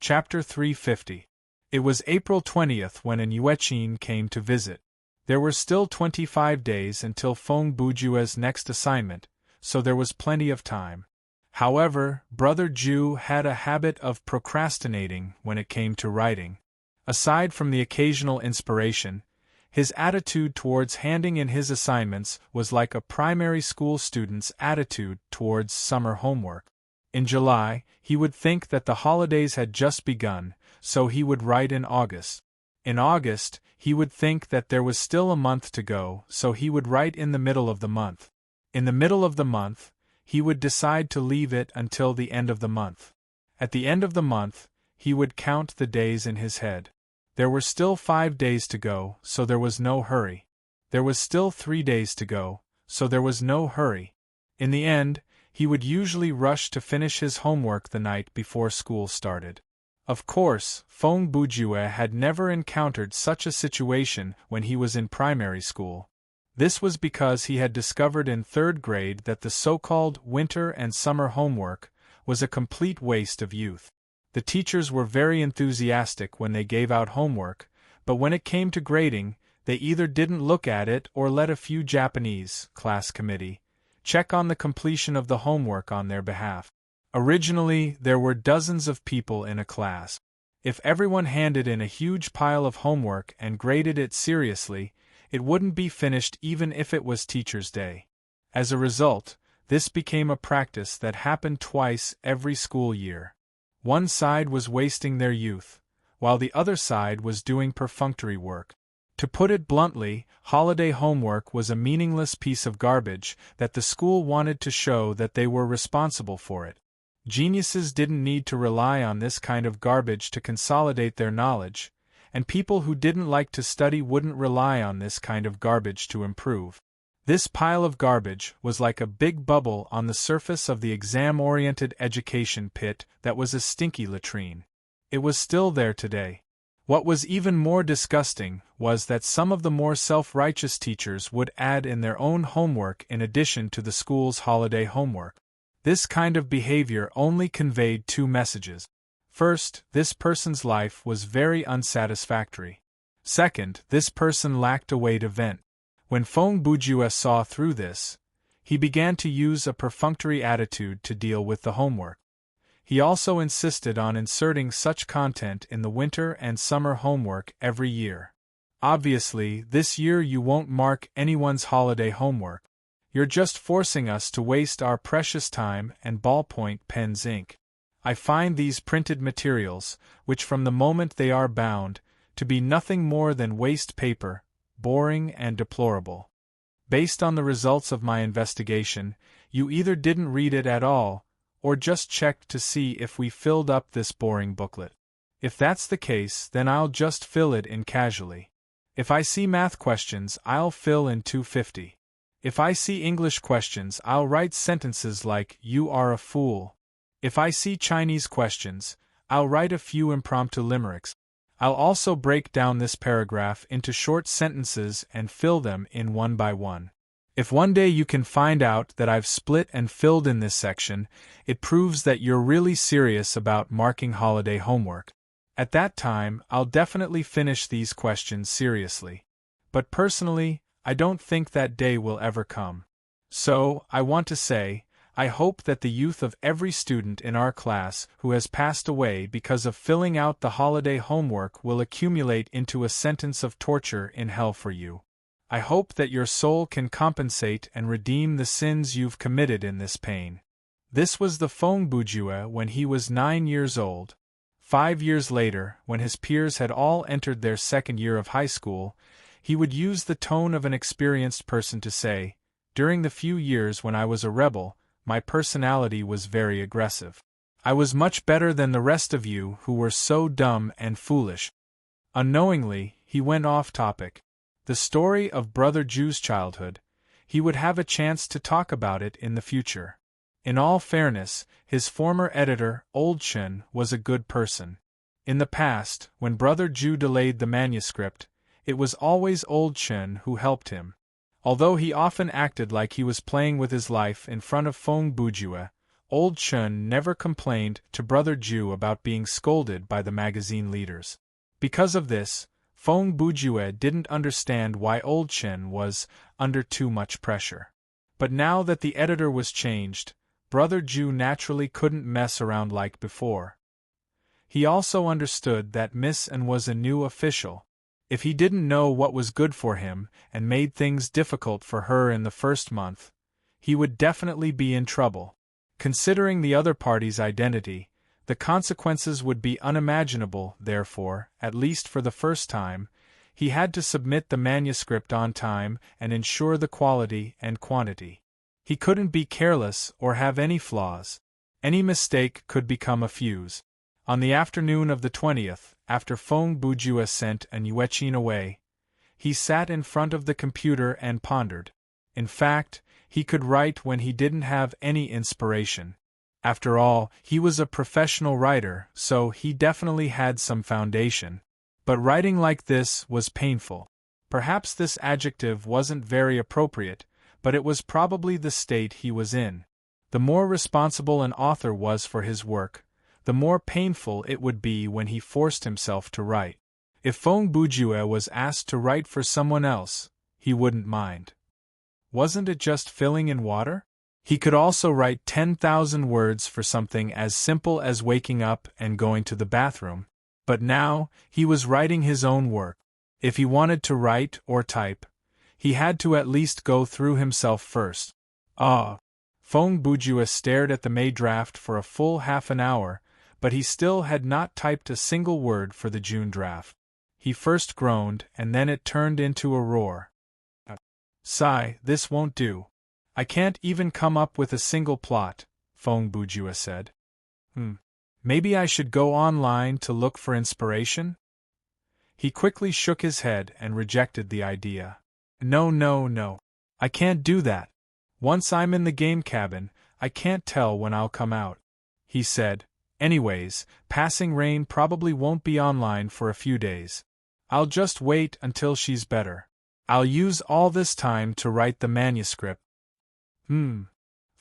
Chapter 350. It was April 20th when an Yuechin came to visit. There were still 25 days until Feng Bujue's next assignment, so there was plenty of time. However, Brother Ju had a habit of procrastinating when it came to writing. Aside from the occasional inspiration, his attitude towards handing in his assignments was like a primary school student's attitude towards summer homework. In July, he would think that the holidays had just begun, so he would write in August. In August, he would think that there was still a month to go, so he would write in the middle of the month. In the middle of the month, he would decide to leave it until the end of the month. At the end of the month, he would count the days in his head. There were still 5 days to go, so there was no hurry. There was still 3 days to go, so there was no hurry. In the end, he would usually rush to finish his homework the night before school started. Of course, Feng Bujue had never encountered such a situation when he was in primary school. This was because he had discovered in 3rd grade that the so-called winter and summer homework was a complete waste of youth. The teachers were very enthusiastic when they gave out homework, but when it came to grading, they either didn't look at it or let a few Japanese class committee check on the completion of the homework on their behalf. Originally, there were dozens of people in a class. If everyone handed in a huge pile of homework and graded it seriously, it wouldn't be finished even if it was Teacher's Day. As a result, this became a practice that happened twice every school year. One side was wasting their youth, while the other side was doing perfunctory work. To put it bluntly, holiday homework was a meaningless piece of garbage that the school wanted to show that they were responsible for it. Geniuses didn't need to rely on this kind of garbage to consolidate their knowledge, and people who didn't like to study wouldn't rely on this kind of garbage to improve. This pile of garbage was like a big bubble on the surface of the exam-oriented education pit that was a stinky latrine. It was still there today. What was even more disgusting was that some of the more self-righteous teachers would add in their own homework in addition to the school's holiday homework. This kind of behavior only conveyed 2 messages. First, this person's life was very unsatisfactory. Second, this person lacked a way to vent. When Feng Bujue saw through this, he began to use a perfunctory attitude to deal with the homework. He also insisted on inserting such content in the winter and summer homework every year. Obviously, this year you won't mark anyone's holiday homework. You're just forcing us to waste our precious time and ballpoint pens ink. I find these printed materials, which from the moment they are bound, to be nothing more than waste paper, boring and deplorable. Based on the results of my investigation, you either didn't read it at all, or just checked to see if we filled up this boring booklet. If that's the case, then I'll just fill it in casually. If I see math questions, I'll fill in 250. If I see English questions, I'll write sentences like, "You are a fool." If I see Chinese questions, I'll write a few impromptu limericks. I'll also break down this paragraph into short sentences and fill them in one by one. If one day you can find out that I've split and filled in this section, it proves that you're really serious about marking holiday homework. At that time, I'll definitely finish these questions seriously. But personally, I don't think that day will ever come. So, I want to say, I hope that the youth of every student in our class who has passed away because of filling out the holiday homework will accumulate into a sentence of torture in hell for you. I hope that your soul can compensate and redeem the sins you've committed in this pain. This was the Feng Bujue when he was 9 years old. 5 years later, when his peers had all entered their 2nd year of high school, he would use the tone of an experienced person to say, "During the few years when I was a rebel, my personality was very aggressive. I was much better than the rest of you who were so dumb and foolish." Unknowingly, he went off topic. The story of Brother Ju's childhood, he would have a chance to talk about it in the future. In all fairness, his former editor, Old Chen, was a good person. In the past, when Brother Ju delayed the manuscript, it was always Old Chen who helped him. Although he often acted like he was playing with his life in front of Feng Bujue, Old Chun never complained to Brother Ju about being scolded by the magazine leaders. Because of this, Feng Bujue didn't understand why Old Chun was under too much pressure. But now that the editor was changed, Brother Ju naturally couldn't mess around like before. He also understood that Miss An was a new official. If he didn't know what was good for him and made things difficult for her in the first month, he would definitely be in trouble. Considering the other party's identity, the consequences would be unimaginable. Therefore, at least for the first time, he had to submit the manuscript on time and ensure the quality and quantity. He couldn't be careless or have any flaws. Any mistake could become a fuse. On the afternoon of the 20th, after Feng Bujue sent an Yuechin away, he sat in front of the computer and pondered. In fact, he could write when he didn't have any inspiration. After all, he was a professional writer, so he definitely had some foundation. But writing like this was painful. Perhaps this adjective wasn't very appropriate, but it was probably the state he was in. The more responsible an author was for his work, the more painful it would be when he forced himself to write. If Feng Bujue was asked to write for someone else, he wouldn't mind. Wasn't it just filling in water? He could also write 10,000 words for something as simple as waking up and going to the bathroom. But now, he was writing his own work. If he wanted to write or type, he had to at least go through himself first. Feng Bujue stared at the May draft for a full half an hour, but he still had not typed a single word for the June draft. He first groaned, and then it turned into a roar. Sigh, this won't do. I can't even come up with a single plot, Feng Bujue said. Maybe I should go online to look for inspiration? He quickly shook his head and rejected the idea. No. I can't do that. Once I'm in the game cabin, I can't tell when I'll come out, he said. Anyways, Passing Rain probably won't be online for a few days. I'll just wait until she's better. I'll use all this time to write the manuscript. Feng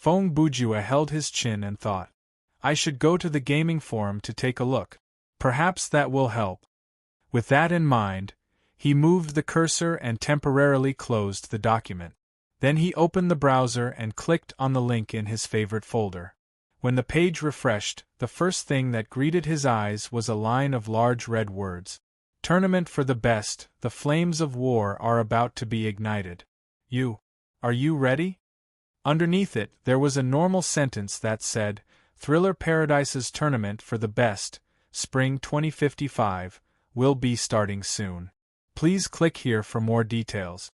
Bujue held his chin and thought. I should go to the gaming forum to take a look. Perhaps that will help. With that in mind, he moved the cursor and temporarily closed the document. Then he opened the browser and clicked on the link in his favorite folder. When the page refreshed, the first thing that greeted his eyes was a line of large red words. Tournament for the best, the flames of war are about to be ignited. Are you ready? Underneath it, there was a normal sentence that said, Thriller Paradise's tournament for the best, Spring 2055, will be starting soon. Please click here for more details.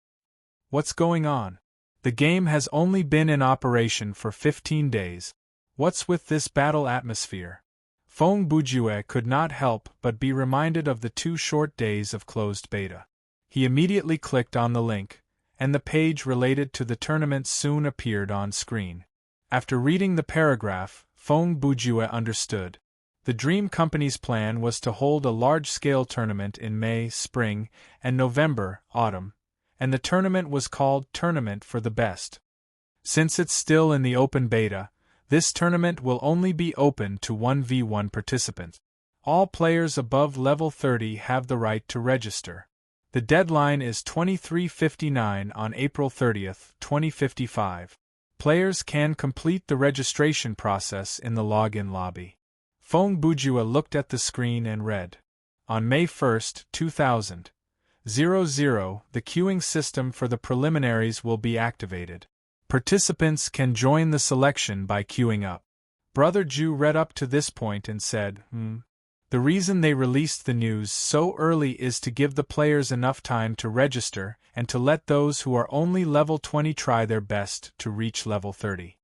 What's going on? The game has only been in operation for 15 days. What's with this battle atmosphere? Feng Bujue could not help but be reminded of the 2 short days of closed beta. He immediately clicked on the link, and the page related to the tournament soon appeared on screen. After reading the paragraph, Feng Bujue understood. The Dream Company's plan was to hold a large-scale tournament in May, spring, and November, autumn, and the tournament was called Tournament for the Best. Since it's still in the open beta, this tournament will only be open to 1v1 participants. All players above level 30 have the right to register. The deadline is 23:59 on April 30th, 2055. Players can complete the registration process in the login lobby. Feng Bujue looked at the screen and read. On May 1st, 2000, the queuing system for the preliminaries will be activated. Participants can join the selection by queuing up. Brother Ju read up to this point and said, The reason they released the news so early is to give the players enough time to register and to let those who are only level 20 try their best to reach level 30.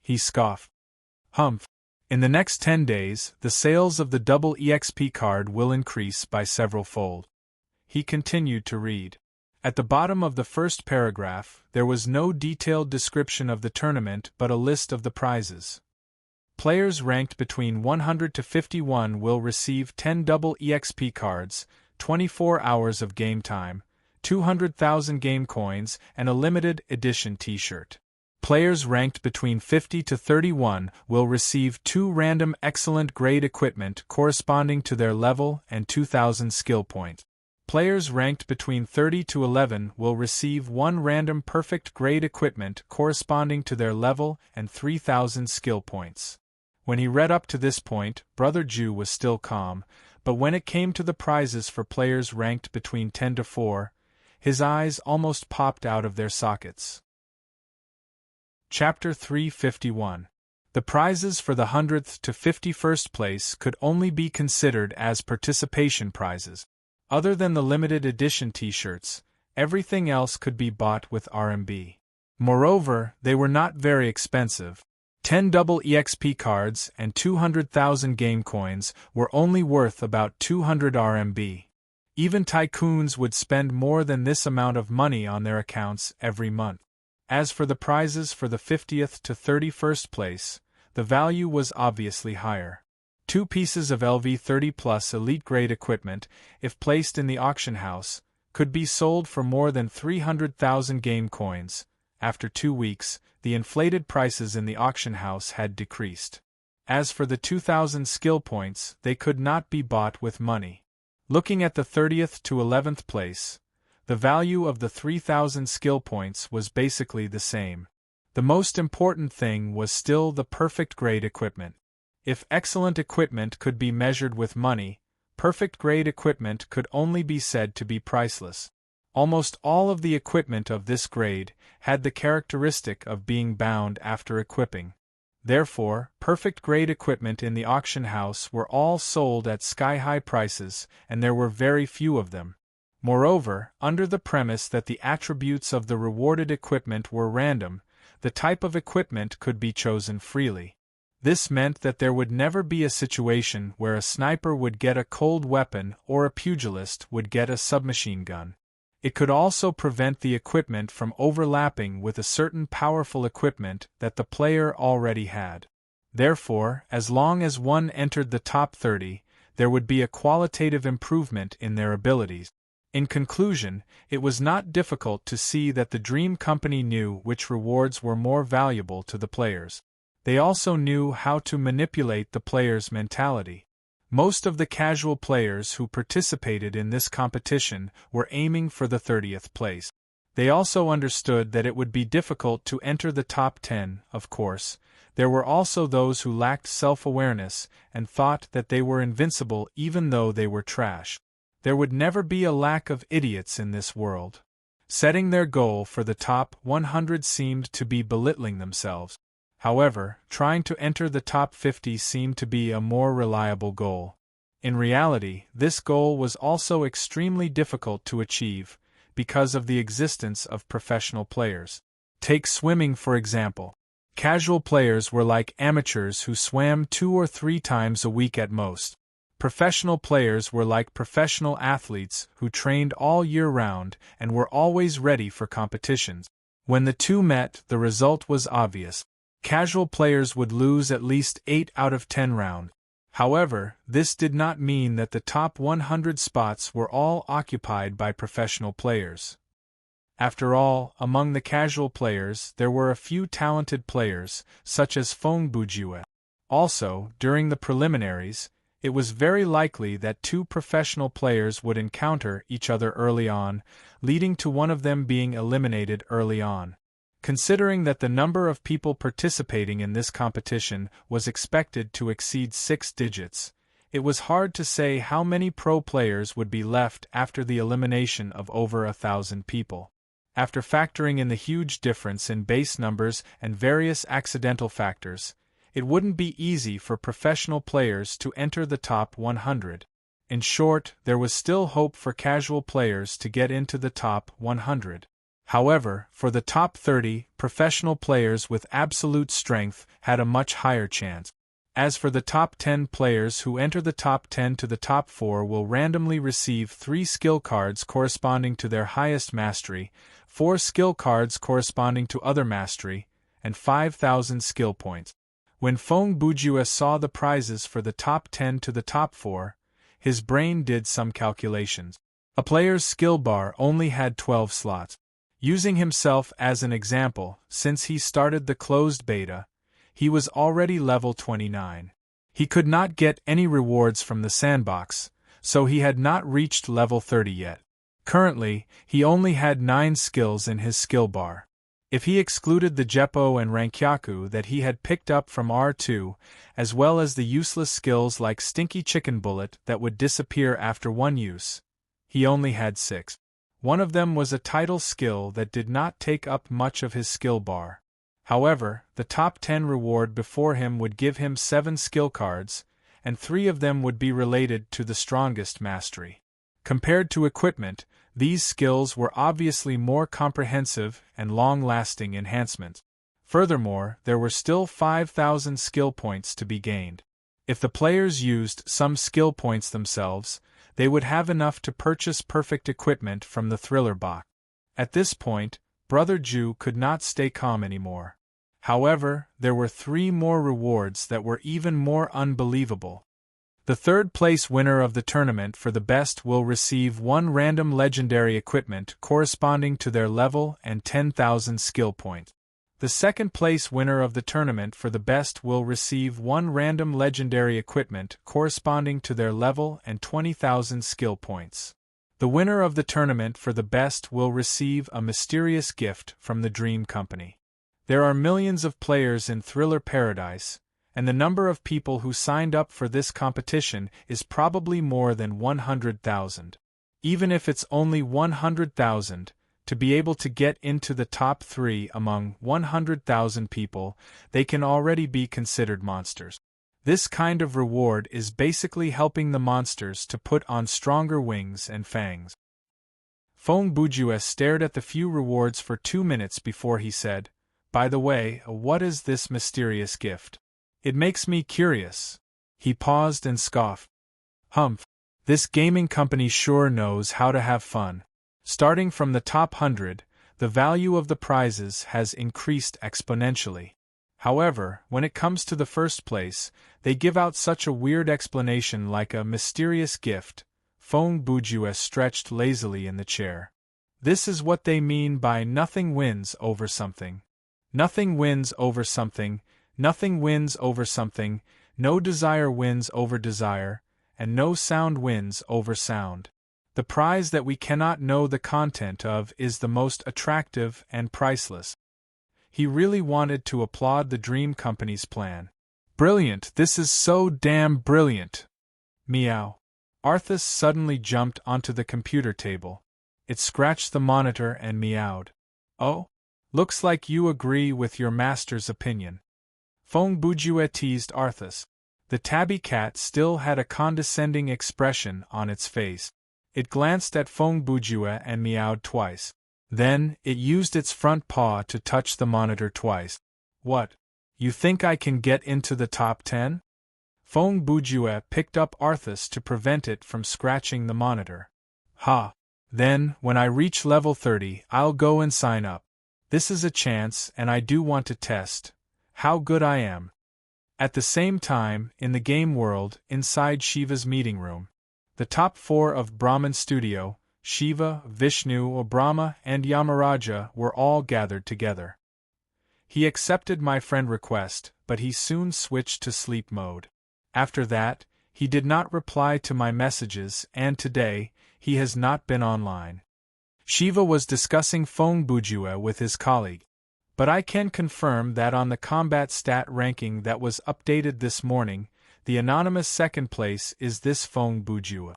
He scoffed. In the next 10 days, the sales of the double EXP card will increase by several fold. He continued to read. At the bottom of the first paragraph, there was no detailed description of the tournament but a list of the prizes. Players ranked between 100 to 51 will receive 10 double EXP cards, 24 hours of game time, 200,000 game coins, and a limited edition t-shirt. Players ranked between 50 to 31 will receive 2 random excellent grade equipment corresponding to their level and 2,000 skill points. Players ranked between 30 to 11 will receive 1 random perfect grade equipment corresponding to their level and 3,000 skill points. When he read up to this point, Brother Jew was still calm, but when it came to the prizes for players ranked between 10 to 4, his eyes almost popped out of their sockets. Chapter 351. The prizes for the 100th to 51st place could only be considered as participation prizes. Other than the limited edition t-shirts, everything else could be bought with RMB. Moreover, they were not very expensive. 10 double EXP cards and 200,000 game coins were only worth about 200 RMB. Even tycoons would spend more than this amount of money on their accounts every month. As for the prizes for the 50th to 31st place, the value was obviously higher. 2 pieces of LV30 Plus elite grade equipment, if placed in the auction house, could be sold for more than 300,000 game coins. After 2 weeks, the inflated prices in the auction house had decreased. As for the 2,000 skill points, they could not be bought with money. Looking at the 30th to 11th place, the value of the 3,000 skill points was basically the same. The most important thing was still the perfect grade equipment. If excellent equipment could be measured with money, perfect grade equipment could only be said to be priceless. Almost all of the equipment of this grade had the characteristic of being bound after equipping. Therefore, perfect grade equipment in the auction house were all sold at sky-high prices, and there were very few of them. Moreover, under the premise that the attributes of the rewarded equipment were random, the type of equipment could be chosen freely. This meant that there would never be a situation where a sniper would get a cold weapon or a pugilist would get a submachine gun. It could also prevent the equipment from overlapping with a certain powerful equipment that the player already had. Therefore, as long as one entered the top 30, there would be a qualitative improvement in their abilities. In conclusion, it was not difficult to see that the Dream Company knew which rewards were more valuable to the players. They also knew how to manipulate the players' mentality. Most of the casual players who participated in this competition were aiming for the 30th place. They also understood that it would be difficult to enter the top 10, of course. There were also those who lacked self-awareness and thought that they were invincible even though they were trash. There would never be a lack of idiots in this world. Setting their goal for the top 100 seemed to be belittling themselves. However, trying to enter the top 50 seemed to be a more reliable goal. In reality, this goal was also extremely difficult to achieve, because of the existence of professional players. Take swimming for example. Casual players were like amateurs who swam 2 or 3 times a week at most. Professional players were like professional athletes who trained all year round and were always ready for competitions. When the two met, the result was obvious. Casual players would lose at least 8 out of 10 rounds. However, this did not mean that the top 100 spots were all occupied by professional players. After all, among the casual players there were a few talented players, such as Feng Bujue. Also, during the preliminaries, it was very likely that 2 professional players would encounter each other early on, leading to one of them being eliminated early on. Considering that the number of people participating in this competition was expected to exceed 6 digits, it was hard to say how many pro players would be left after the elimination of over 1,000 people. After factoring in the huge difference in base numbers and various accidental factors, it wouldn't be easy for professional players to enter the top 100. In short, there was still hope for casual players to get into the top 100. However, for the top 30, professional players with absolute strength had a much higher chance. As for the top 10 players who enter the top 10 to the top 4 will randomly receive 3 skill cards corresponding to their highest mastery, 4 skill cards corresponding to other mastery, and 5,000 skill points. When Feng Bujue saw the prizes for the top 10 to the top 4, his brain did some calculations. A player's skill bar only had 12 slots. Using himself as an example, since he started the closed beta, he was already level 29. He could not get any rewards from the sandbox, so he had not reached level 30 yet. Currently, he only had 9 skills in his skill bar. If he excluded the Jeppo and Rankyaku that he had picked up from R2, as well as the useless skills like Stinky Chicken Bullet that would disappear after one use, he only had 6. One of them was a title skill that did not take up much of his skill bar. However, the top 10 reward before him would give him 7 skill cards, and 3 of them would be related to the strongest mastery. Compared to equipment, these skills were obviously more comprehensive and long-lasting enhancements. Furthermore, there were still 5,000 skill points to be gained. If the players used some skill points themselves, they would have enough to purchase perfect equipment from the Thriller box. At this point, Brother Jew could not stay calm anymore. However, there were 3 more rewards that were even more unbelievable. The third-place winner of the tournament for the best will receive 1 random legendary equipment corresponding to their level and 10,000 skill points. The second-place winner of the tournament for the best will receive 1 random legendary equipment corresponding to their level and 20,000 skill points. The winner of the tournament for the best will receive a mysterious gift from the Dream Company. There are millions of players in Thriller Paradise, and the number of people who signed up for this competition is probably more than 100,000. Even if it's only 100,000, to be able to get into the top 3 among 100,000 people, they can already be considered monsters. This kind of reward is basically helping the monsters to put on stronger wings and fangs. Fong Bujue stared at the few rewards for 2 minutes before he said, "By the way, what is this mysterious gift? It makes me curious." He paused and scoffed. "Humph. This gaming company sure knows how to have fun. Starting from the top 100, the value of the prizes has increased exponentially. However, when it comes to the first place, they give out such a weird explanation like a mysterious gift." Fong Bujue stretched lazily in the chair. "This is what they mean by nothing wins over something. Nothing wins over something, nothing wins over something, no desire wins over desire, and no sound wins over sound. The prize that we cannot know the content of is the most attractive and priceless." He really wanted to applaud the Dream Company's plan. "Brilliant, this is so damn brilliant!" Meow. Arthas suddenly jumped onto the computer table. It scratched the monitor and meowed. "Oh? Looks like you agree with your master's opinion." Fong Bujue teased Arthas. The tabby cat still had a condescending expression on its face. It glanced at Fong Bujue and meowed twice. Then, it used its front paw to touch the monitor twice. "What? You think I can get into the top 10? Fong Bujue picked up Arthas to prevent it from scratching the monitor. "Ha! Then, when I reach level 30, I'll go and sign up. This is a chance, and I do want to test how good I am." At the same time, in the game world, inside Shiva's meeting room, the top 4 of Brahman Studio, Shiva, Vishnu, Brahma, and Yamaraja were all gathered together. He accepted my friend request, but he soon switched to sleep mode. After that, he did not reply to my messages, and today, he has not been online. Shiva was discussing Fong Bujue with his colleague. But I can confirm that on the combat stat ranking that was updated this morning, the anonymous second place is this Fong Bujue.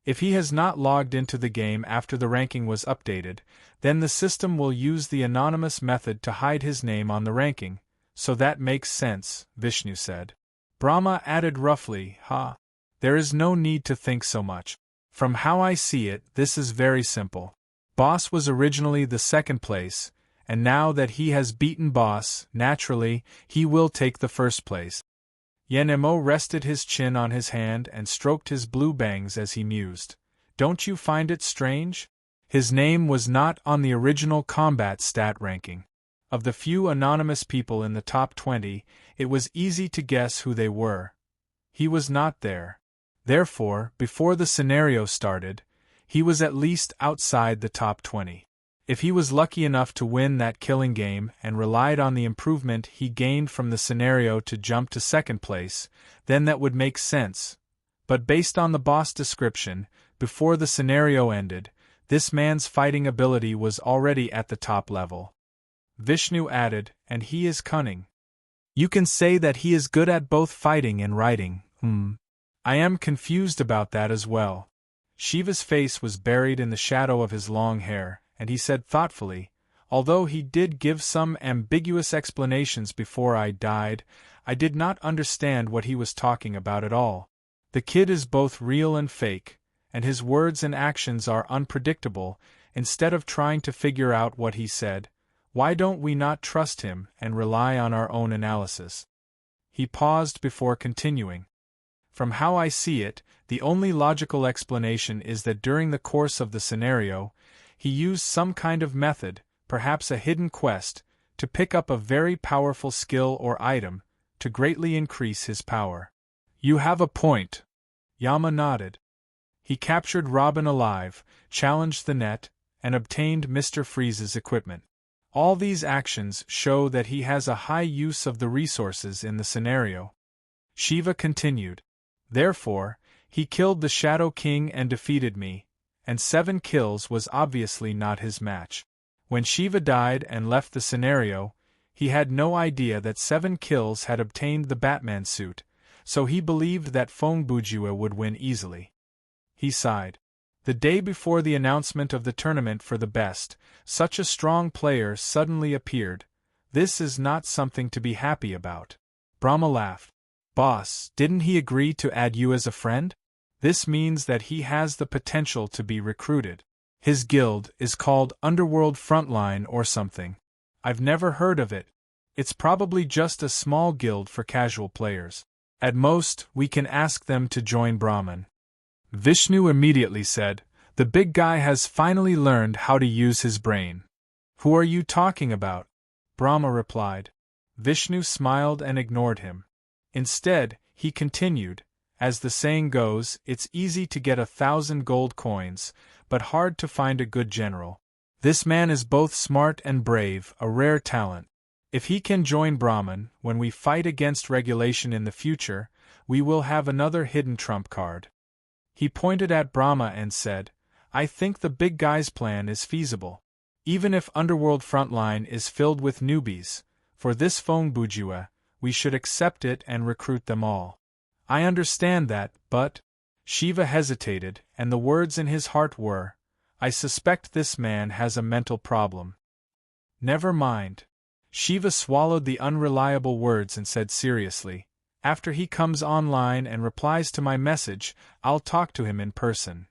If he has not logged into the game after the ranking was updated, then the system will use the anonymous method to hide his name on the ranking, so that makes sense, Vishnu said. Brahma added roughly, There is no need to think so much. From how I see it, this is very simple. Boss was originally the second place, and now that he has beaten Boss, naturally, he will take the first place. Yenemo rested his chin on his hand and stroked his blue bangs as he mused. Don't you find it strange? His name was not on the original combat stat ranking. Of the few anonymous people in the top 20, it was easy to guess who they were. He was not there. Therefore, before the scenario started, he was at least outside the top 20. If he was lucky enough to win that killing game and relied on the improvement he gained from the scenario to jump to second place, then that would make sense. But based on the boss description, before the scenario ended, this man's fighting ability was already at the top level. Vishnu added, and he is cunning. You can say that he is good at both fighting and writing. I am confused about that as well. Shiva's face was buried in the shadow of his long hair, and he said thoughtfully, although he did give some ambiguous explanations before I died, I did not understand what he was talking about at all. The kid is both real and fake, and his words and actions are unpredictable. Instead of trying to figure out what he said, why don't we not trust him and rely on our own analysis? He paused before continuing. From how I see it, the only logical explanation is that during the course of the scenario, he used some kind of method, perhaps a hidden quest, to pick up a very powerful skill or item, to greatly increase his power. You have a point. Yama nodded. He captured Robin alive, challenged the net, and obtained Mr. Freeze's equipment. All these actions show that he has a high use of the resources in the scenario. Shiva continued. Therefore, he killed the Shadow King and defeated me, and 7 kills was obviously not his match. When Shiva died and left the scenario, he had no idea that 7 kills had obtained the Batman suit, so he believed that Fong Bujua would win easily. He sighed. The day before the announcement of the tournament for the best, such a strong player suddenly appeared. This is not something to be happy about. Brahma laughed. Boss, didn't he agree to add you as a friend? This means that he has the potential to be recruited. His guild is called Underworld Frontline or something. I've never heard of it. It's probably just a small guild for casual players. At most, we can ask them to join Brahman. Vishnu immediately said, the big guy has finally learned how to use his brain. Who are you talking about? Brahma replied. Vishnu smiled and ignored him. Instead, he continued, as the saying goes, it's easy to get 1,000 gold coins, but hard to find a good general. This man is both smart and brave, a rare talent. If he can join Brahman, when we fight against regulation in the future, we will have another hidden trump card. He pointed at Brahma and said, I think the big guy's plan is feasible. Even if Underworld Frontline is filled with newbies, for this Fong Bujua, we should accept it and recruit them all. I understand that, but... Shiva hesitated, and the words in his heart were, I suspect this man has a mental problem. Never mind. Shiva swallowed the unreliable words and said seriously, after he comes online and replies to my message, I'll talk to him in person.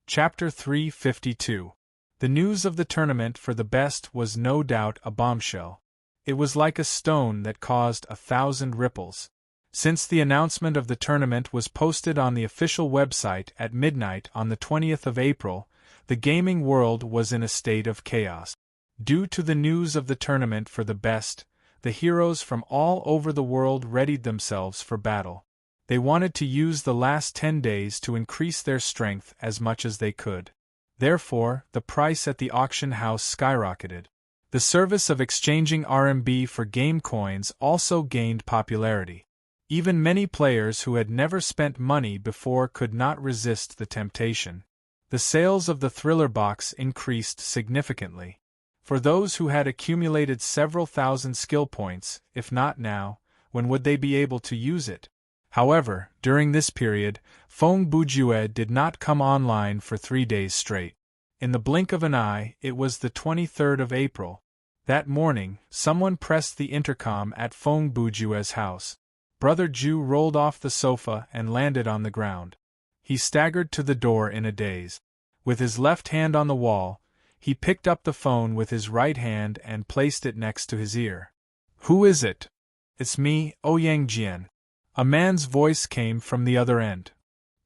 Chapter 352. The news of the tournament for the best was no doubt a bombshell. It was like a stone that caused 1,000 ripples. Since the announcement of the tournament was posted on the official website at midnight on the 20th of April, the gaming world was in a state of chaos. Due to the news of the tournament for the best, the heroes from all over the world readied themselves for battle. They wanted to use the last 10 days to increase their strength as much as they could. Therefore, the price at the auction house skyrocketed. The service of exchanging RMB for game coins also gained popularity. Even many players who had never spent money before could not resist the temptation. The sales of the Thriller box increased significantly. For those who had accumulated several thousand skill points, if not now, when would they be able to use it? However, during this period, Fong Bujue did not come online for 3 days straight. In the blink of an eye, it was the 23rd of April. That morning, someone pressed the intercom at Fong Bujue's house. Brother Ju rolled off the sofa and landed on the ground. He staggered to the door in a daze. With his left hand on the wall, he picked up the phone with his right hand and placed it next to his ear. Who is it? It's me, Ouyang Jian. A man's voice came from the other end.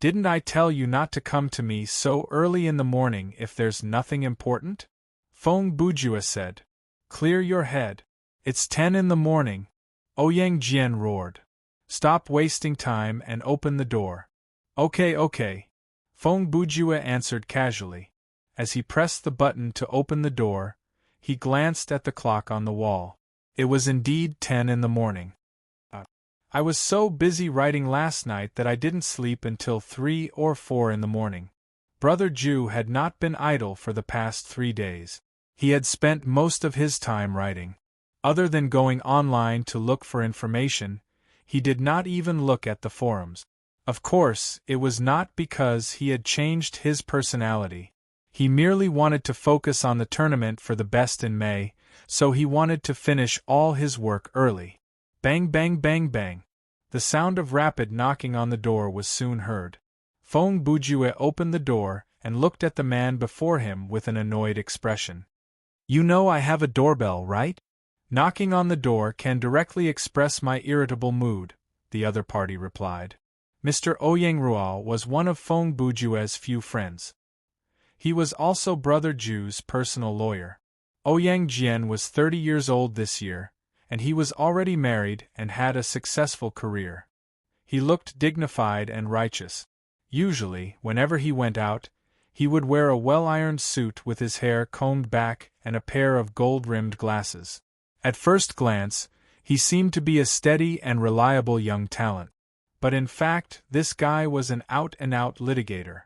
Didn't I tell you not to come to me so early in the morning if there's nothing important? Fong Bujua said. Clear your head. It's 10 in the morning. Ouyang Jian roared. Stop wasting time and open the door. Okay. Fong Bujua answered casually. As he pressed the button to open the door, he glanced at the clock on the wall. It was indeed 10 in the morning. I was so busy writing last night that I didn't sleep until 3 or 4 in the morning. Brother Jew had not been idle for the past 3 days. He had spent most of his time writing. Other than going online to look for information, he did not even look at the forums. Of course, it was not because he had changed his personality. He merely wanted to focus on the tournament for the best in May, so he wanted to finish all his work early. Bang bang bang bang. The sound of rapid knocking on the door was soon heard. Feng Bujue opened the door and looked at the man before him with an annoyed expression. "You know I have a doorbell, right? Knocking on the door can directly express my irritable mood," the other party replied. Mr. Ouyang Rual was one of Feng Bujue's few friends. He was also Brother Ju's personal lawyer. Ouyang Jian was 30 years old this year, and he was already married and had a successful career. He looked dignified and righteous. Usually, whenever he went out, he would wear a well-ironed suit with his hair combed back and a pair of gold-rimmed glasses. At first glance, he seemed to be a steady and reliable young talent. But in fact, this guy was an out-and-out litigator.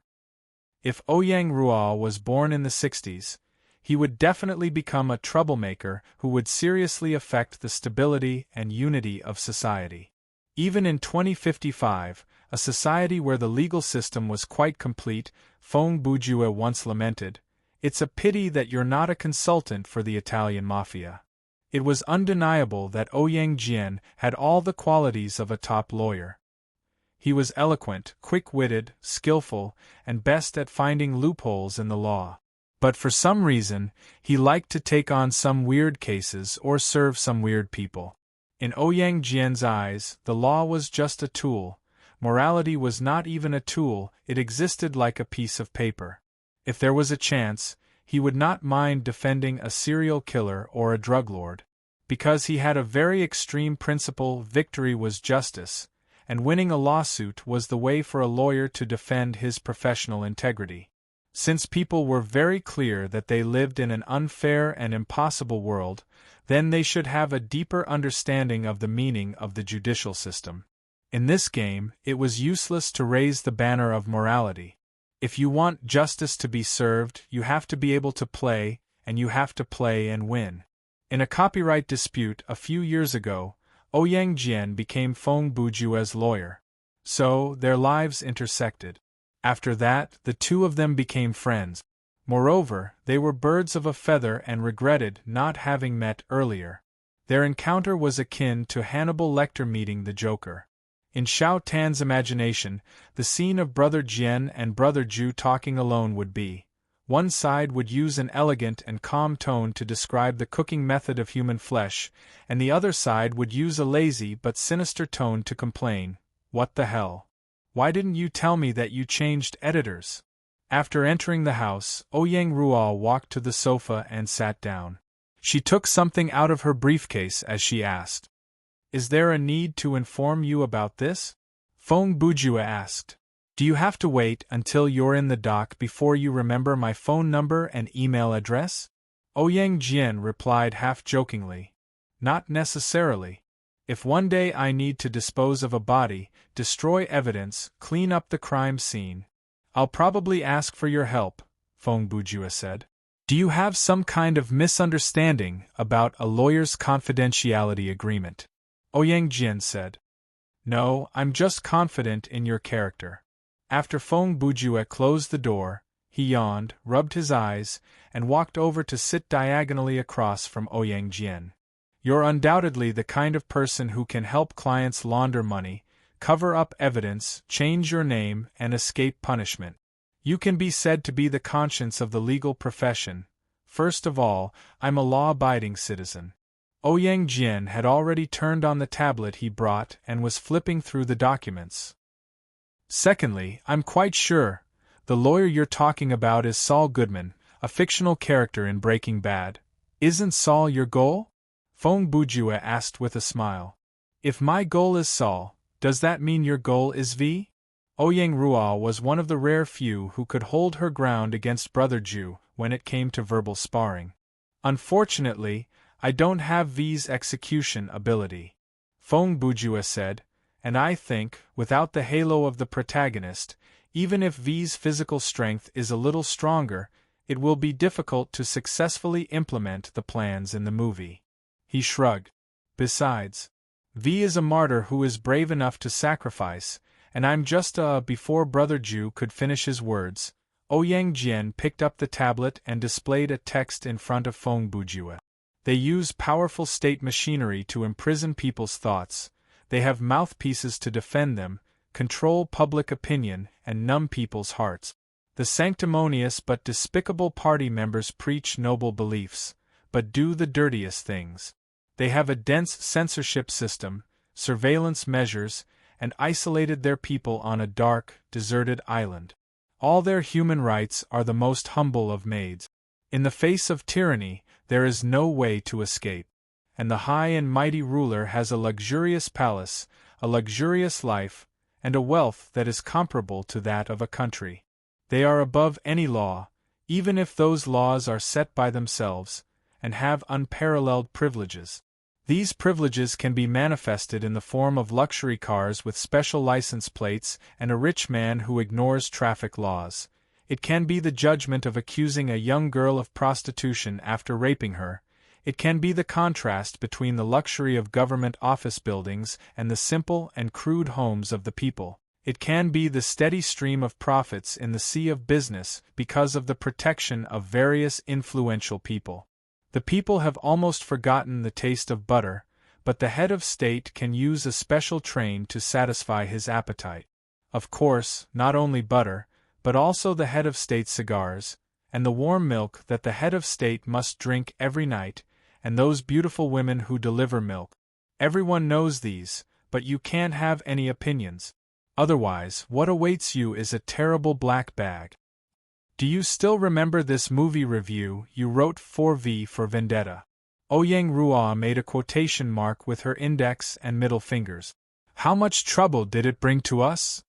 If Ouyang Rual was born in the 60s, he would definitely become a troublemaker who would seriously affect the stability and unity of society. Even in 2055, a society where the legal system was quite complete, Feng Bujue once lamented, "It's a pity that you're not a consultant for the Italian mafia." It was undeniable that Ouyang Jian had all the qualities of a top lawyer. He was eloquent, quick-witted, skillful, and best at finding loopholes in the law. But for some reason, he liked to take on some weird cases or serve some weird people. In Ouyang Jian's eyes, the law was just a tool. Morality was not even a tool, it existed like a piece of paper. If there was a chance, he would not mind defending a serial killer or a drug lord. Because he had a very extreme principle, victory was justice, and winning a lawsuit was the way for a lawyer to defend his professional integrity. Since people were very clear that they lived in an unfair and impossible world, then they should have a deeper understanding of the meaning of the judicial system. In this game, it was useless to raise the banner of morality. If you want justice to be served, you have to be able to play, and you have to play and win. In a copyright dispute a few years ago, Ouyang Jian became Feng Bujue's lawyer. So, their lives intersected. After that, the two of them became friends. Moreover, they were birds of a feather and regretted not having met earlier. Their encounter was akin to Hannibal Lecter meeting the Joker. In Xiao Tan's imagination, the scene of Brother Jian and Brother Ju talking alone would be: one side would use an elegant and calm tone to describe the cooking method of human flesh, and the other side would use a lazy but sinister tone to complain, "What the hell? Why didn't you tell me that you changed editors?" After entering the house, Ouyang Rual walked to the sofa and sat down. She took something out of her briefcase as she asked, "Is there a need to inform you about this?" Feng Bujue asked. "Do you have to wait until you're in the dock before you remember my phone number and email address?" Ouyang Jian replied half-jokingly, "Not necessarily. If one day I need to dispose of a body, destroy evidence, clean up the crime scene, I'll probably ask for your help," Feng Bujue said. "Do you have some kind of misunderstanding about a lawyer's confidentiality agreement?" Ouyang Jian said. "No, I'm just confident in your character." After Feng Bujue closed the door, he yawned, rubbed his eyes, and walked over to sit diagonally across from Ouyang Jian. "You're undoubtedly the kind of person who can help clients launder money, cover up evidence, change your name, and escape punishment. You can be said to be the conscience of the legal profession. First of all, I'm a law-abiding citizen." Ouyang Jian had already turned on the tablet he brought and was flipping through the documents. "Secondly, I'm quite sure the lawyer you're talking about is Saul Goodman, a fictional character in Breaking Bad. Isn't Saul your goal?" Feng Bujue asked with a smile. "If my goal is Saul, does that mean your goal is V?" Ouyang Rual was one of the rare few who could hold her ground against Brother Ju, when it came to verbal sparring. Unfortunately, I don't have V's execution ability, Feng Bujue said, and I think, without the halo of the protagonist, even if V's physical strength is a little stronger, it will be difficult to successfully implement the plans in the movie. He shrugged. Besides, V is a martyr who is brave enough to sacrifice, and I'm just Before Brother Ju could finish his words, Ouyang Jian picked up the tablet and displayed a text in front of Feng Bujue. They use powerful state machinery to imprison people's thoughts, they have mouthpieces to defend them, control public opinion, and numb people's hearts. The sanctimonious but despicable party members preach noble beliefs, but do the dirtiest things. They have a dense censorship system, surveillance measures, and isolated their people on a dark, deserted island. All their human rights are the most humble of maids. In the face of tyranny, there is no way to escape. And the high and mighty ruler has a luxurious palace, a luxurious life, and a wealth that is comparable to that of a country. They are above any law, even if those laws are set by themselves, and have unparalleled privileges. These privileges can be manifested in the form of luxury cars with special license plates and a rich man who ignores traffic laws. It can be the judgment of accusing a young girl of prostitution after raping her. It can be the contrast between the luxury of government office buildings and the simple and crude homes of the people. It can be the steady stream of profits in the sea of business because of the protection of various influential people. The people have almost forgotten the taste of butter, but the head of state can use a special train to satisfy his appetite. Of course, not only butter, but also the head of state cigars, and the warm milk that the head of state must drink every night, and those beautiful women who deliver milk. Everyone knows these, but you can't have any opinions. Otherwise, what awaits you is a terrible black bag. Do you still remember this movie review you wrote for V for Vendetta? Ouyang Rua made a quotation mark with her index and middle fingers. How much trouble did it bring to us?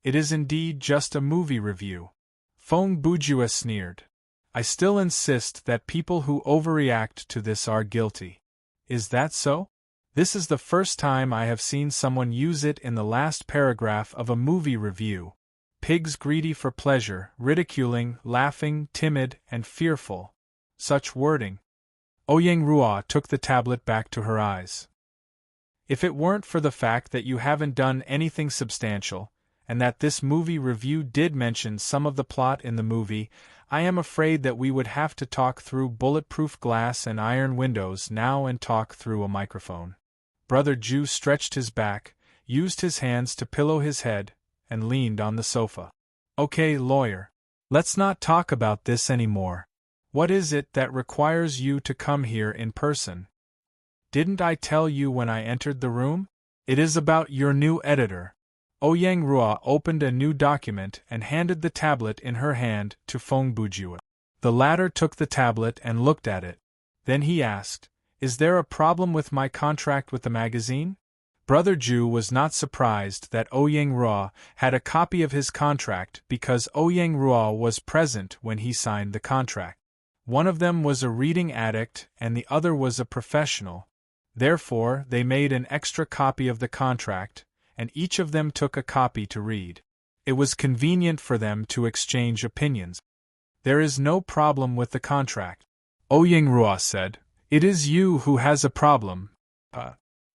It is indeed just a movie review. Feng Bujue sneered. I still insist that people who overreact to this are guilty. Is that so? This is the first time I have seen someone use it in the last paragraph of a movie review. Pigs greedy for pleasure, ridiculing, laughing, timid, and fearful. Such wording. Ouyang Rua took the tablet back to her eyes. If it weren't for the fact that you haven't done anything substantial, and that this movie review did mention some of the plot in the movie, I am afraid that we would have to talk through bulletproof glass and iron windows now and talk through a microphone. Brother Ju stretched his back, used his hands to pillow his head, and leaned on the sofa. Okay, lawyer. Let's not talk about this anymore. What is it that requires you to come here in person? Didn't I tell you when I entered the room? It is about your new editor. Ouyang Rua opened a new document and handed the tablet in her hand to Feng Bujue. The latter took the tablet and looked at it. Then he asked, Is there a problem with my contract with the magazine? Brother Ju was not surprised that Ouyang Rua had a copy of his contract because Ouyang Rua was present when he signed the contract. One of them was a reading addict and the other was a professional. Therefore, they made an extra copy of the contract, and each of them took a copy to read. It was convenient for them to exchange opinions. There is no problem with the contract, Ouyang Rua said. It is you who has a problem.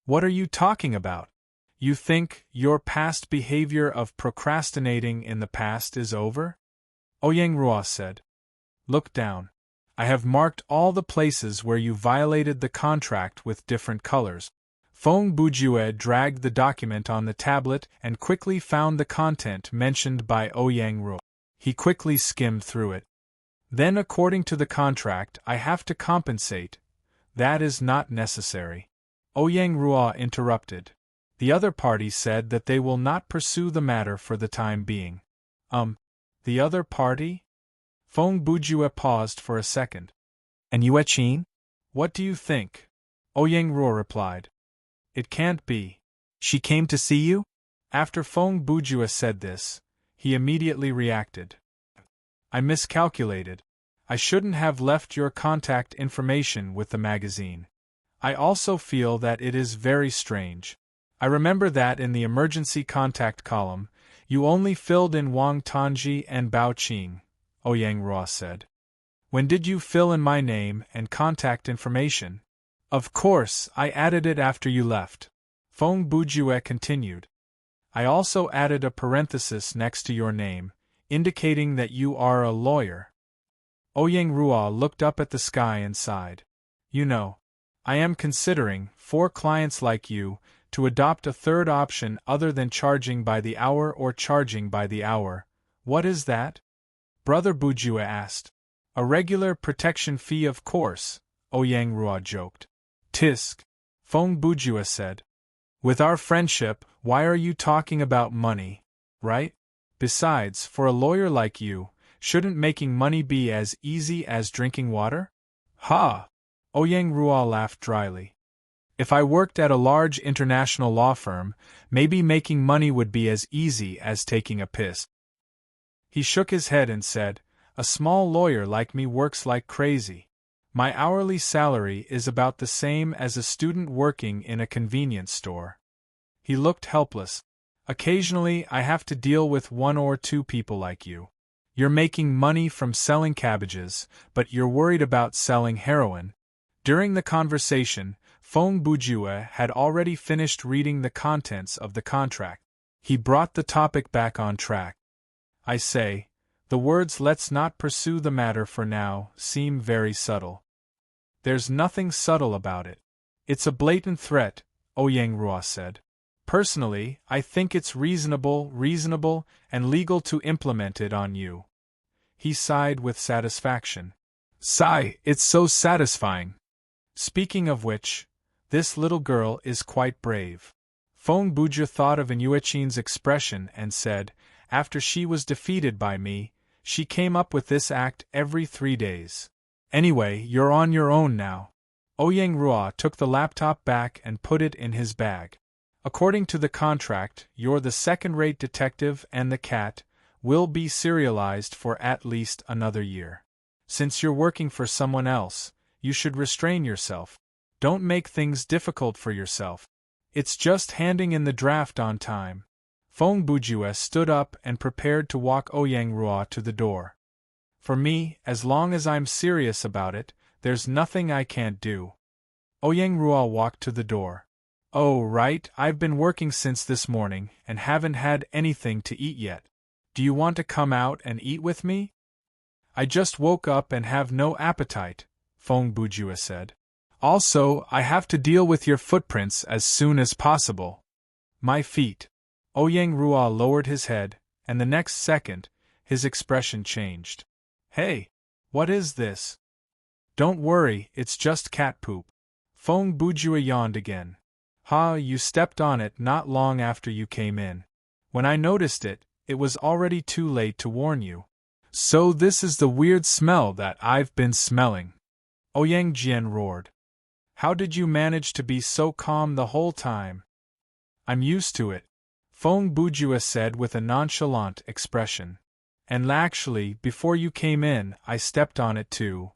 What are you talking about? You think your past behavior of procrastinating in the past is over? Ouyang Rua said. Look down. I have marked all the places where you violated the contract with different colors. Feng Bujue dragged the document on the tablet and quickly found the content mentioned by Ouyang Rua. He quickly skimmed through it. Then, according to the contract, I have to compensate. That is not necessary. Ouyang Rua interrupted. The other party said that they will not pursue the matter for the time being. The other party? Feng Bujue paused for a second. And Yueqin? What do you think? Ouyang Rua replied. It can't be. She came to see you? After Feng Bujue said this, he immediately reacted. I miscalculated. I shouldn't have left your contact information with the magazine. I also feel that it is very strange. I remember that in the emergency contact column, you only filled in Wang Tongji and Bao Qing, Ouyang Ruo said. When did you fill in my name and contact information? Of course, I added it after you left. Feng Bujue continued. I also added a parenthesis next to your name, indicating that you are a lawyer. Ouyang Ruo looked up at the sky and sighed. You know, I am considering, for clients like you, to adopt a third option other than charging by the hour or charging by the hour. What is that? Brother Bujue asked. A regular protection fee, of course, Ouyang Ruo joked. Tisk, Feng Bujue said. With our friendship, why are you talking about money, right? Besides, for a lawyer like you, shouldn't making money be as easy as drinking water? Ha! Ouyang Ruo laughed dryly. If I worked at a large international law firm, maybe making money would be as easy as taking a piss. He shook his head and said, a small lawyer like me works like crazy. My hourly salary is about the same as a student working in a convenience store. He looked helpless. Occasionally, I have to deal with one or two people like you. You're making money from selling cabbages, but you're worried about selling heroin. During the conversation, Feng Bujue had already finished reading the contents of the contract. He brought the topic back on track. I say, the words "let's not pursue the matter for now" seem very subtle. There's nothing subtle about it. It's a blatant threat, Ouyang Ruo said. Personally, I think it's reasonable, and legal to implement it on you. He sighed with satisfaction. Sigh, it's so satisfying. Speaking of which, this little girl is quite brave. Feng Bujue thought of Inuiqin's expression and said, after she was defeated by me, she came up with this act every 3 days. Anyway, you're on your own now. Ouyang Ruo took the laptop back and put it in his bag. According to the contract, you're the second-rate detective and the cat will be serialized for at least another year. Since you're working for someone else, you should restrain yourself. Don't make things difficult for yourself. It's just handing in the draft on time. Feng Bujue stood up and prepared to walk Ouyang Ruo to the door. For me, as long as I'm serious about it, there's nothing I can't do. Ouyang Ruo walked to the door. Oh, right, I've been working since this morning and haven't had anything to eat yet. Do you want to come out and eat with me? I just woke up and have no appetite, Feng Bujue said. Also, I have to deal with your footprints as soon as possible. My feet. Ouyang Ruo lowered his head, and the next second, his expression changed. Hey, what is this? Don't worry, it's just cat poop. Feng Bujue yawned again. Ha, you stepped on it not long after you came in. When I noticed it, it was already too late to warn you. So this is the weird smell that I've been smelling. Ouyang Jian roared. How did you manage to be so calm the whole time? I'm used to it, Feng Bujue said with a nonchalant expression. And actually, before you came in, I stepped on it too.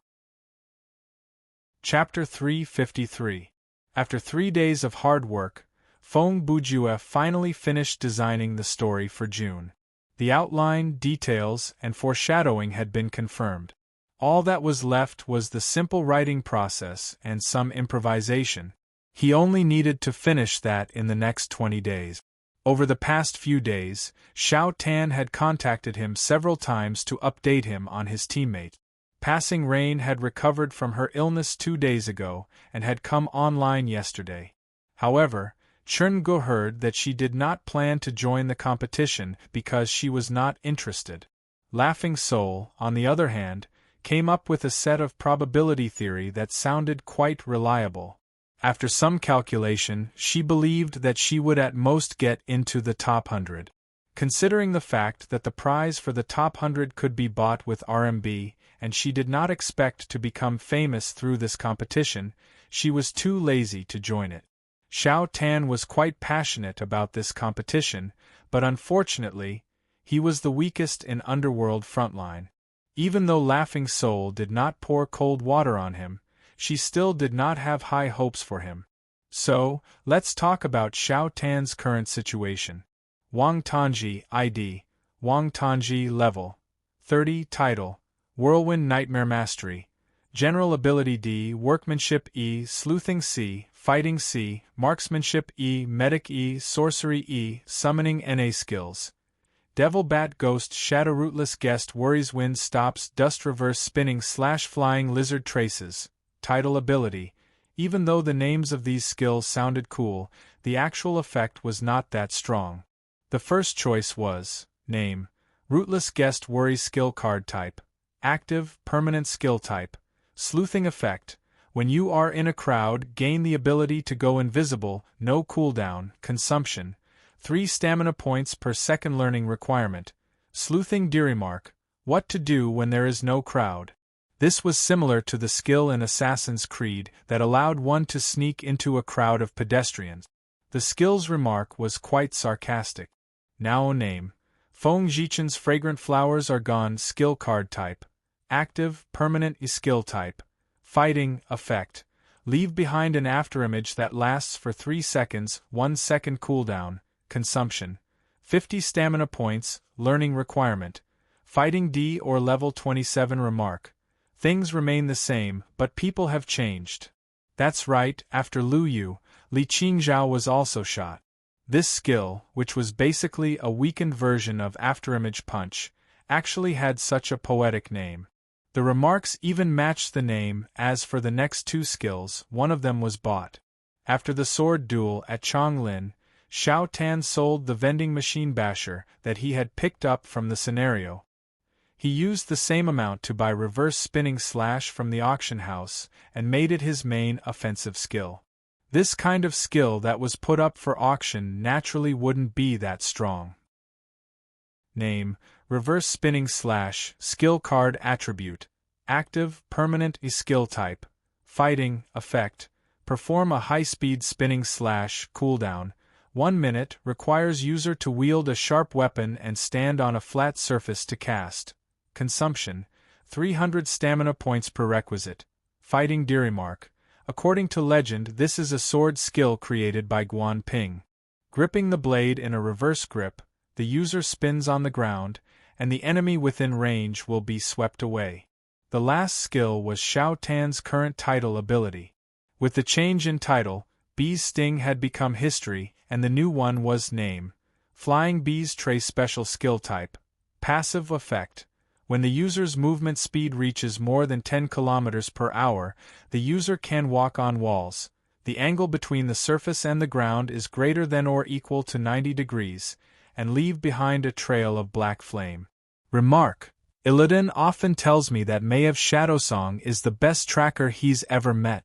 Chapter 353. After 3 days of hard work, Feng Bujue finally finished designing the story for June. The outline, details, and foreshadowing had been confirmed. All that was left was the simple writing process and some improvisation. He only needed to finish that in the next 20 days. Over the past few days, Xiao Tan had contacted him several times to update him on his teammate. Passing Rain had recovered from her illness 2 days ago and had come online yesterday. However, Cherngu heard that she did not plan to join the competition because she was not interested. Laughing Soul, on the other hand, came up with a set of probability theory that sounded quite reliable. After some calculation, she believed that she would at most get into the top 100. Considering the fact that the prize for the top 100 could be bought with RMB, and she did not expect to become famous through this competition, she was too lazy to join it. Xiao Tan was quite passionate about this competition, but unfortunately, he was the weakest in Underworld Frontline. Even though Laughing Soul did not pour cold water on him, she still did not have high hopes for him. So, let's talk about Xiao Tan's current situation. Wang Tongji ID, Wang Tongji level 30 title, Whirlwind Nightmare Mastery, General Ability D, Workmanship E, Sleuthing C, Fighting C, Marksmanship E, Medic E, Sorcery E, Summoning NA skills. Devil Bat Ghost Shadow Rootless Guest Worries Wind Stops Dust Reverse Spinning / Flying Lizard Traces. Title Ability. Even though the names of these skills sounded cool, the actual effect was not that strong. The first choice was name. Rootless Guest Worries Skill Card Type. Active, permanent skill type. Sleuthing effect. When you are in a crowd, gain the ability to go invisible, no cooldown, consumption. 3 stamina points per second learning requirement. Sleuthing Remark. What to do when there is no crowd. This was similar to the skill in Assassin's Creed that allowed one to sneak into a crowd of pedestrians. The skill's remark was quite sarcastic. Now name. Feng Zhichen's Fragrant Flowers Are Gone Skill Card Type. Active, permanent skill type. Fighting effect. Leave behind an afterimage that lasts for 3 seconds, 1 second cooldown. Consumption. 50 stamina points, learning requirement. Fighting D or level 27 remark. Things remain the same, but people have changed. That's right, after Lu Yu, Li Qingzhao was also shot. This skill, which was basically a weakened version of Afterimage Punch, actually had such a poetic name. The remarks even matched the name. As for the next 2 skills, one of them was bought. After the sword duel at Chonglin, Xiao Tan sold the vending machine basher that he had picked up from the scenario. He used the same amount to buy reverse spinning slash from the auction house and made it his main offensive skill. This kind of skill that was put up for auction naturally wouldn't be that strong. Name. Reverse spinning slash, skill card attribute. Active, permanent skill type. Fighting, effect. Perform a high-speed spinning slash, cooldown. 1 minute, requires user to wield a sharp weapon and stand on a flat surface to cast. Consumption. 300 stamina points prerequisite. Fighting Remark. According to legend, this is a sword skill created by Guan Ping. Gripping the blade in a reverse grip, the user spins on the ground, and the enemy within range will be swept away. The last skill was Xiao Tan's current title ability. With the change in title, Bee's Sting had become history, and the new one was name. Flying Bee's Trace Special Skill Type. Passive effect. When the user's movement speed reaches more than 10 km per hour, the user can walk on walls. The angle between the surface and the ground is greater than or equal to 90 degrees, and leave behind a trail of black flame. Remark. Illidan often tells me that Maev Shadowsong is the best tracker he's ever met.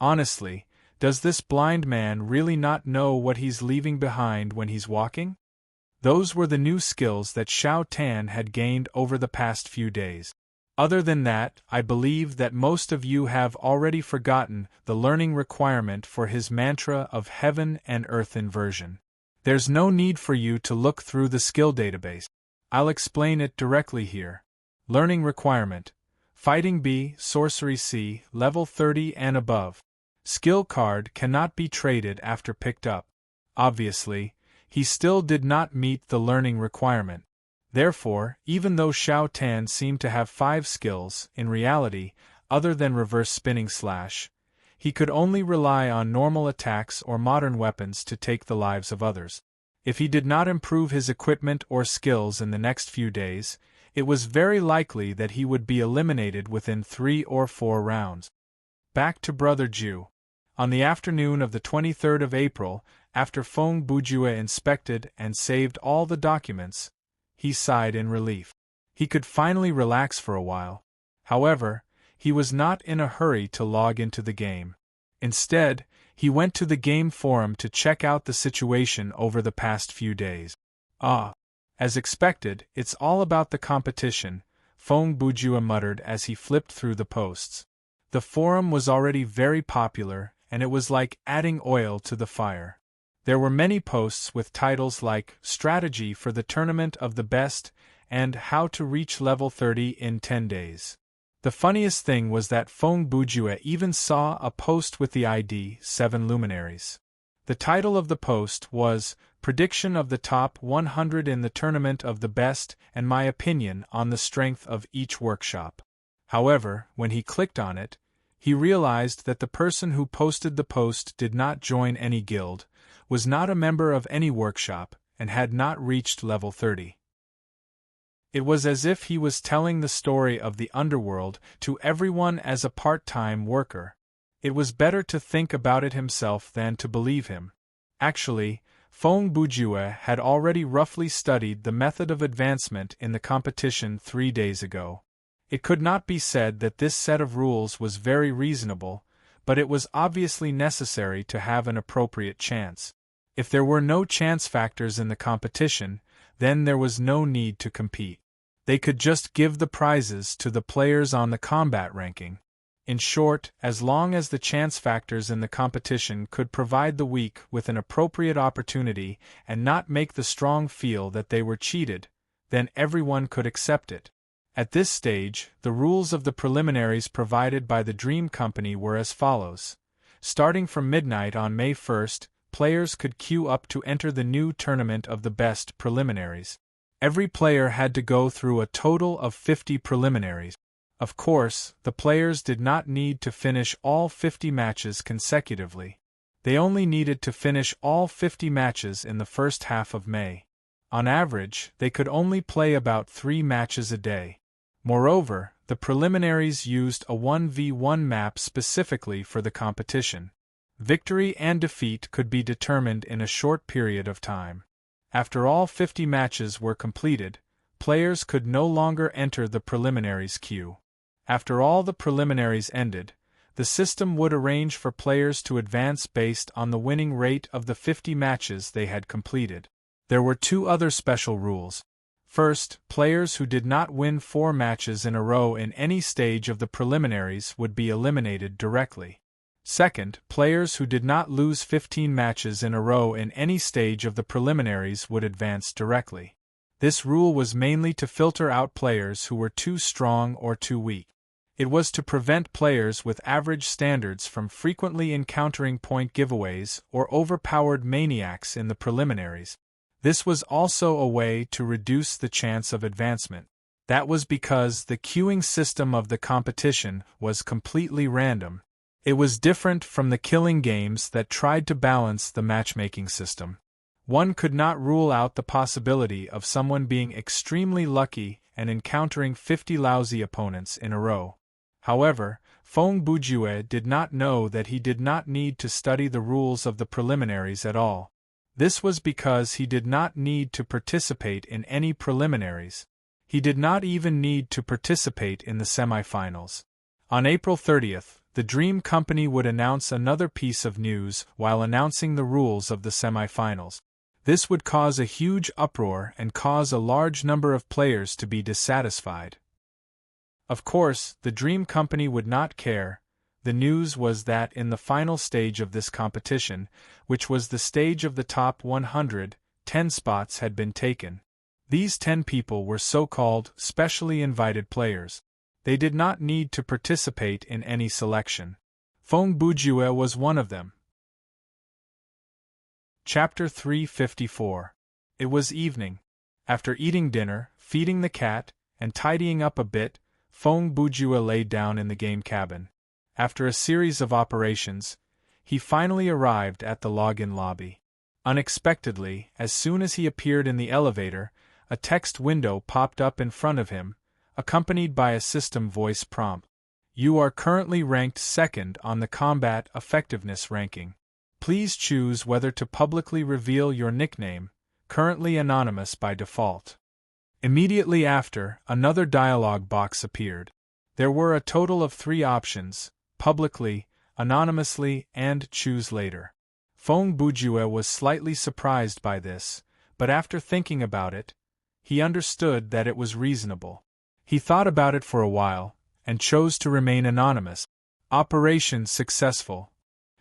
Honestly, does this blind man really not know what he's leaving behind when he's walking? Those were the new skills that Xiao Tan had gained over the past few days. Other than that, I believe that most of you have already forgotten the learning requirement for his mantra of heaven and earth inversion. There's no need for you to look through the skill database. I'll explain it directly here. Learning requirement. Fighting B, Sorcery C, level 30 and above. Skill card cannot be traded after picked up. Obviously, he still did not meet the learning requirement. Therefore, even though Xiao Tan seemed to have 5 skills, in reality, other than reverse spinning slash, he could only rely on normal attacks or modern weapons to take the lives of others. If he did not improve his equipment or skills in the next few days, it was very likely that he would be eliminated within 3 or 4 rounds. Back to Brother Ju. On the afternoon of the 23rd of April, after Feng Bujue inspected and saved all the documents, he sighed in relief. He could finally relax for a while. However, he was not in a hurry to log into the game. Instead, he went to the game forum to check out the situation over the past few days. As expected, it's all about the competition, Feng Bujue muttered as he flipped through the posts. The forum was already very popular, and it was like adding oil to the fire. There were many posts with titles like Strategy for the Tournament of the Best and How to Reach Level 30 in 10 Days. The funniest thing was that Feng Bujue even saw a post with the ID 7 Luminaries. The title of the post was Prediction of the Top 100 in the Tournament of the Best and My Opinion on the Strength of Each Workshop. However, when he clicked on it, he realized that the person who posted the post did not join any guild, was not a member of any workshop, and had not reached level 30. It was as if he was telling the story of the underworld to everyone as a part-time worker. It was better to think about it himself than to believe him. Actually, Feng Bujue had already roughly studied the method of advancement in the competition 3 days ago. It could not be said that this set of rules was very reasonable, but it was obviously necessary to have an appropriate chance. If there were no chance factors in the competition, then there was no need to compete. They could just give the prizes to the players on the combat ranking. In short, as long as the chance factors in the competition could provide the weak with an appropriate opportunity and not make the strong feel that they were cheated, then everyone could accept it. At this stage, the rules of the preliminaries provided by the Dream Company were as follows. Starting from midnight on May 1st, players could queue up to enter the new Tournament of the Best preliminaries. Every player had to go through a total of 50 preliminaries. Of course, the players did not need to finish all 50 matches consecutively. They only needed to finish all 50 matches in the first half of May. On average, they could only play about 3 matches a day. Moreover, the preliminaries used a 1v1 map specifically for the competition. Victory and defeat could be determined in a short period of time. After all 50 matches were completed, players could no longer enter the preliminaries queue. After all the preliminaries ended, the system would arrange for players to advance based on the winning rate of the 50 matches they had completed. There were 2 other special rules. First, players who did not win 4 matches in a row in any stage of the preliminaries would be eliminated directly. Second, players who did not lose 15 matches in a row in any stage of the preliminaries would advance directly. This rule was mainly to filter out players who were too strong or too weak. It was to prevent players with average standards from frequently encountering point giveaways or overpowered maniacs in the preliminaries. This was also a way to reduce the chance of advancement. That was because the queuing system of the competition was completely random. It was different from the killing games that tried to balance the matchmaking system. One could not rule out the possibility of someone being extremely lucky and encountering 50 lousy opponents in a row. However, Feng Bujue did not know that he did not need to study the rules of the preliminaries at all. This was because he did not need to participate in any preliminaries. He did not even need to participate in the semifinals. On April 30th, the Dream Company would announce another piece of news while announcing the rules of the semifinals. This would cause a huge uproar and cause a large number of players to be dissatisfied. Of course, the Dream Company would not care. The news was that in the final stage of this competition, which was the stage of the top 100, 10 spots had been taken. These 10 people were so-called specially invited players. They did not need to participate in any selection. Feng Bujue was one of them. Chapter 354. It was evening. After eating dinner, feeding the cat, and tidying up a bit, Feng Bujue lay down in the game cabin. After a series of operations, he finally arrived at the login lobby. Unexpectedly, as soon as he appeared in the elevator, a text window popped up in front of him, accompanied by a system voice prompt. You are currently ranked 2nd on the Combat Effectiveness ranking. Please choose whether to publicly reveal your nickname, currently anonymous by default. Immediately after, another dialog box appeared. There were a total of 3 options: publicly, anonymously, and choose later. Feng Bujue was slightly surprised by this, but after thinking about it, he understood that it was reasonable. He thought about it for a while, and chose to remain anonymous. Operation successful.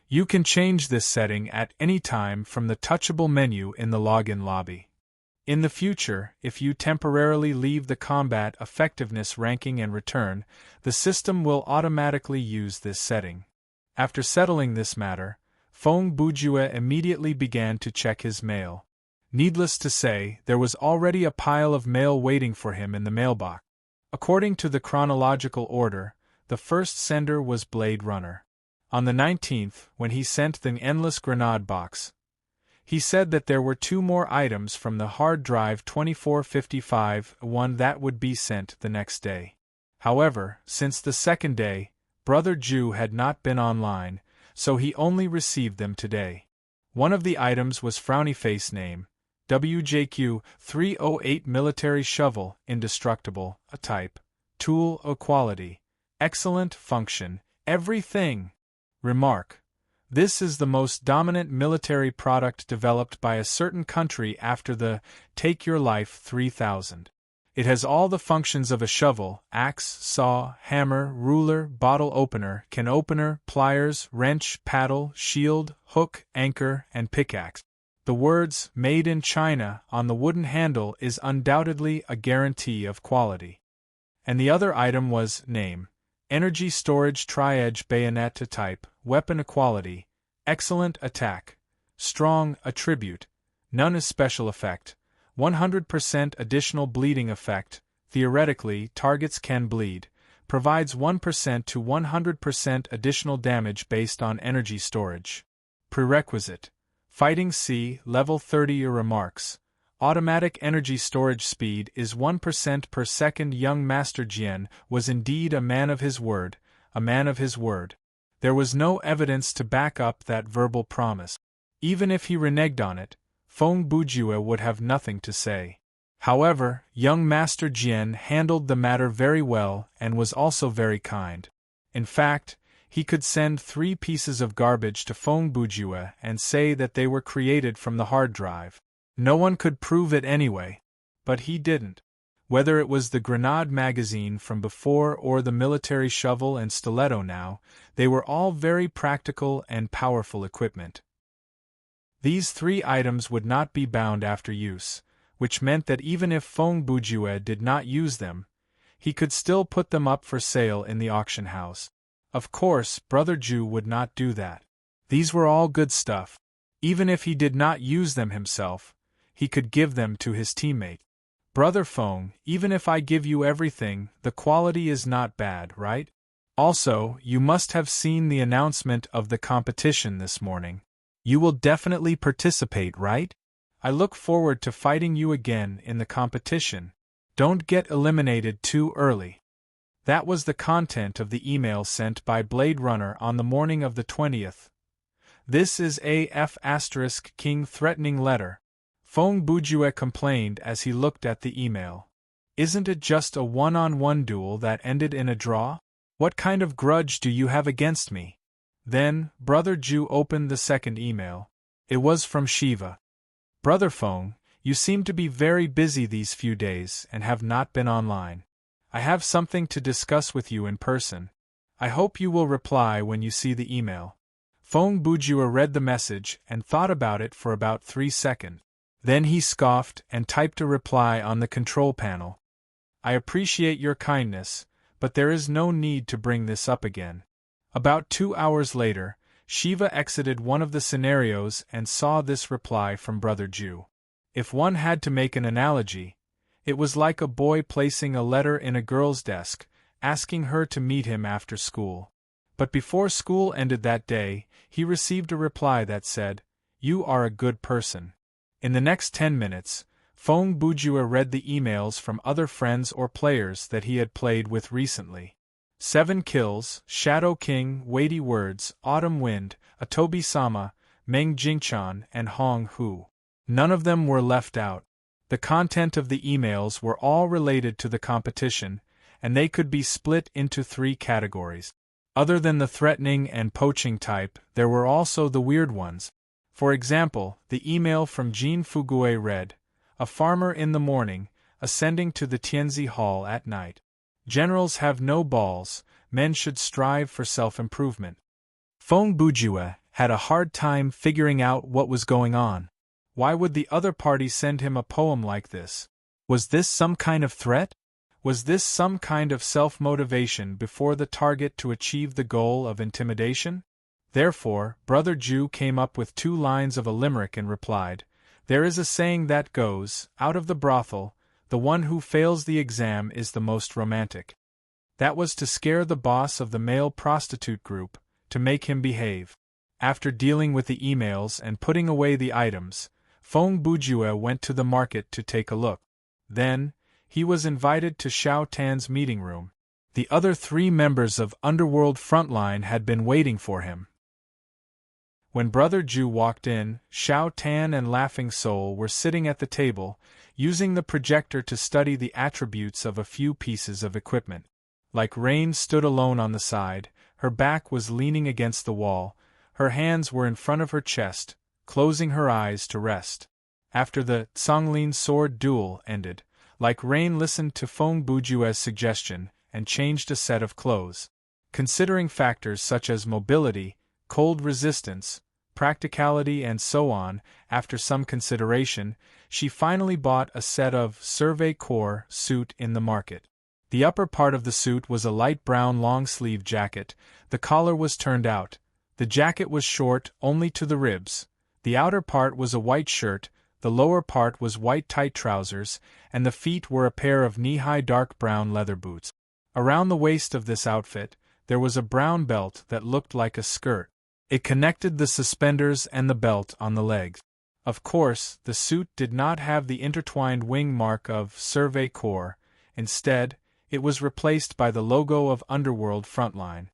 You can change this setting at any time from the touchable menu in the login lobby. In the future, if you temporarily leave the combat effectiveness ranking and return, the system will automatically use this setting. After settling this matter, Feng Bujue immediately began to check his mail. Needless to say, there was already a pile of mail waiting for him in the mailbox. According to the chronological order, the first sender was Blade Runner. On the 19th, when he sent the endless grenade box, he said that there were 2 more items from the hard drive 2455, one that would be sent the next day. However, since the second day, Brother Ju had not been online, so he only received them today. One of the items was frowny face name, WJQ 308 military shovel, indestructible, a type, tool, a quality, excellent function, everything. Remark: this is the most dominant military product developed by a certain country after the Take Your Life 3000. It has all the functions of a shovel, axe, saw, hammer, ruler, bottle opener, can opener, pliers, wrench, paddle, shield, hook, anchor, and pickaxe. The words, "Made in China," on the wooden handle is undoubtedly a guarantee of quality. And the other item was, name, energy storage tri-edge bayonet type, weapon equality, excellent attack, strong attribute, none is special effect, 100% additional bleeding effect, theoretically targets can bleed, provides 1% to 100% additional damage based on energy storage. Prerequisite: Fighting C, level 30. Remarks: automatic energy storage speed is 1% per second. Young Master Jian was indeed a man of his word, a man of his word. There was no evidence to back up that verbal promise. Even if he reneged on it, Feng Bujue would have nothing to say. However, young Master Jian handled the matter very well and was also very kind. In fact, he could send 3 pieces of garbage to Feng Bujue and say that they were created from the hard drive. No one could prove it anyway. But he didn't. Whether it was the grenade magazine from before or the military shovel and stiletto now, they were all very practical and powerful equipment. These 3 items would not be bound after use, which meant that even if Feng Bujue did not use them, he could still put them up for sale in the auction house. Of course, Brother Ju would not do that. These were all good stuff. Even if he did not use them himself, he could give them to his teammate. Brother Feng, even if I give you everything, the quality is not bad, right? Also, you must have seen the announcement of the competition this morning. You will definitely participate, right? I look forward to fighting you again in the competition. Don't get eliminated too early. That was the content of the email sent by Blade Runner on the morning of the 20th. This is AF * King threatening letter. Feng Bujue complained as he looked at the email. Isn't it just a one-on-one duel that ended in a draw? What kind of grudge do you have against me? Then, Brother Ju opened the second email. It was from Shiva. Brother Feng, you seem to be very busy these few days and have not been online. I have something to discuss with you in person. I hope you will reply when you see the email. Feng Bujue read the message and thought about it for about 3 seconds. Then he scoffed and typed a reply on the control panel. I appreciate your kindness, but there is no need to bring this up again. About 2 hours later, Shiva exited one of the scenarios and saw this reply from Brother Ju. If one had to make an analogy, it was like a boy placing a letter in a girl's desk, asking her to meet him after school. But before school ended that day, he received a reply that said, "You are a good person." In the next 10 minutes, Feng Bujue read the emails from other friends or players that he had played with recently. 7 kills, Shadow King, weighty words, Autumn Wind, Atobi-sama, Meng Jingchan, and Hong Hu. None of them were left out. The content of the emails were all related to the competition, and they could be split into 3 categories. Other than the threatening and poaching type, there were also the weird ones. For example, the email from Jean Fugue read, "A farmer in the morning, ascending to the Tianzi Hall at night. Generals have no balls, men should strive for self-improvement." Feng Bujue had a hard time figuring out what was going on. Why would the other party send him a poem like this? Was this some kind of threat? Was this some kind of self-motivation before the target to achieve the goal of intimidation? Therefore, Brother Jew came up with 2 lines of a limerick and replied, "There is a saying that goes, out of the brothel, the one who fails the exam is the most romantic." That was to scare the boss of the male prostitute group, to make him behave. After dealing with the emails and putting away the items, Feng Bujue went to the market to take a look. Then, he was invited to Xiao Tan's meeting room. The other 3 members of Underworld Frontline had been waiting for him. When Brother Jew walked in, Xiao Tan and Laughing Soul were sitting at the table, using the projector to study the attributes of a few pieces of equipment. Like Rain stood alone on the side, her back was leaning against the wall, her hands were in front of her chest, closing her eyes to rest. After the Songlin sword duel ended, Like Rain listened to Feng Bujue's suggestion and changed a set of clothes. Considering factors such as mobility, cold resistance, practicality and so on, after some consideration, she finally bought a set of Survey Corps suit in the market. The upper part of the suit was a light brown long-sleeve jacket, the collar was turned out, the jacket was short only to the ribs, the outer part was a white shirt, the lower part was white tight trousers, and the feet were a pair of knee-high dark brown leather boots. Around the waist of this outfit, there was a brown belt that looked like a skirt. It connected the suspenders and the belt on the legs. Of course, the suit did not have the intertwined wing mark of Survey Corps. Instead, it was replaced by the logo of Underworld Frontline.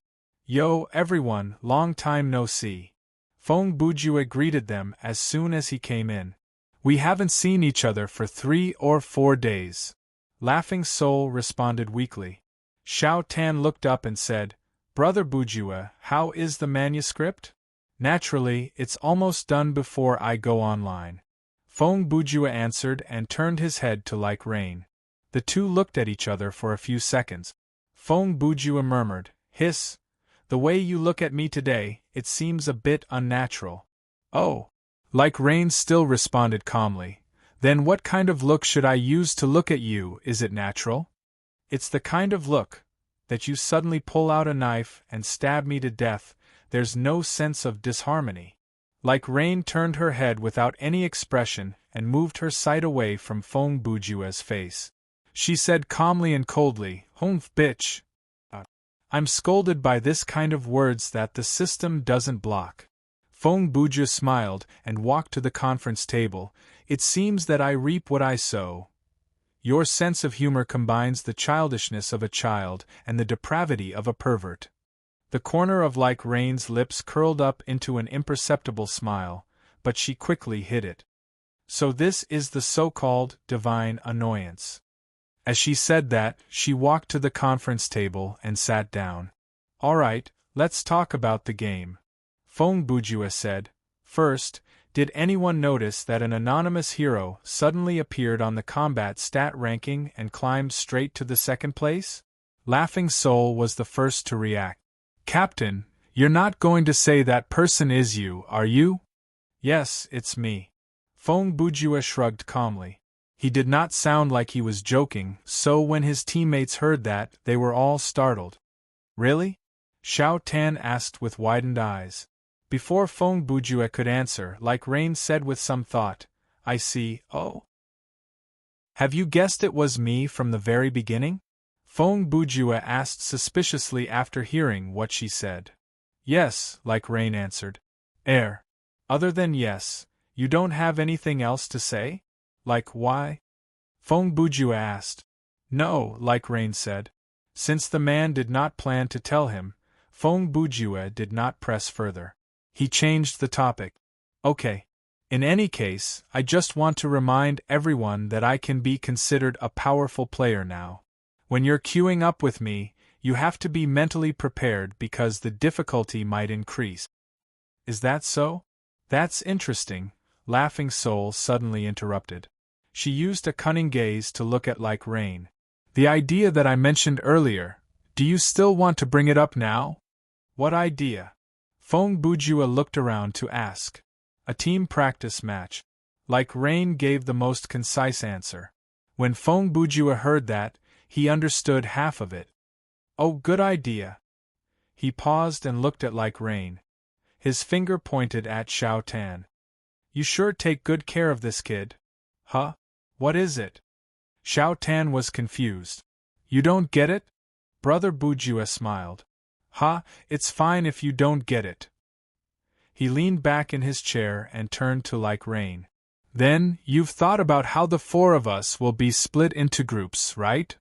"Yo, everyone, long time no see." Feng Bujue greeted them as soon as he came in. "We haven't seen each other for 3 or 4 days. Laughing Soul responded weakly. Xiao Tan looked up and said, "Brother Bujue, how is the manuscript?" "Naturally, it's almost done before I go online." Feng Bujue answered and turned his head to Like Rain. The 2 looked at each other for a few seconds. Feng Bujue murmured, "Hiss. The way you look at me today, it seems a bit unnatural." "Oh." Like Rain still responded calmly. "Then what kind of look should I use to look at you? Is it natural?" "It's the kind of look that you suddenly pull out a knife and stab me to death. There's no sense of disharmony." Like Rain turned her head without any expression and moved her sight away from Feng Bujue's face. She said calmly and coldly, "Humph, bitch. I'm scolded by this kind of words that the system doesn't block." Feng Bujue smiled and walked to the conference table. "It seems that I reap what I sow. Your sense of humor combines the childishness of a child and the depravity of a pervert." The corner of Like Rain's lips curled up into an imperceptible smile, but she quickly hid it. "So this is the so-called divine annoyance." As she said that, she walked to the conference table and sat down. "All right, let's talk about the game," Feng Bujue said. "First, did anyone notice that an anonymous hero suddenly appeared on the combat stat ranking and climbed straight to the 2nd place? Laughing Soul was the first to react. "Captain, you're not going to say that person is you, are you?" "Yes, it's me." Feng Bujue shrugged calmly. He did not sound like he was joking, so when his teammates heard that, they were all startled. "Really?" Xiao Tan asked with widened eyes. Before Feng Bujue could answer, Like Rain said with some thought, "I see. Oh. Have you guessed it was me from the very beginning?" Feng Bujue asked suspiciously after hearing what she said. "Yes," Like Rain answered. Other than yes, you don't have anything else to say? Like why?" Feng Bujue asked. "No," Like Rain said. Since the man did not plan to tell him, Feng Bujue did not press further. He changed the topic. "Okay. In any case, I just want to remind everyone that I can be considered a powerful player now. When you're queuing up with me, you have to be mentally prepared because the difficulty might increase." "Is that so?" "That's interesting," Laughing Soul suddenly interrupted. She used a cunning gaze to look at Like Rain. "The idea that I mentioned earlier, do you still want to bring it up now?" "What idea?" Feng Bujue looked around to ask. "A team practice match." Like Rain gave the most concise answer. When Feng Bujue heard that, he understood half of it. Oh, good idea. He paused and looked at Like Rain. His finger pointed at Xiao Tan. You sure take good care of this kid. Huh? What is it? Xiao Tan was confused. You don't get it? Brother Bujue smiled. Ha, it's fine if you don't get it. He leaned back in his chair and turned to Like Rain. Then, you've thought about how the four of us will be split into groups, right?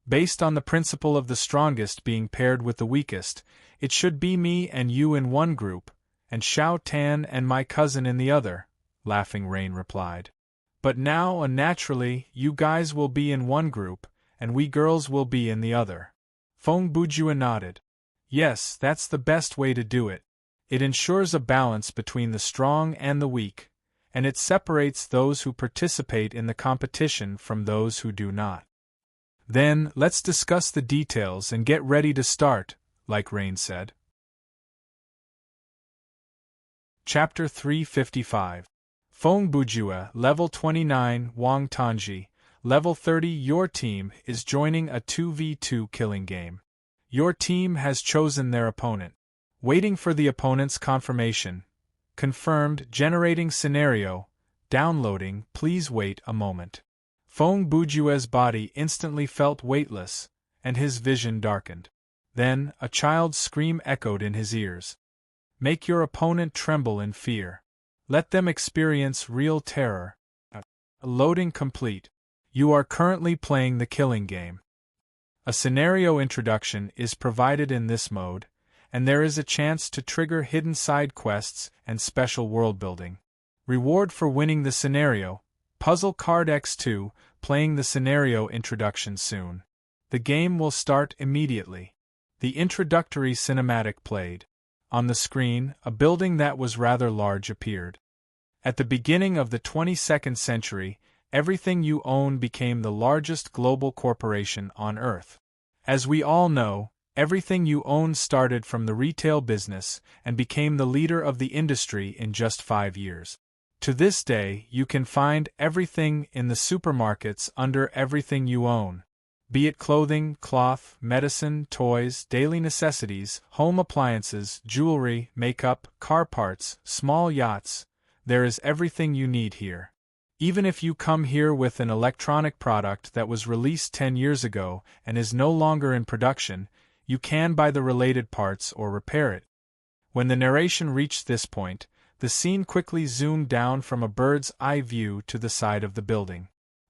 Based on the principle of the strongest being paired with the weakest, it should be me and you in one group, and Xiao Tan and my cousin in the other, laughing Rain replied. But now, naturally, you guys will be in one group, and we girls will be in the other. Feng Bujue nodded. Yes, that's the best way to do it. It ensures a balance between the strong and the weak, and it separates those who participate in the competition from those who do not. Then, let's discuss the details and get ready to start, Like Rain said. Chapter 355. Feng Bujue, Level 29, Wang Tanji, Level 30. Your team is joining a 2v2 killing game. Your team has chosen their opponent. Waiting for the opponent's confirmation. Confirmed. Generating scenario. Downloading. Please wait a moment. Feng Bujue's body instantly felt weightless, and his vision darkened. Then, a child's scream echoed in his ears. Make your opponent tremble in fear. Let them experience real terror. Loading complete. You are currently playing the killing game. A scenario introduction is provided in this mode, and there is a chance to trigger hidden side quests and special world building. Reward for winning the scenario. Puzzle card X2, playing the scenario introduction soon. The game will start immediately. The introductory cinematic played. On the screen, a building that was rather large appeared. At the beginning of the 22nd century, everything you own became the largest global corporation on Earth. As we all know, everything you own started from the retail business and became the leader of the industry in just 5 years. To this day, you can find everything in the supermarkets under everything you own. Be it clothing, cloth, medicine, toys, daily necessities, home appliances, jewelry, makeup, car parts, small yachts, there is everything you need here. Even if you come here with an electronic product that was released 10 years ago and is no longer in production, you can buy the related parts or repair it. When the narration reached this point, the scene quickly zoomed down from a bird's eye view to the side of the building.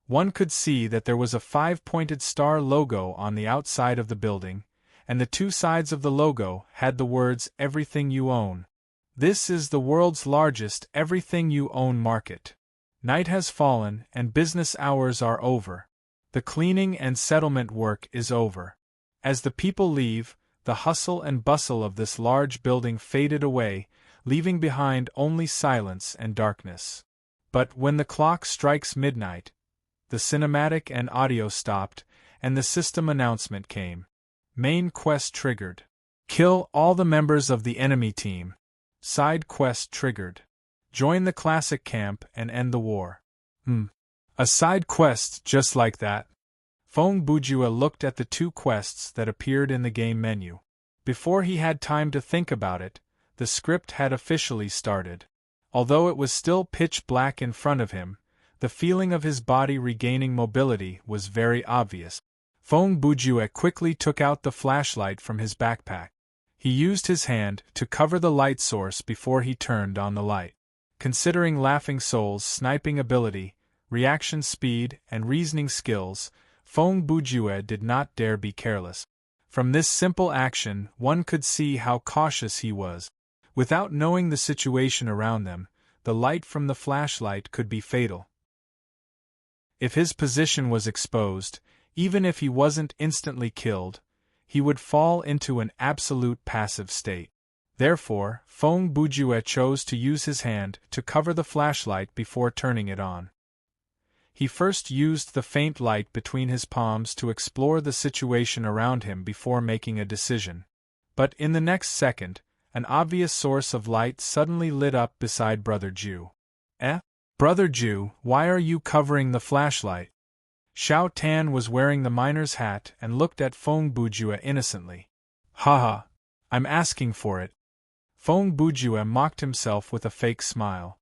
One could see that there was a 5-pointed star logo on the outside of the building, and the two sides of the logo had the words "Everything You Own." This is the world's largest everything you own market. Night has fallen and business hours are over. The cleaning and settlement work is over. As the people leave, the hustle and bustle of this large building faded away, leaving behind only silence and darkness. But when the clock strikes midnight, the cinematic and audio stopped, and the system announcement came. Main quest triggered. Kill all the members of the enemy team. Side quest triggered. Join the classic camp and end the war. A side quest just like that? Feng Bujue looked at the 2 quests that appeared in the game menu. Before he had time to think about it, the script had officially started. Although it was still pitch black in front of him, the feeling of his body regaining mobility was very obvious. Feng Bujue quickly took out the flashlight from his backpack. He used his hand to cover the light source before he turned on the light. Considering Laughing Soul's sniping ability, reaction speed, and reasoning skills, Feng Bujue did not dare be careless. From this simple action, one could see how cautious he was. Without knowing the situation around them, the light from the flashlight could be fatal. If his position was exposed, even if he wasn't instantly killed, he would fall into an absolute passive state. Therefore, Feng Bujue chose to use his hand to cover the flashlight before turning it on. He first used the faint light between his palms to explore the situation around him before making a decision. But in the next second, an obvious source of light suddenly lit up beside Brother Ju. Brother Jew, why are you covering the flashlight? Xiao Tan was wearing the miner's hat and looked at Feng Bujue innocently. Haha, I'm asking for it. Feng Bujue mocked himself with a fake smile.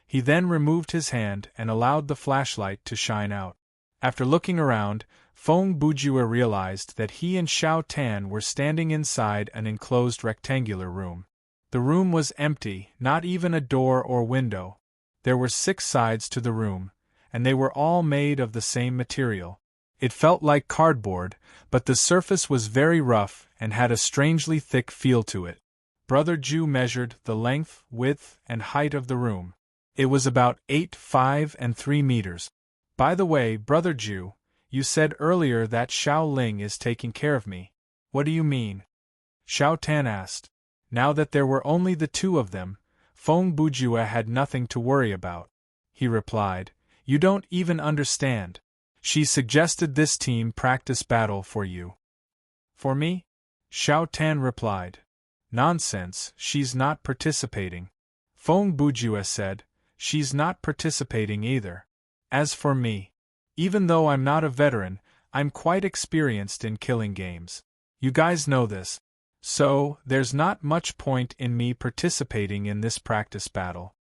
He then removed his hand and allowed the flashlight to shine out. After looking around, Feng Bujue realized that he and Xiao Tan were standing inside an enclosed rectangular room. The room was empty, not even a door or window. There were 6 sides to the room, and they were all made of the same material. It felt like cardboard, but the surface was very rough and had a strangely thick feel to it. Brother Jew measured the length, width, and height of the room. It was about 8, 5, and 3 meters. By the way, Brother Jew, you said earlier that Xiao Ling is taking care of me. What do you mean? Xiao Tan asked. Now that there were only the 2 of them, Feng Bujue had nothing to worry about. He replied, You don't even understand. She suggested this team practice battle for you. For me? Xiao Tan replied. Nonsense, she's not participating. Feng Bujue said, She's not participating either. As for me, even though I'm not a veteran, I'm quite experienced in killing games. You guys know this. So, there's not much point in me participating in this practice battle.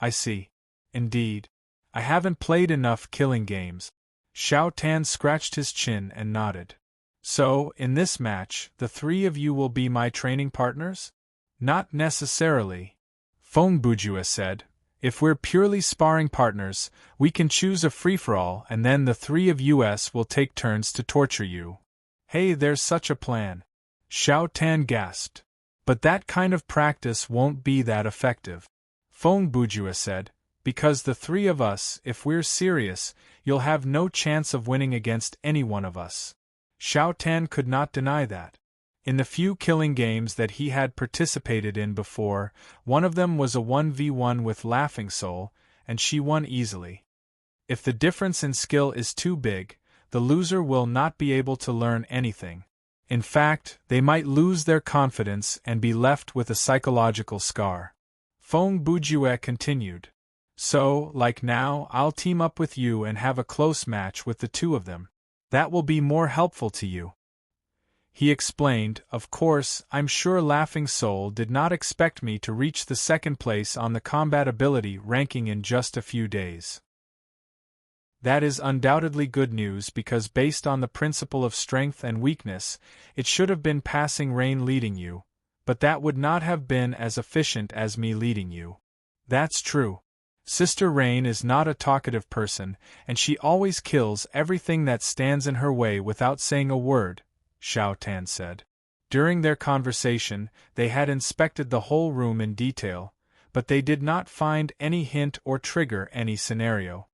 I see. Indeed. I haven't played enough killing games. Xiao Tan scratched his chin and nodded. So, in this match, the 3 of you will be my training partners? Not necessarily. Feng Bujue said. If we're purely sparring partners, we can choose a free-for-all and then the 3 of us will take turns to torture you. Hey, there's such a plan. Xiao Tan gasped. But that kind of practice won't be that effective. Feng Bujue said, because the 3 of us, if we're serious, you'll have no chance of winning against any one of us. Xiao Tan could not deny that. In the few killing games that he had participated in before, one of them was a 1v1 with Laughing Soul, and she won easily. If the difference in skill is too big, the loser will not be able to learn anything. In fact, they might lose their confidence and be left with a psychological scar. Feng Bujue continued. So, like now, I'll team up with you and have a close match with the 2 of them. That will be more helpful to you. He explained, Of course, I'm sure Laughing Soul did not expect me to reach the 2nd place on the combat ability ranking in just a few days. That is undoubtedly good news because based on the principle of strength and weakness, it should have been Passing Rain leading you, but that would not have been as efficient as me leading you. That's true. Sister Rain is not a talkative person, and she always kills everything that stands in her way without saying a word, Xiao Tan said. During their conversation, they had inspected the whole room in detail, but they did not find any hint or trigger any scenario.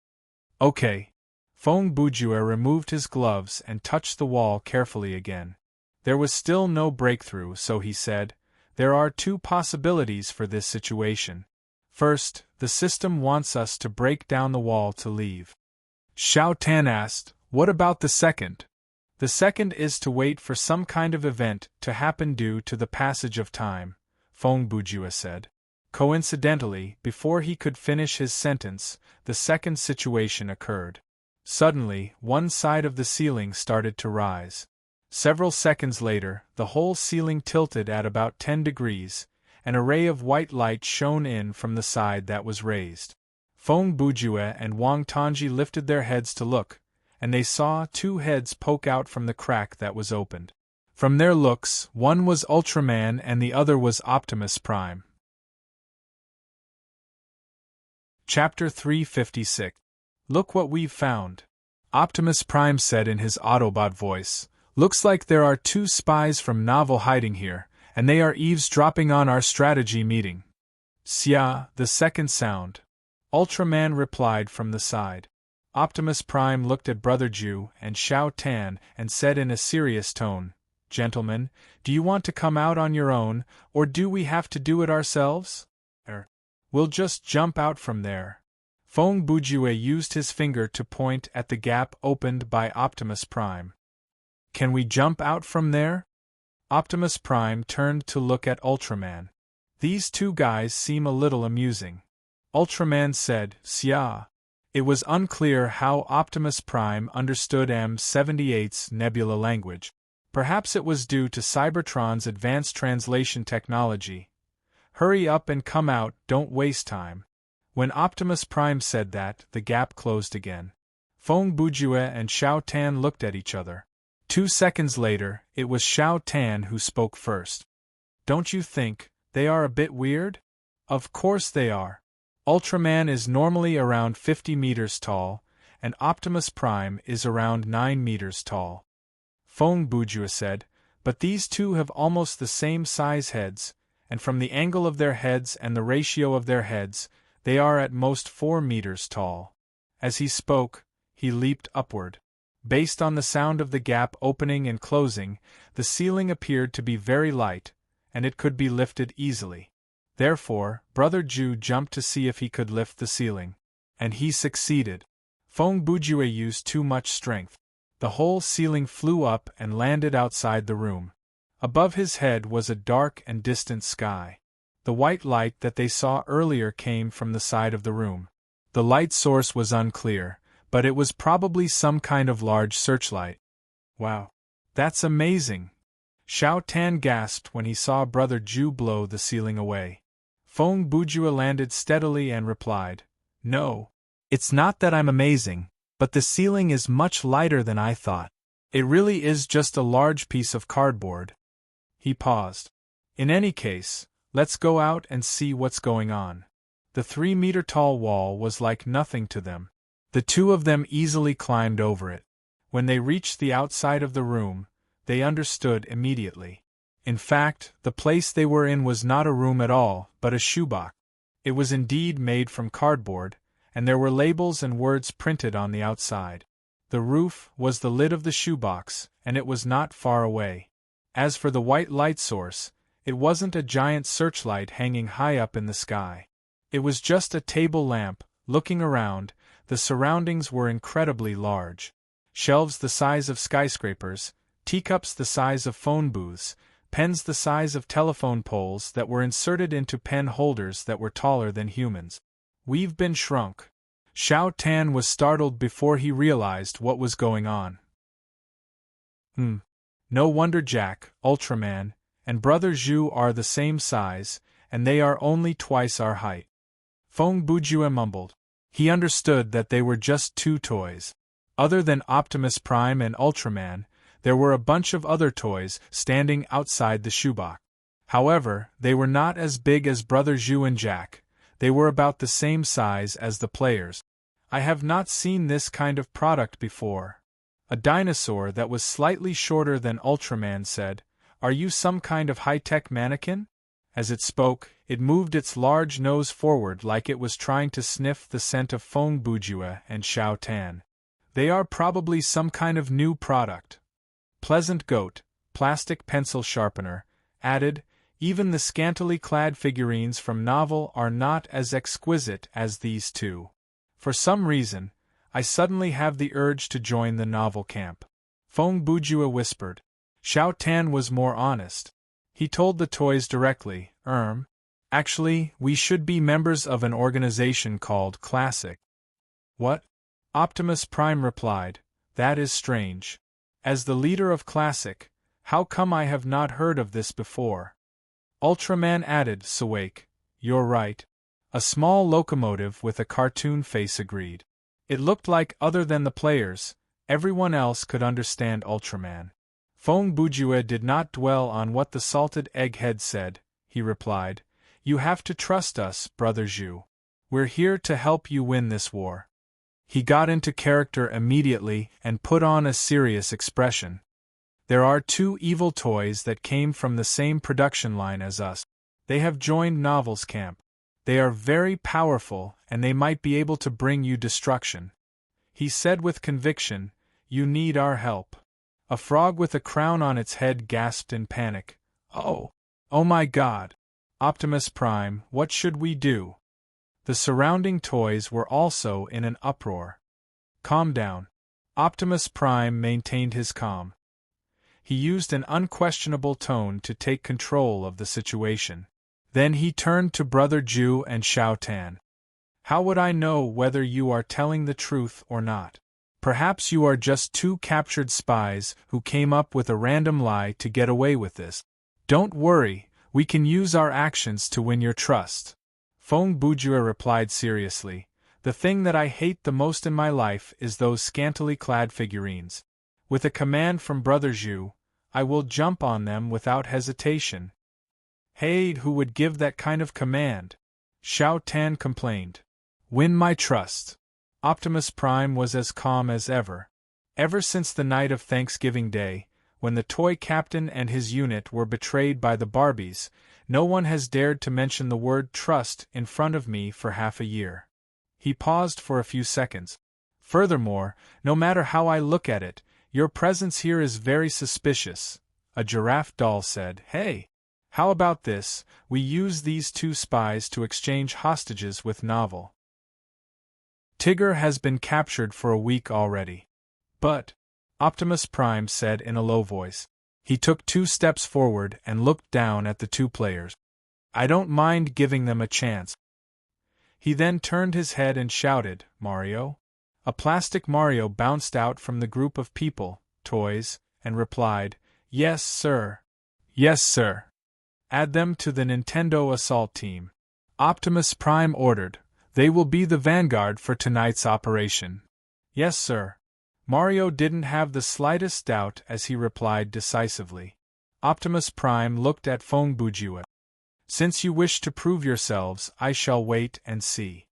Okay. Feng Bujue removed his gloves and touched the wall carefully again. There was still no breakthrough, so he said, There are 2 possibilities for this situation. First, the system wants us to break down the wall to leave. Xiao Tan asked, What about the second? The second is to wait for some kind of event to happen due to the passage of time, Feng Bujue said. Coincidentally, before he could finish his sentence, the second situation occurred. Suddenly, one side of the ceiling started to rise. Several seconds later, the whole ceiling tilted at about 10 degrees, and a ray of white light shone in from the side that was raised. Feng Bujue and Wang Tongji lifted their heads to look, and they saw 2 heads poke out from the crack that was opened. From their looks, one was Ultraman and the other was Optimus Prime. Chapter 356. Look what we've found. Optimus Prime said in his Autobot voice, Looks like there are 2 spies from Novel hiding here, and they are eavesdropping on our strategy meeting. Xia, the second sound. Ultraman replied from the side. Optimus Prime looked at Brother Jew and Xiao Tan and said in a serious tone, Gentlemen, do you want to come out on your own, or do we have to do it ourselves? We'll just jump out from there. Feng Bujue used his finger to point at the gap opened by Optimus Prime. Can we jump out from there? Optimus Prime turned to look at Ultraman. These 2 guys seem a little amusing. Ultraman said, "Xia." It was unclear how Optimus Prime understood M78's nebula language. Perhaps it was due to Cybertron's advanced translation technology. "Hurry up and come out, don't waste time." When Optimus Prime said that, the gap closed again. Feng Bujue and Xiao Tan looked at each other. 2 seconds later, it was Xiao Tan who spoke first. "Don't you think they are a bit weird?" "Of course they are. Ultraman is normally around 50 meters tall, and Optimus Prime is around 9 meters tall," Feng Bujue said, "but these two have almost the same size heads, and from the angle of their heads and the ratio of their heads, they are at most 4 meters tall." As he spoke, he leaped upward. Based on the sound of the gap opening and closing, the ceiling appeared to be very light, and it could be lifted easily. Therefore, Brother Ju jumped to see if he could lift the ceiling. And he succeeded. Feng Bujue used too much strength. The whole ceiling flew up and landed outside the room. Above his head was a dark and distant sky. The white light that they saw earlier came from the side of the room. The light source was unclear, but it was probably some kind of large searchlight. "Wow. That's amazing!" Xiao Tan gasped when he saw Brother Ju blow the ceiling away. Feng Bujue landed steadily and replied, "No. It's not that I'm amazing, but the ceiling is much lighter than I thought. It really is just a large piece of cardboard." He paused. "In any case, let's go out and see what's going on." The 3-meter-tall wall was like nothing to them. The two of them easily climbed over it. When they reached the outside of the room, they understood immediately. In fact, the place they were in was not a room at all, but a shoebox. It was indeed made from cardboard, and there were labels and words printed on the outside. The roof was the lid of the shoebox, and it was not far away. As for the white light source, it wasn't a giant searchlight hanging high up in the sky. It was just a table lamp. Looking around, the surroundings were incredibly large. Shelves the size of skyscrapers, teacups the size of phone booths, pens the size of telephone poles that were inserted into pen holders that were taller than humans. "We've been shrunk." Xiao Tan was startled before he realized what was going on. No wonder Jack, Ultraman, and Brother Zhu are the same size, and they are only twice our height." Feng Bujue mumbled. He understood that they were just 2 toys. Other than Optimus Prime and Ultraman, there were a bunch of other toys standing outside the shoebox. However, they were not as big as Brother Zhu and Jack. They were about the same size as the players. "I have not seen this kind of product before." A dinosaur that was slightly shorter than Ultraman said, "Are you some kind of high-tech mannequin?" As it spoke, it moved its large nose forward like it was trying to sniff the scent of Feng Bujue and Xiao Tan. "They are probably some kind of new product." Pleasant Goat, plastic pencil sharpener, added, "Even the scantily clad figurines from novel are not as exquisite as these two. For some reason, I suddenly have the urge to join the novel camp." Feng Bujue whispered. Xiao Tan was more honest. He told the toys directly, Actually, we should be members of an organization called Classic." "What?" Optimus Prime replied, "That is strange. As the leader of Classic, how come I have not heard of this before?" Ultraman added, "Sawake, you're right." A small locomotive with a cartoon face agreed. It looked like other than the players, everyone else could understand Ultraman. Feng Bujue did not dwell on what the salted egghead said. He replied, "You have to trust us, Brother Zhu. We're here to help you win this war." He got into character immediately and put on a serious expression. "There are 2 evil toys that came from the same production line as us. They have joined Novel's camp. They are very powerful and they might be able to bring you destruction." He said with conviction, "You need our help." A frog with a crown on its head gasped in panic, Oh my God! Optimus Prime, what should we do?" The surrounding toys were also in an uproar. "Calm down." Optimus Prime maintained his calm. He used an unquestionable tone to take control of the situation. Then he turned to Brother Zhu and Xiao Tan. How would I know whether you are telling the truth or not? Perhaps you are just two captured spies who came up with a random lie to get away with this. Don't worry, we can use our actions to win your trust. Feng Bujue replied seriously. The thing that I hate the most in my life is those scantily clad figurines. With a command from Brother Zhu, I will jump on them without hesitation. Hey, who would give that kind of command? Xiao Tan complained. Win my trust. Optimus Prime was as calm as ever. Ever since the night of Thanksgiving Day, when the toy captain and his unit were betrayed by the Barbies, no one has dared to mention the word trust in front of me for half a year. He paused for a few seconds. Furthermore, no matter how I look at it, your presence here is very suspicious. A giraffe doll said, Hey! How about this, we use these two spies to exchange hostages with Novel. Tigger has been captured for a week already. But, Optimus Prime said in a low voice. He took 2 steps forward and looked down at the 2 players. I don't mind giving them a chance. He then turned his head and shouted, Mario? A plastic Mario bounced out from the group of people, toys, and replied, Yes, sir. Yes, sir. Add them to the Nintendo assault team. Optimus Prime ordered. They will be the vanguard for tonight's operation. Yes, sir. Mario didn't have the slightest doubt as he replied decisively. Optimus Prime looked at Feng Bujue. Since you wish to prove yourselves, I shall wait and see.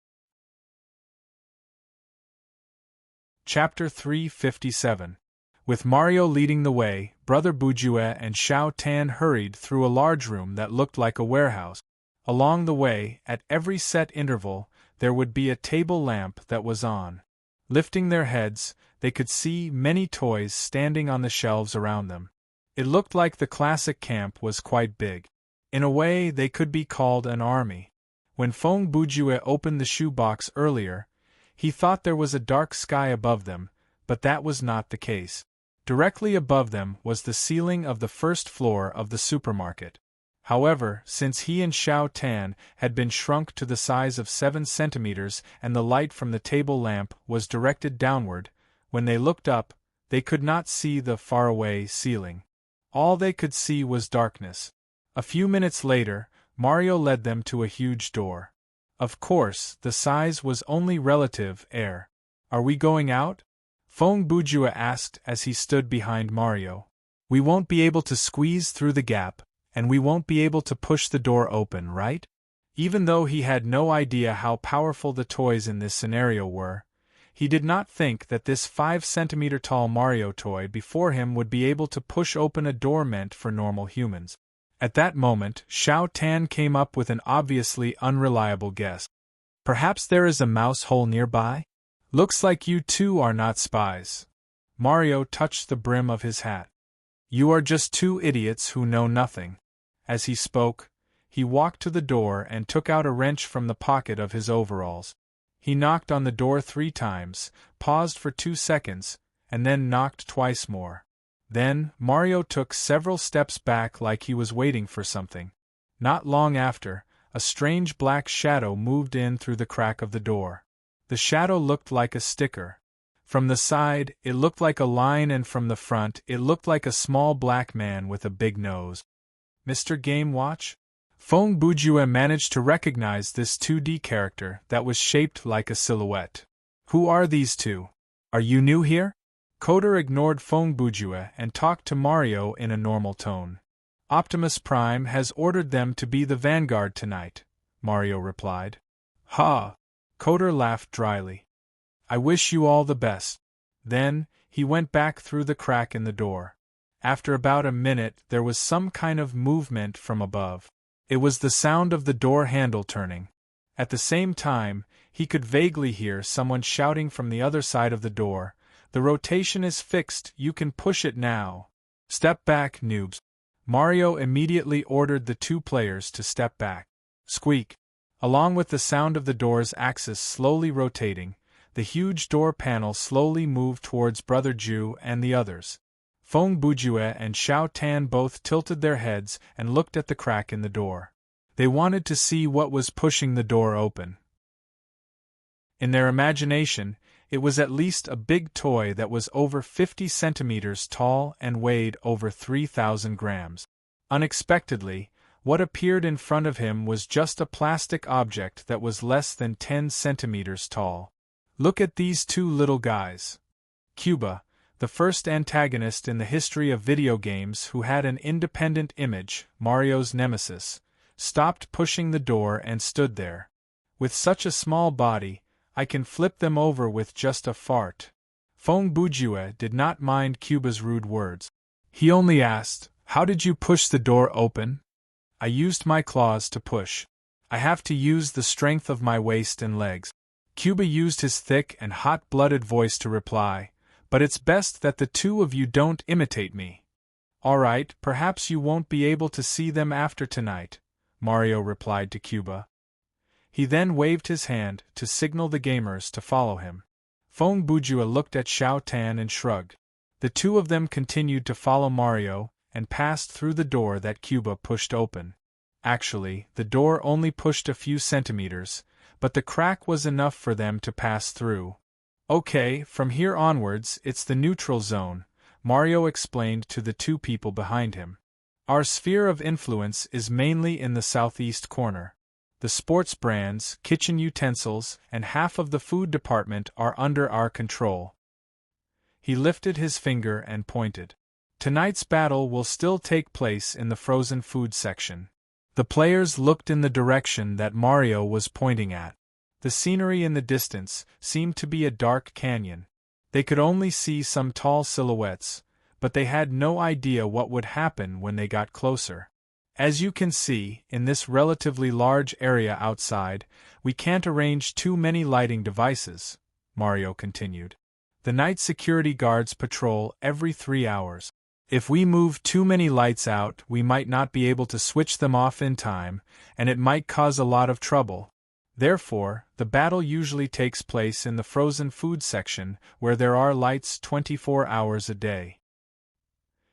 Chapter 357. With Mario leading the way, Brother Bujue and Xiao Tan hurried through a large room that looked like a warehouse. Along the way, at every set interval, there would be a table lamp that was on. Lifting their heads, they could see many toys standing on the shelves around them. It looked like the classic camp was quite big. In a way, they could be called an army. When Feng Bujue opened the shoebox earlier, he thought there was a dark sky above them, but that was not the case. Directly above them was the ceiling of the first floor of the supermarket. However, since he and Xiao Tan had been shrunk to the size of 7 centimeters and the light from the table lamp was directed downward, when they looked up, they could not see the faraway ceiling. All they could see was darkness. A few minutes later, Mario led them to a huge door. Of course, the size was only relative. Are we going out? Feng Bujue asked as he stood behind Mario. We won't be able to squeeze through the gap, and we won't be able to push the door open, right? Even though he had no idea how powerful the toys in this scenario were, he did not think that this 5-centimeter tall Mario toy before him would be able to push open a door meant for normal humans. At that moment, Xiao Tan came up with an obviously unreliable guess. Perhaps there is a mouse hole nearby? Looks like you two are not spies. Mario touched the brim of his hat. You are just 2 idiots who know nothing. As he spoke, he walked to the door and took out a wrench from the pocket of his overalls. He knocked on the door 3 times, paused for 2 seconds, and then knocked twice more. Then, Mario took several steps back like he was waiting for something. Not long after, a strange black shadow moved in through the crack of the door. The shadow looked like a sticker. From the side, it looked like a line, and from the front, it looked like a small black man with a big nose. Mr. Game Watch? Feng Bujue managed to recognize this 2D character that was shaped like a silhouette. Who are these two? Are you new here? Coder ignored Feng Bujue and talked to Mario in a normal tone. Optimus Prime has ordered them to be the vanguard tonight, Mario replied. Ha! Coder laughed dryly. I wish you all the best. Then, he went back through the crack in the door. After about a minute, there was some kind of movement from above. It was the sound of the door handle turning. At the same time, he could vaguely hear someone shouting from the other side of the door, "The rotation is fixed, you can push it now. Step back, noobs." Mario immediately ordered the 2 players to step back. Squeak! Along with the sound of the door's axis slowly rotating, the huge door panel slowly moved towards Brother Zhu and the others. Feng Bujue and Xiao Tan both tilted their heads and looked at the crack in the door. They wanted to see what was pushing the door open. In their imagination, it was at least a big toy that was over 50 centimeters tall and weighed over 3,000 grams. Unexpectedly, what appeared in front of him was just a plastic object that was less than 10 centimeters tall. Look at these two little guys. Cuba, the first antagonist in the history of video games who had an independent image, Mario's nemesis, stopped pushing the door and stood there. With such a small body, I can flip them over with just a fart. Fong Bujue did not mind Cuba's rude words. He only asked, "How did you push the door open?" "I used my claws to push. I have to use the strength of my waist and legs." Cuba used his thick and hot-blooded voice to reply, "But it's best that the two of you don't imitate me." "All right, perhaps you won't be able to see them after tonight," Mario replied to Cuba. He then waved his hand to signal the gamers to follow him. Fong Bujue looked at Xiao Tan and shrugged. The two of them continued to follow Mario and passed through the door that Cuba pushed open. Actually, the door only pushed a few centimeters, but the crack was enough for them to pass through. "Okay, from here onwards it's the neutral zone," Mario explained to the two people behind him. "Our sphere of influence is mainly in the southeast corner. The sports brands, kitchen utensils, and half of the food department are under our control." He lifted his finger and pointed. "Tonight's battle will still take place in the frozen food section." The players looked in the direction that Mario was pointing at. The scenery in the distance seemed to be a dark canyon. They could only see some tall silhouettes, but they had no idea what would happen when they got closer. "As you can see, in this relatively large area outside, we can't arrange too many lighting devices," Mario continued. "The night security guards patrol every 3 hours. If we move too many lights out, we might not be able to switch them off in time, and it might cause a lot of trouble. Therefore, the battle usually takes place in the frozen food section, where there are lights 24 hours a day."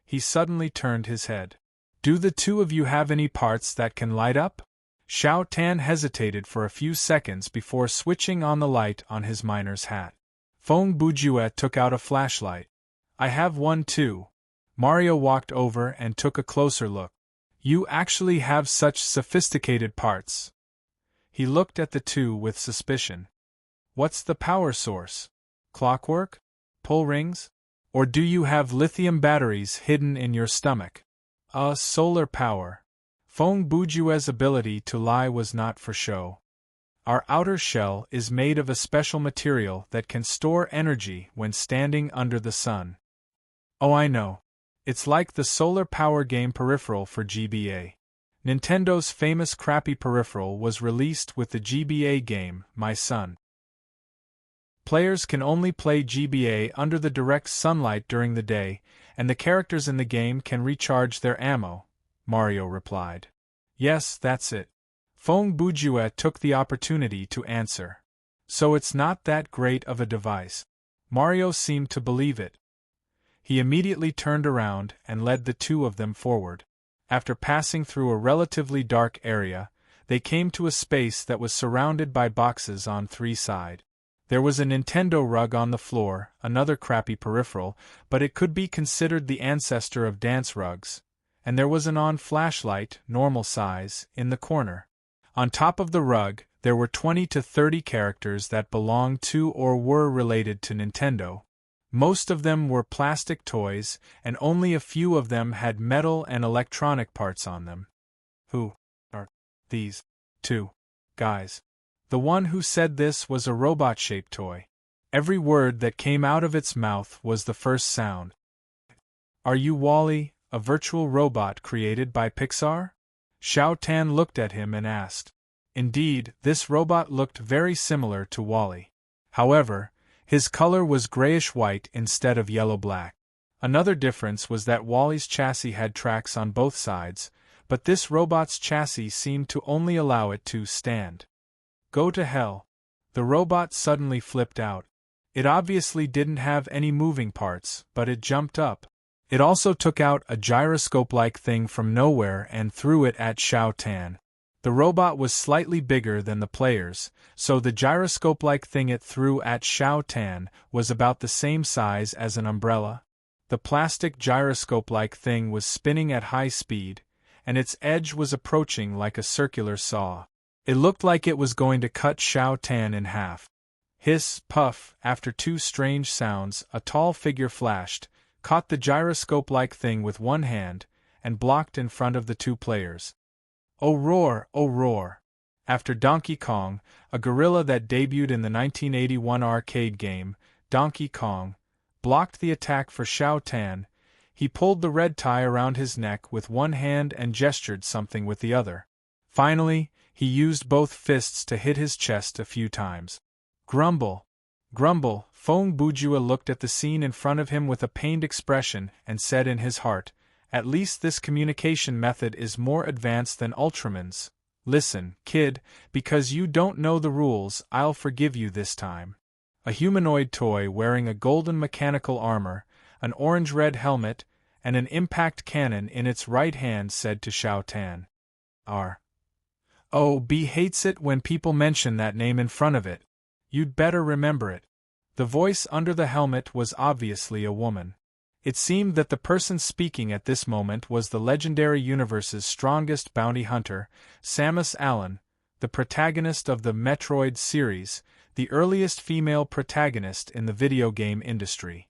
He suddenly turned his head. "Do the two of you have any parts that can light up?" Xiao Tan hesitated for a few seconds before switching on the light on his miner's hat. Fong Bujue took out a flashlight. "I have one too." Mario walked over and took a closer look. "You actually have such sophisticated parts." He looked at the two with suspicion. "What's the power source? Clockwork? Pull rings? Or do you have lithium batteries hidden in your stomach?" Solar power." Fong Bujue's ability to lie was not for show. "Our outer shell is made of a special material that can store energy when standing under the sun." "Oh, I know. It's like the solar power game peripheral for GBA. Nintendo's famous crappy peripheral was released with the GBA game, my son. Players can only play GBA under the direct sunlight during the day, and the characters in the game can recharge their ammo," Mario replied. "Yes, that's it." Fong Bujue took the opportunity to answer. "So it's not that great of a device." Mario seemed to believe it. He immediately turned around and led the two of them forward. After passing through a relatively dark area, they came to a space that was surrounded by boxes on 3 sides. There was a Nintendo rug on the floor, another crappy peripheral, but it could be considered the ancestor of dance rugs, and there was an on flashlight, normal size, in the corner. On top of the rug, there were 20 to 30 characters that belonged to or were related to Nintendo. Most of them were plastic toys, and only a few of them had metal and electronic parts on them. "Who are these two guys?" The one who said this was a robot-shaped toy. Every word that came out of its mouth was the first sound. "Are you Wall-E, a virtual robot created by Pixar?" Xiao Tan looked at him and asked. Indeed, this robot looked very similar to Wall-E. However, his color was grayish-white instead of yellow-black. Another difference was that Wall-E's chassis had tracks on both sides, but this robot's chassis seemed to only allow it to stand. "Go to hell." The robot suddenly flipped out. It obviously didn't have any moving parts, but it jumped up. It also took out a gyroscope-like thing from nowhere and threw it at Xiao Tan. The robot was slightly bigger than the players, so the gyroscope-like thing it threw at Xiao Tan was about the same size as an umbrella. The plastic gyroscope-like thing was spinning at high speed, and its edge was approaching like a circular saw. It looked like it was going to cut Xiao Tan in half. Hiss, puff, after two strange sounds, a tall figure flashed, caught the gyroscope-like thing with one hand, and blocked in front of the two players. Oh roar, oh roar! After Donkey Kong, a gorilla that debuted in the 1981 arcade game, Donkey Kong, blocked the attack for Xiao Tan, he pulled the red tie around his neck with one hand and gestured something with the other. Finally, he used both fists to hit his chest a few times. Grumble! Grumble! Feng Bujua looked at the scene in front of him with a pained expression and said in his heart, "At least this communication method is more advanced than Ultraman's. Listen, kid, because you don't know the rules, I'll forgive you this time." A humanoid toy wearing a golden mechanical armor, an orange-red helmet, and an impact cannon in its right hand said to Xiao Tan. B hates it when people mention that name in front of it. You'd better remember it. The voice under the helmet was obviously a woman. It seemed that the person speaking at this moment was the legendary universe's strongest bounty hunter, Samus Aran, the protagonist of the Metroid series, the earliest female protagonist in the video game industry.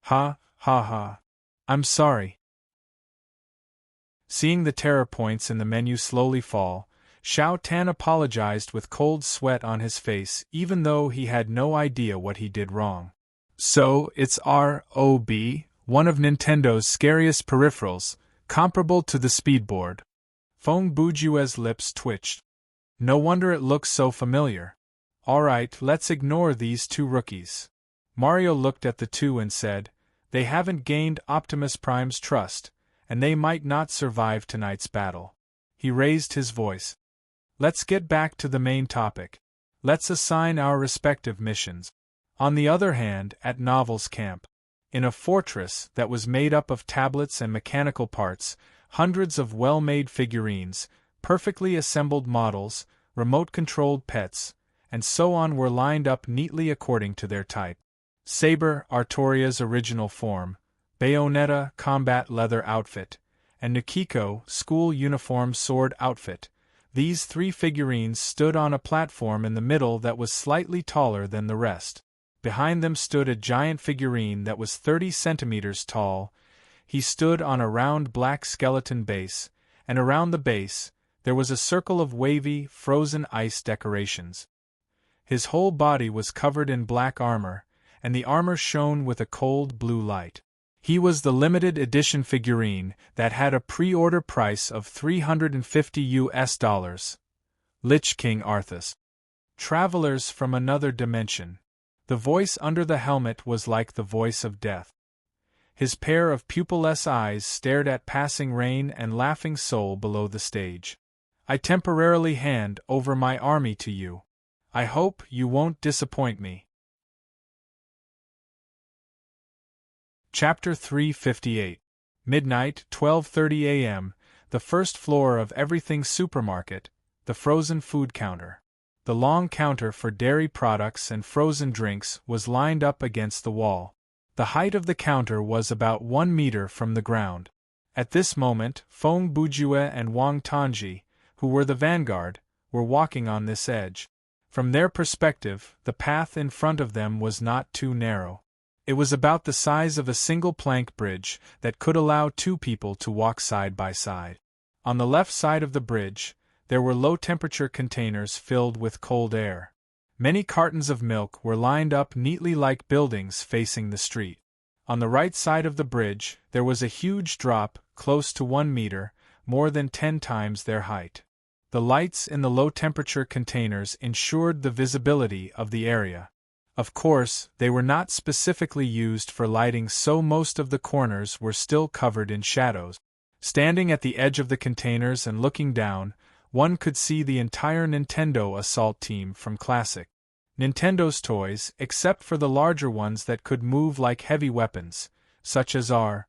Ha, ha ha. I'm sorry. Seeing the terror points in the menu slowly fall, Xiao Tan apologized with cold sweat on his face even though he had no idea what he did wrong. So, it's ROB, one of Nintendo's scariest peripherals, comparable to the speedboard. Feng Bujua's lips twitched. No wonder it looks so familiar. Alright, let's ignore these two rookies. Mario looked at the two and said, "They haven't gained Optimus Prime's trust, and they might not survive tonight's battle." He raised his voice. "Let's get back to the main topic. Let's assign our respective missions." On the other hand, at Novel's camp, in a fortress that was made up of tablets and mechanical parts, hundreds of well-made figurines, perfectly assembled models, remote-controlled pets, and so on were lined up neatly according to their type. Saber, Artoria's original form, Bayonetta, combat leather outfit, and Nikiko, school uniform sword outfit. These three figurines stood on a platform in the middle that was slightly taller than the rest. Behind them stood a giant figurine that was 30 centimeters tall. He stood on a round black skeleton base, and around the base, there was a circle of wavy, frozen ice decorations. His whole body was covered in black armor, and the armor shone with a cold blue light. He was the limited edition figurine that had a pre-order price of $350. Lich King Arthas. Travelers from another dimension. The voice under the helmet was like the voice of death. His pair of pupilless eyes stared at passing rain and laughing soul below the stage. "I temporarily hand over my army to you. I hope you won't disappoint me." Chapter 358. Midnight, 12:30 a.m., the first floor of Everything Supermarket, the frozen food counter. The long counter for dairy products and frozen drinks was lined up against the wall. The height of the counter was about 1 meter from the ground. At this moment, Feng Bujue and Wang Tanji, who were the vanguard, were walking on this edge. From their perspective, the path in front of them was not too narrow. It was about the size of a single plank bridge that could allow two people to walk side by side. On the left side of the bridge, there were low-temperature containers filled with cold air. Many cartons of milk were lined up neatly like buildings facing the street. On the right side of the bridge, there was a huge drop, close to 1 meter, more than 10 times their height. The lights in the low-temperature containers ensured the visibility of the area. Of course, they were not specifically used for lighting, so most of the corners were still covered in shadows. Standing at the edge of the containers and looking down, one could see the entire Nintendo assault team from Classic. Nintendo's toys, except for the larger ones that could move like heavy weapons, such as ROB,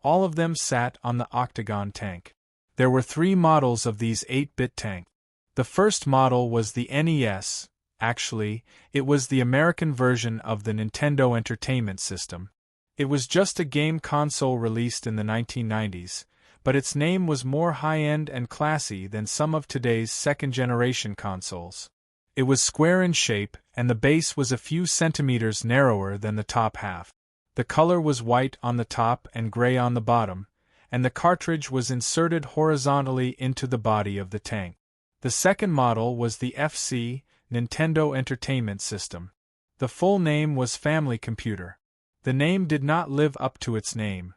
all of them sat on the octagon tank. There were 3 models of these 8-bit tanks. The first model was the NES. Actually, it was the American version of the Nintendo Entertainment System. It was just a game console released in the 1990s, but its name was more high-end and classy than some of today's second-generation consoles. It was square in shape, and the base was a few centimeters narrower than the top half. The color was white on the top and gray on the bottom, and the cartridge was inserted horizontally into the body of the tank. The second model was the FC, Nintendo Entertainment System. The full name was Family Computer. The name did not live up to its name.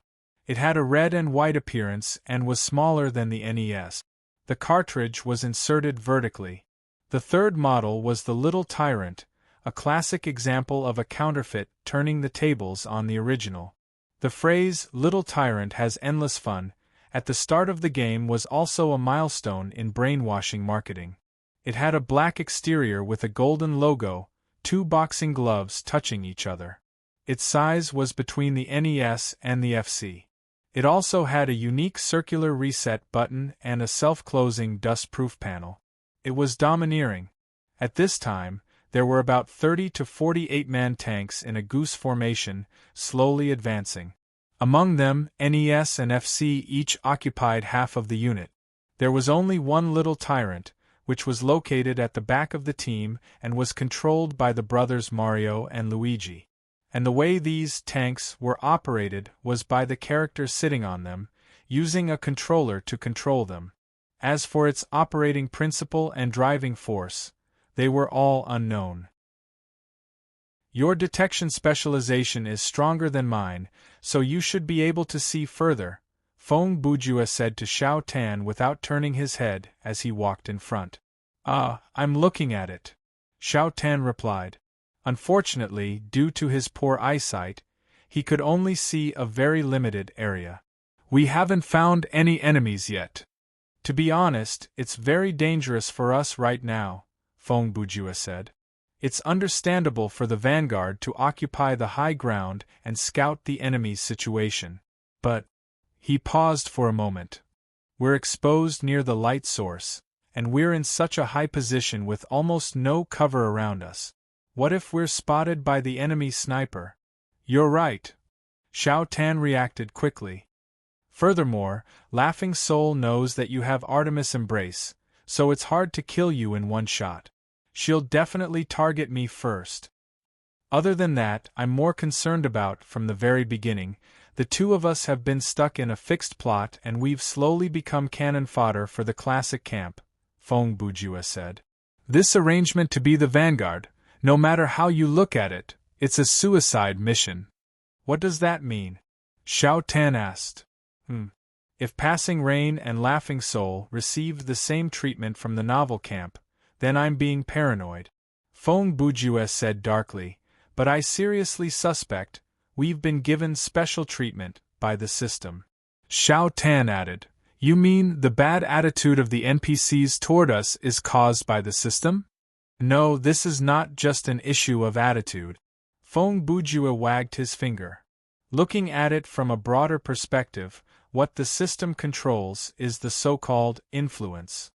It had a red and white appearance and was smaller than the NES. The cartridge was inserted vertically. The third model was the Little Tyrant, a classic example of a counterfeit turning the tables on the original. The phrase, "Little Tyrant has endless fun," at the start of the game was also a milestone in brainwashing marketing. It had a black exterior with a golden logo, 2 boxing gloves touching each other. Its size was between the NES and the FC. It also had a unique circular reset button and a self-closing dust-proof panel. It was domineering. At this time, there were about 30 to 40 8-man tanks in a goose formation, slowly advancing. Among them, NES and FC each occupied half of the unit. There was only one Little Tyrant, which was located at the back of the team and was controlled by the brothers Mario and Luigi. And the way these tanks were operated was by the character sitting on them, using a controller to control them. As for its operating principle and driving force, they were all unknown. "Your detection specialization is stronger than mine, so you should be able to see further," Feng Bujue said to Xiao Tan without turning his head as he walked in front. I'm looking at it," Xiao Tan replied. Unfortunately, due to his poor eyesight, he could only see a very limited area. "We haven't found any enemies yet. To be honest, it's very dangerous for us right now," Feng Bujue said. "It's understandable for the vanguard to occupy the high ground and scout the enemy's situation. But," he paused for a moment, "we're exposed near the light source, and we're in such a high position with almost no cover around us. What if we're spotted by the enemy sniper?" "You're right," Xiao Tan reacted quickly. "Furthermore, Laughing Soul knows that you have Artemis Embrace, so it's hard to kill you in one shot. She'll definitely target me first. Other than that, I'm more concerned about, from the very beginning, the two of us have been stuck in a fixed plot and we've slowly become cannon fodder for the classic camp," Feng Bujue said. "This arrangement to be the vanguard, no matter how you look at it, it's a suicide mission." "What does that mean?" Xiao Tan asked. If Passing Rain and Laughing Soul received the same treatment from the novel camp, then I'm being paranoid," Feng Bujue said darkly, "but I seriously suspect we've been given special treatment by the system." Xiao Tan added, "You mean the bad attitude of the NPCs toward us is caused by the system?" "No, this is not just an issue of attitude." Feng Bujue wagged his finger. "Looking at it from a broader perspective, what the system controls is the so-called influence,"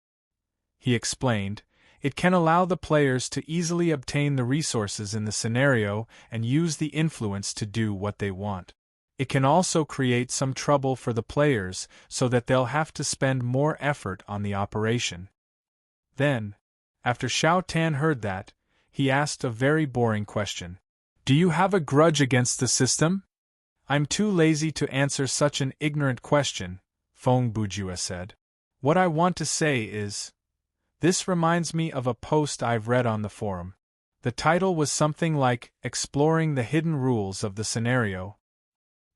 he explained. "It can allow the players to easily obtain the resources in the scenario and use the influence to do what they want. It can also create some trouble for the players so that they'll have to spend more effort on the operation." Then, after Xiao Tan heard that, he asked a very boring question. "Do you have a grudge against the system?" "I'm too lazy to answer such an ignorant question," Feng Bujue said. "What I want to say is, this reminds me of a post I've read on the forum. The title was something like, 'Exploring the Hidden Rules of the Scenario.'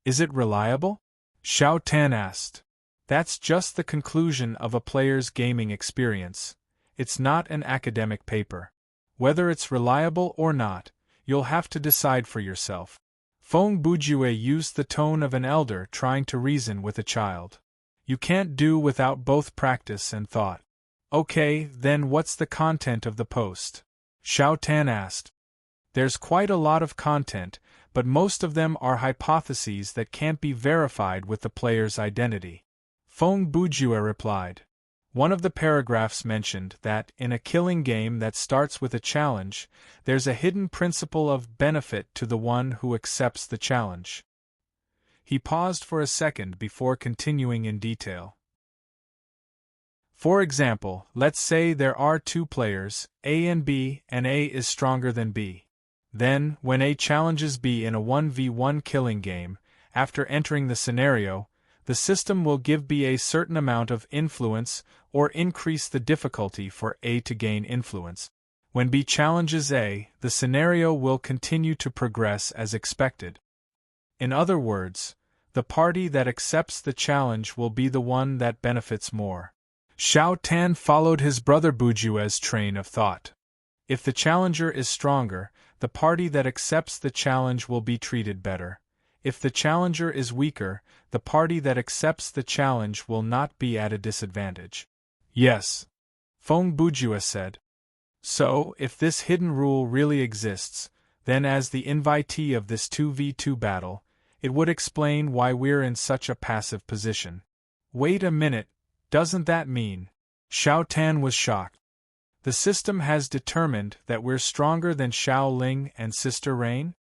Is it reliable?" Xiao Tan asked. "That's just the conclusion of a player's gaming experience. It's not an academic paper. Whether it's reliable or not, you'll have to decide for yourself." Feng Bujue used the tone of an elder trying to reason with a child. "You can't do without both practice and thought." "Okay, then what's the content of the post?" Xiao Tan asked. "There's quite a lot of content, but most of them are hypotheses that can't be verified with the player's identity," Feng Bujue replied. One of the paragraphs mentioned that, in a killing game that starts with a challenge, there's a hidden principle of benefit to the one who accepts the challenge. He paused for a second before continuing in detail. For example, let's say there are two players, A and B, and A is stronger than B. Then, when A challenges B in a 1v1 killing game, after entering the scenario, the system will give B a certain amount of influence or increase the difficulty for A to gain influence. When B challenges A, the scenario will continue to progress as expected. In other words, the party that accepts the challenge will be the one that benefits more. Xiao Tan followed his brother Bujue's train of thought. If the challenger is stronger, the party that accepts the challenge will be treated better. If the challenger is weaker, the party that accepts the challenge will not be at a disadvantage. Yes, Feng Bujue said. So, if this hidden rule really exists, then as the invitee of this 2v2 battle, it would explain why we're in such a passive position. Wait a minute, doesn't that mean? Xiao Tan was shocked. The system has determined that we're stronger than Xiao Ling and Sister Rain?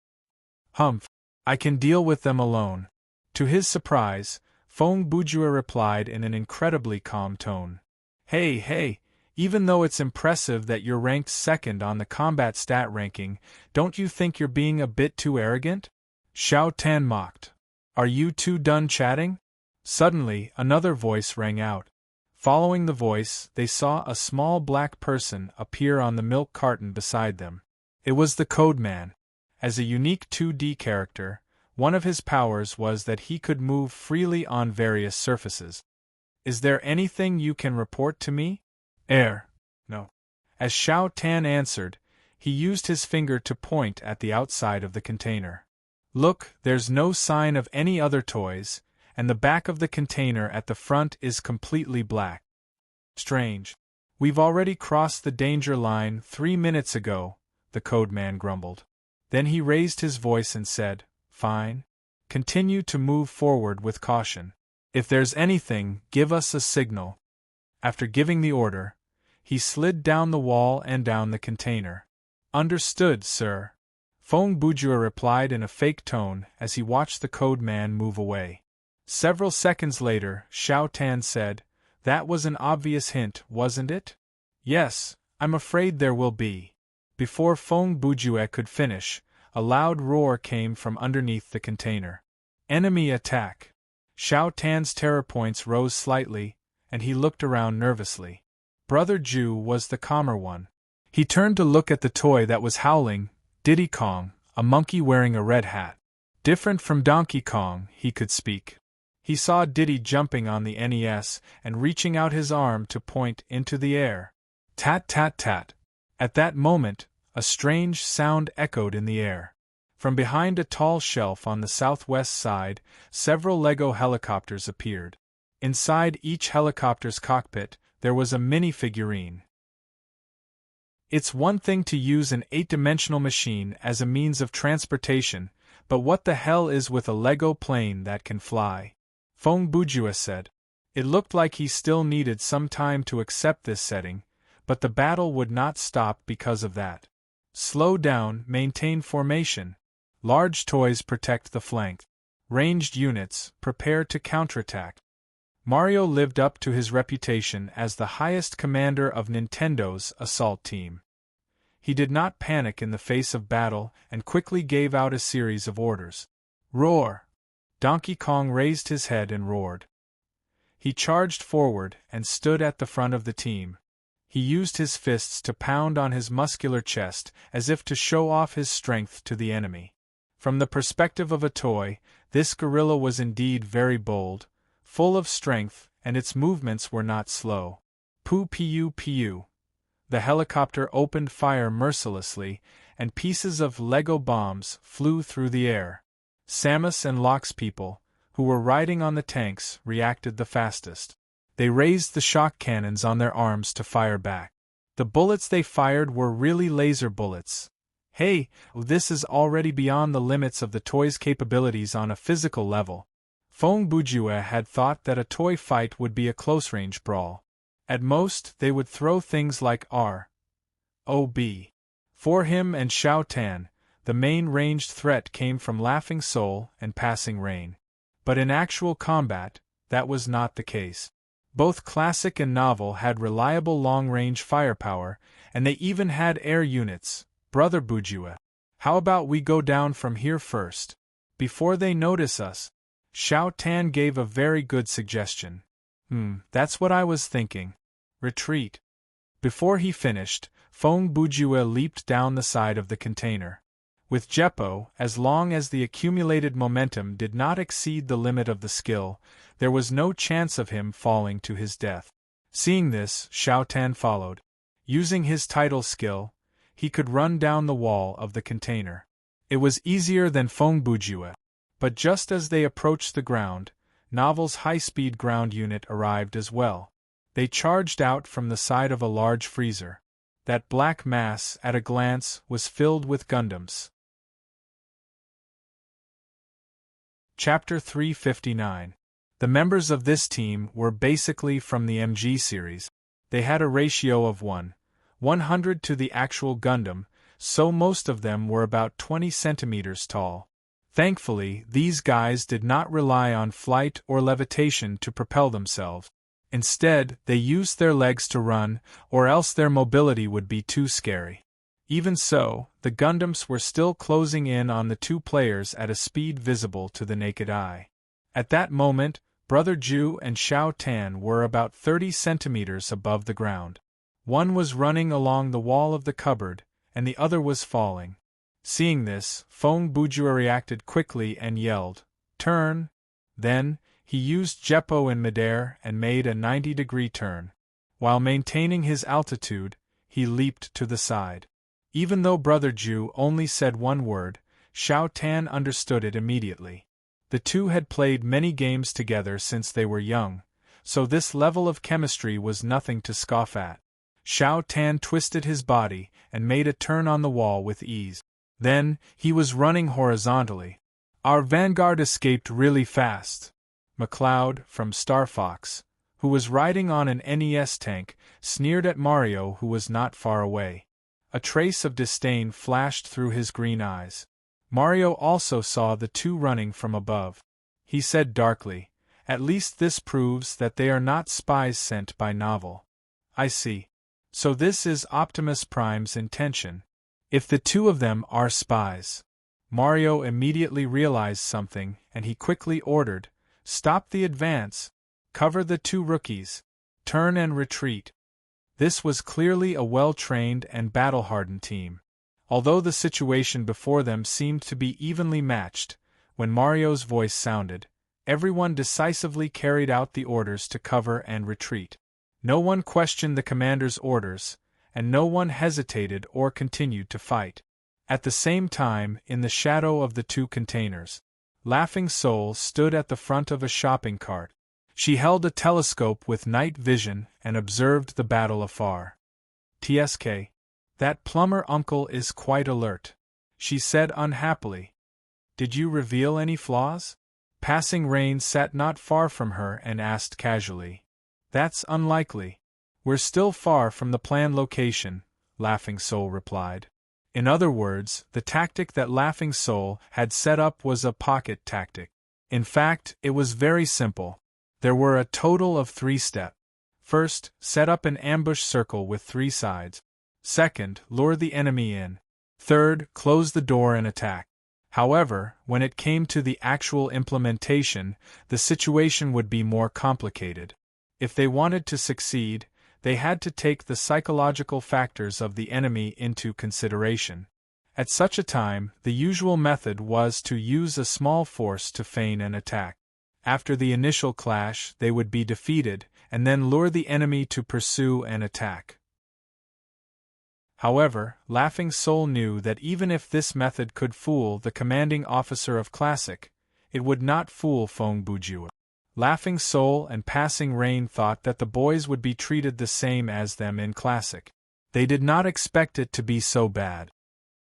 Humph, I can deal with them alone. To his surprise, Feng Bujue replied in an incredibly calm tone. Hey, even though it's impressive that you're ranked second on the combat stat ranking, don't you think you're being a bit too arrogant? Xiao Tan mocked. Are you two done chatting? Suddenly, another voice rang out. Following the voice, they saw a small black person appear on the milk carton beside them. It was the Code Man. As a unique 2D character, one of his powers was that he could move freely on various surfaces. Is there anything you can report to me? No. As Xiao Tan answered, he used his finger to point at the outside of the container. Look, there's no sign of any other toys, and the back of the container at the front is completely black. Strange. We've already crossed the danger line 3 minutes ago, the Code Man grumbled. Then he raised his voice and said, Fine. Continue to move forward with caution. If there's anything, give us a signal. After giving the order, he slid down the wall and down the container. Understood, sir. Feng Bujue replied in a fake tone as he watched the Code Man move away. Several seconds later, Xiao Tan said, That was an obvious hint, wasn't it? Yes, I'm afraid there will be. Before Feng Bujue could finish, a loud roar came from underneath the container. Enemy attack! Xiao Tan's terror points rose slightly, and he looked around nervously. Brother Ju was the calmer one. He turned to look at the toy that was howling, Diddy Kong, a monkey wearing a red hat. Different from Donkey Kong, he could speak. He saw Diddy jumping on the NES and reaching out his arm to point into the air. Tat tat tat. At that moment, a strange sound echoed in the air. From behind a tall shelf on the southwest side, several Lego helicopters appeared. Inside each helicopter's cockpit, there was a mini-figurine. It's one thing to use an 8-dimensional machine as a means of transportation, but what the hell is with a Lego plane that can fly? Feng Bujue said. It looked like he still needed some time to accept this setting, but the battle would not stop because of that. Slow down, maintain formation. Large toys protect the flank. Ranged units, prepare to counterattack. Mario lived up to his reputation as the highest commander of Nintendo's assault team. He did not panic in the face of battle and quickly gave out a series of orders. Roar! Donkey Kong raised his head and roared. He charged forward and stood at the front of the team. He used his fists to pound on his muscular chest as if to show off his strength to the enemy. From the perspective of a toy, this gorilla was indeed very bold, full of strength, and its movements were not slow. Pew. The helicopter opened fire mercilessly, and pieces of Lego bombs flew through the air. Samus and Locke's people, who were riding on the tanks, reacted the fastest. They raised the shock cannons on their arms to fire back. The bullets they fired were really laser bullets. Hey, this is already beyond the limits of the toy's capabilities on a physical level. Feng Bujue had thought that a toy fight would be a close-range brawl. At most, they would throw things like R.O.B. For him and Xiao Tan, the main ranged threat came from Laughing Soul and Passing Rain. But in actual combat, that was not the case. Both classic and novel had reliable long-range firepower, and they even had air units. Brother Bujue, how about we go down from here first? Before they notice us? Xiao Tan gave a very good suggestion. That's what I was thinking. Retreat. Before he finished, Feng Bujue leaped down the side of the container. With Jeppo, as long as the accumulated momentum did not exceed the limit of the skill, there was no chance of him falling to his death. Seeing this, Xiao Tan followed. Using his tidal skill, he could run down the wall of the container. It was easier than Feng Bujue. But just as they approached the ground, Novel's high-speed ground unit arrived as well. They charged out from the side of a large freezer. That black mass, at a glance, was filled with Gundams. Chapter 359. The members of this team were basically from the MG series. They had a ratio of 100 to the actual Gundam, so most of them were about 20 centimeters tall. Thankfully, these guys did not rely on flight or levitation to propel themselves. Instead, they used their legs to run, or else their mobility would be too scary. Even so, the Gundams were still closing in on the two players at a speed visible to the naked eye. At that moment, Brother Ju and Xiao Tan were about 30 centimeters above the ground. One was running along the wall of the cupboard, and the other was falling. Seeing this, Feng Bujue reacted quickly and yelled, "Turn!" Then, he used Jeppo in midair and made a 90-degree turn. While maintaining his altitude, he leaped to the side. Even though Brother Ju only said one word, Xiao Tan understood it immediately. The two had played many games together since they were young, so this level of chemistry was nothing to scoff at. Xiao Tan twisted his body and made a turn on the wall with ease. Then, he was running horizontally. Our vanguard escaped really fast. McLeod, from Star Fox, who was riding on an NES tank, sneered at Mario, who was not far away. A trace of disdain flashed through his green eyes. Mario also saw the two running from above. He said darkly, "At least this proves that they are not spies sent by Novel." "I see. So this is Optimus Prime's intention. If the two of them are spies." Mario immediately realized something, and he quickly ordered, "Stop the advance. Cover the two rookies. Turn and retreat." This was clearly a well-trained and battle-hardened team. Although the situation before them seemed to be evenly matched, when Mario's voice sounded, everyone decisively carried out the orders to cover and retreat. No one questioned the commander's orders, and no one hesitated or continued to fight. At the same time, in the shadow of the two containers, Laughing Soul stood at the front of a shopping cart. She held a telescope with night vision and observed the battle afar. "TSK. That plumber uncle is quite alert," she said unhappily. "Did you reveal any flaws?" Passing Rain sat not far from her and asked casually. "That's unlikely. We're still far from the planned location," Laughing Soul replied. In other words, the tactic that Laughing Soul had set up was a pocket tactic. In fact, it was very simple. There were a total of 3 steps. First, set up an ambush circle with 3 sides. Second, lure the enemy in. Third, close the door and attack. However, when it came to the actual implementation, the situation would be more complicated. If they wanted to succeed, they had to take the psychological factors of the enemy into consideration. At such a time, the usual method was to use a small force to feign an attack. After the initial clash, they would be defeated, and then lure the enemy to pursue and attack. However, Laughing Soul knew that even if this method could fool the commanding officer of Classic, it would not fool Feng Bujue. Laughing Soul and Passing Rain thought that the boys would be treated the same as them in Classic. They did not expect it to be so bad.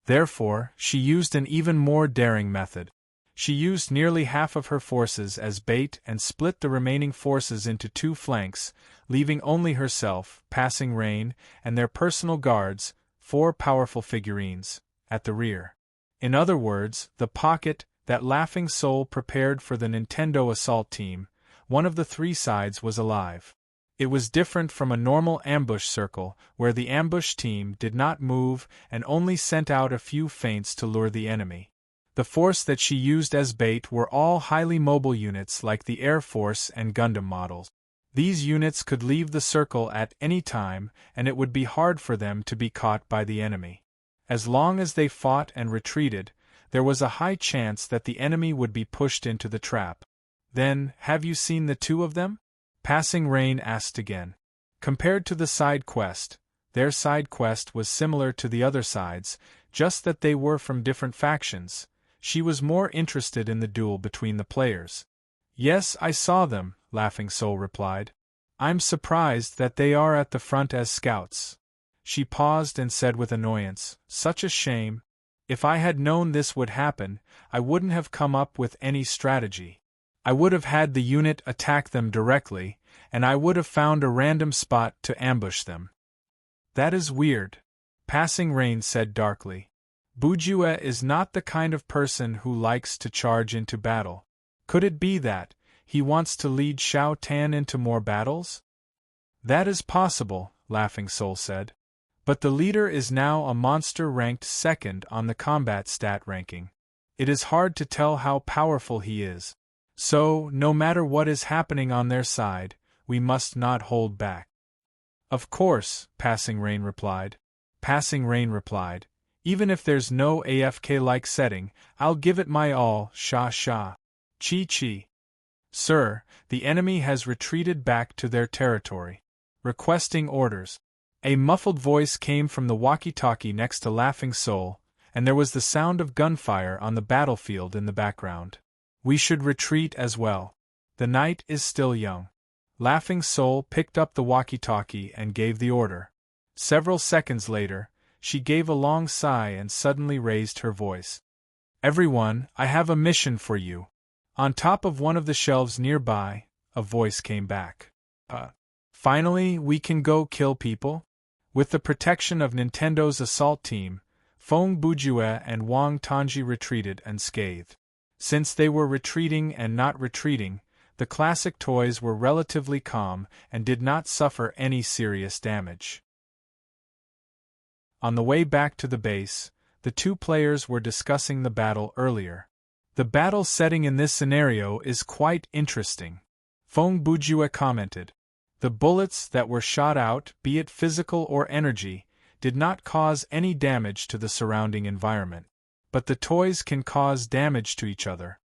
Therefore, she used an even more daring method. She used nearly half of her forces as bait and split the remaining forces into two flanks, leaving only herself, Passing Rain, and their personal guards, 4 powerful figurines, at the rear. In other words, the pocket that Laughing Soul prepared for the Nintendo assault team, one of the 3 sides was alive. It was different from a normal ambush circle, where the ambush team did not move and only sent out a few feints to lure the enemy. The force that she used as bait were all highly mobile units like the Air Force and Gundam models. These units could leave the circle at any time, and it would be hard for them to be caught by the enemy. As long as they fought and retreated, there was a high chance that the enemy would be pushed into the trap. Then, have you seen the 2 of them? Passing Rain asked again. Compared to the side quest, their side quest was similar to the other sides, just that they were from different factions. She was more interested in the duel between the players. Yes, I saw them, Laughing Soul replied. I'm surprised that they are at the front as scouts. She paused and said with annoyance, such a shame. If I had known this would happen, I wouldn't have come up with any strategy. I would have had the unit attack them directly, and I would have found a random spot to ambush them. That is weird, Passing Rain said darkly. Bujue is not the kind of person who likes to charge into battle. Could it be that he wants to lead Shao Tan into more battles? That is possible, Laughing Soul said. But the leader is now a monster ranked 2nd on the combat stat ranking. It is hard to tell how powerful he is. So, no matter what is happening on their side, we must not hold back. Of course, Passing Rain replied. Even if there's no AFK-like setting, I'll give it my all, sha. Chi. Sir, the enemy has retreated back to their territory. Requesting orders. A muffled voice came from the walkie-talkie next to Laughing Soul, and there was the sound of gunfire on the battlefield in the background. We should retreat as well. The night is still young. Laughing Soul picked up the walkie-talkie and gave the order. Several seconds later, she gave a long sigh and suddenly raised her voice. Everyone, I have a mission for you. On top of one of the shelves nearby, a voice came back. Finally, we can go kill people? With the protection of Nintendo's assault team, Feng Bujue and Wang Tanji retreated unscathed. Since they were retreating and not retreating, the classic toys were relatively calm and did not suffer any serious damage. On the way back to the base, the 2 players were discussing the battle earlier. The battle setting in this scenario is quite interesting, Feng Bujue commented. The bullets that were shot out, be it physical or energy, did not cause any damage to the surrounding environment. But the toys can cause damage to each other.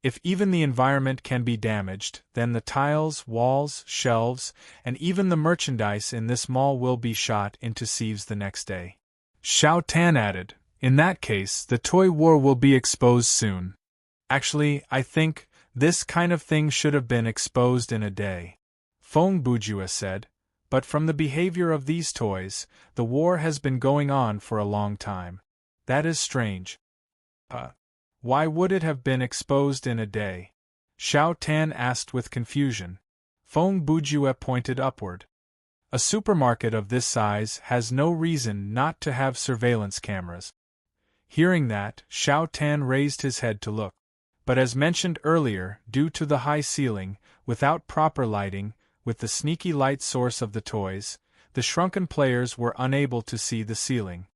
If even the environment can be damaged, then the tiles, walls, shelves, and even the merchandise in this mall will be shot into sieves the next day. Shao Tan added, in that case, the toy war will be exposed soon. Actually, I think this kind of thing should have been exposed in a day. Feng Bujue said, but from the behavior of these toys, the war has been going on for a long time. That is strange. Why would it have been exposed in a day? Shao Tan asked with confusion. Feng Bujue pointed upward. A supermarket of this size has no reason not to have surveillance cameras. Hearing that, Shao Tan raised his head to look. But as mentioned earlier, due to the high ceiling, without proper lighting, with the sneaky light source of the toys, the shrunken players were unable to see the ceiling.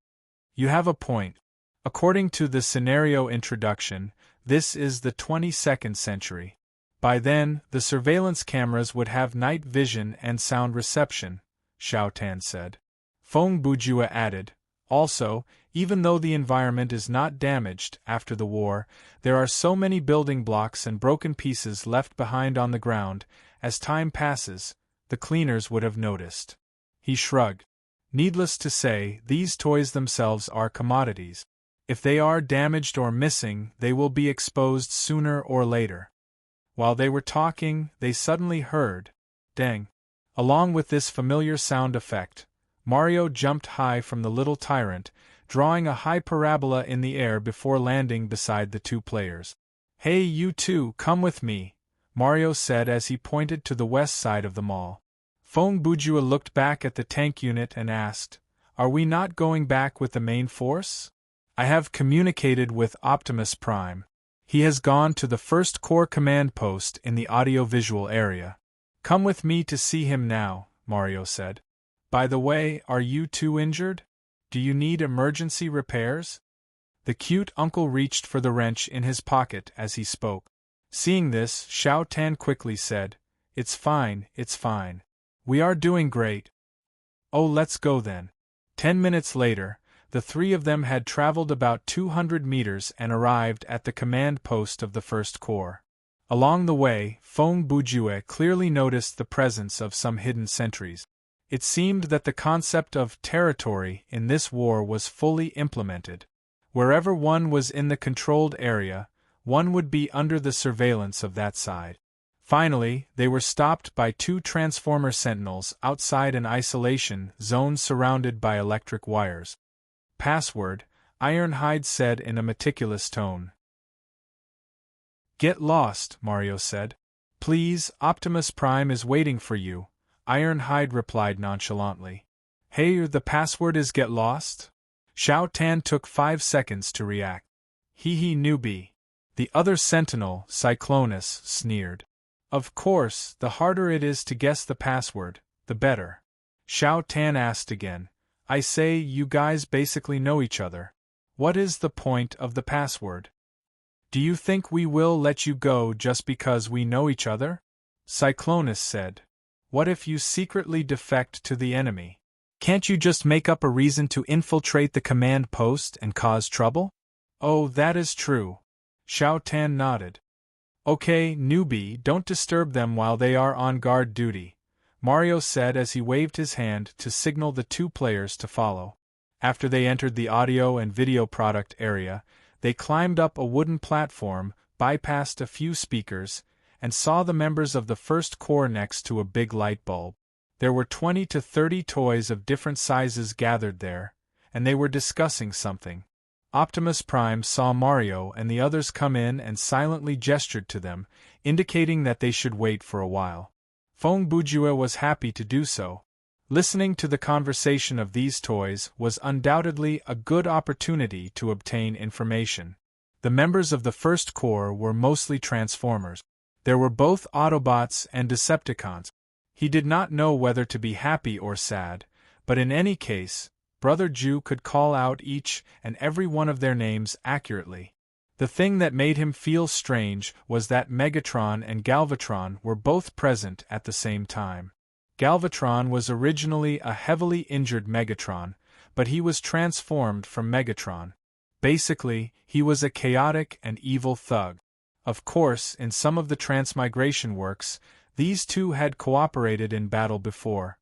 You have a point. According to the scenario introduction, this is the 22nd century. By then, the surveillance cameras would have night vision and sound reception, Shao Tan said. Feng Bujue added, also, even though the environment is not damaged after the war, there are so many building blocks and broken pieces left behind on the ground, as time passes, the cleaners would have noticed. He shrugged. Needless to say, these toys themselves are commodities. If they are damaged or missing, they will be exposed sooner or later. While they were talking, they suddenly heard, dang. Along with this familiar sound effect, Mario jumped high from the little tyrant, drawing a high parabola in the air before landing beside the 2 players. Hey, you two, come with me, Mario said as he pointed to the west side of the mall. Fong Bujua looked back at the tank unit and asked, Are we not going back with the main force? I have communicated with Optimus Prime. He has gone to the first Corps command post in the audiovisual area. Come with me to see him now, Mario said. By the way, are you two injured? Do you need emergency repairs? The cute uncle reached for the wrench in his pocket as he spoke. Seeing this, Xiao Tan quickly said, It's fine, it's fine. We are doing great. Oh, let's go then. 10 minutes later, the three of them had traveled about 200 meters and arrived at the command post of the First Corps. Along the way, Fong Bujue clearly noticed the presence of some hidden sentries. It seemed that the concept of territory in this war was fully implemented. Wherever one was in the controlled area, one would be under the surveillance of that side. Finally, they were stopped by two transformer sentinels outside an isolation zone surrounded by electric wires. Password, Ironhide said in a meticulous tone. Get lost, Mario said. Please, Optimus Prime is waiting for you, Ironhide replied nonchalantly. Hey, the password is get lost? Xiao Tan took 5 seconds to react. Hee newbie. The other sentinel, Cyclonus, sneered. Of course, the harder it is to guess the password, the better. Xiao Tan asked again. I say, you guys basically know each other. What is the point of the password? Do you think we will let you go just because we know each other? Cyclonus said. What if you secretly defect to the enemy? Can't you just make up a reason to infiltrate the command post and cause trouble? Oh, that is true. Xiao Tan nodded. Okay, newbie, don't disturb them while they are on guard duty, Mario said as he waved his hand to signal the two players to follow. After they entered the audio and video product area, they climbed up a wooden platform, bypassed a few speakers, and saw the members of the First Corps next to a big light bulb. There were 20 to 30 toys of different sizes gathered there, and they were discussing something. Optimus Prime saw Mario and the others come in and silently gestured to them, indicating that they should wait for a while. Fong Bujue was happy to do so. Listening to the conversation of these toys was undoubtedly a good opportunity to obtain information. The members of the First Corps were mostly Transformers. There were both Autobots and Decepticons. He did not know whether to be happy or sad, but in any case, Brother Ju could call out each and every one of their names accurately. The thing that made him feel strange was that Megatron and Galvatron were both present at the same time. Galvatron was originally a heavily injured Megatron, but he was transformed from Megatron. Basically, he was a chaotic and evil thug. Of course, in some of the transmigration works, these two had cooperated in battle before.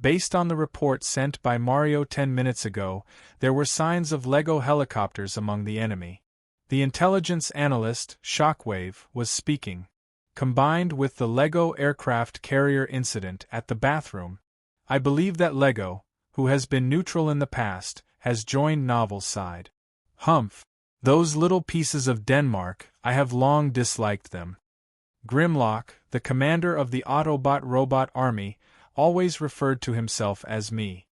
Based on the report sent by Mario 10 minutes ago, there were signs of LEGO helicopters among the enemy. The intelligence analyst, Shockwave, was speaking. Combined with the LEGO aircraft carrier incident at the bathroom, I believe that LEGO, who has been neutral in the past, has joined Novel's side. Humph! Those little pieces of Denmark, I have long disliked them. Grimlock, the commander of the Autobot robot army, always referred to himself as me.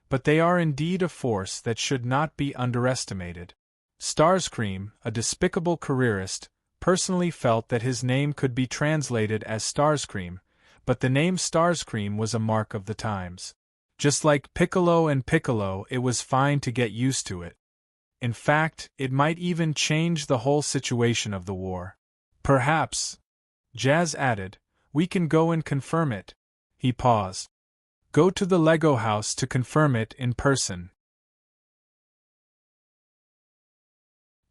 But they are indeed a force that should not be underestimated. Starscream, a despicable careerist, personally felt that his name could be translated as Starscream, but the name Starscream was a mark of the times. Just like Piccolo and Piccolo, it was fine to get used to it. In fact, it might even change the whole situation of the war. Perhaps, Jazz added, we can go and confirm it. He paused. Go to the LEGO house to confirm it in person.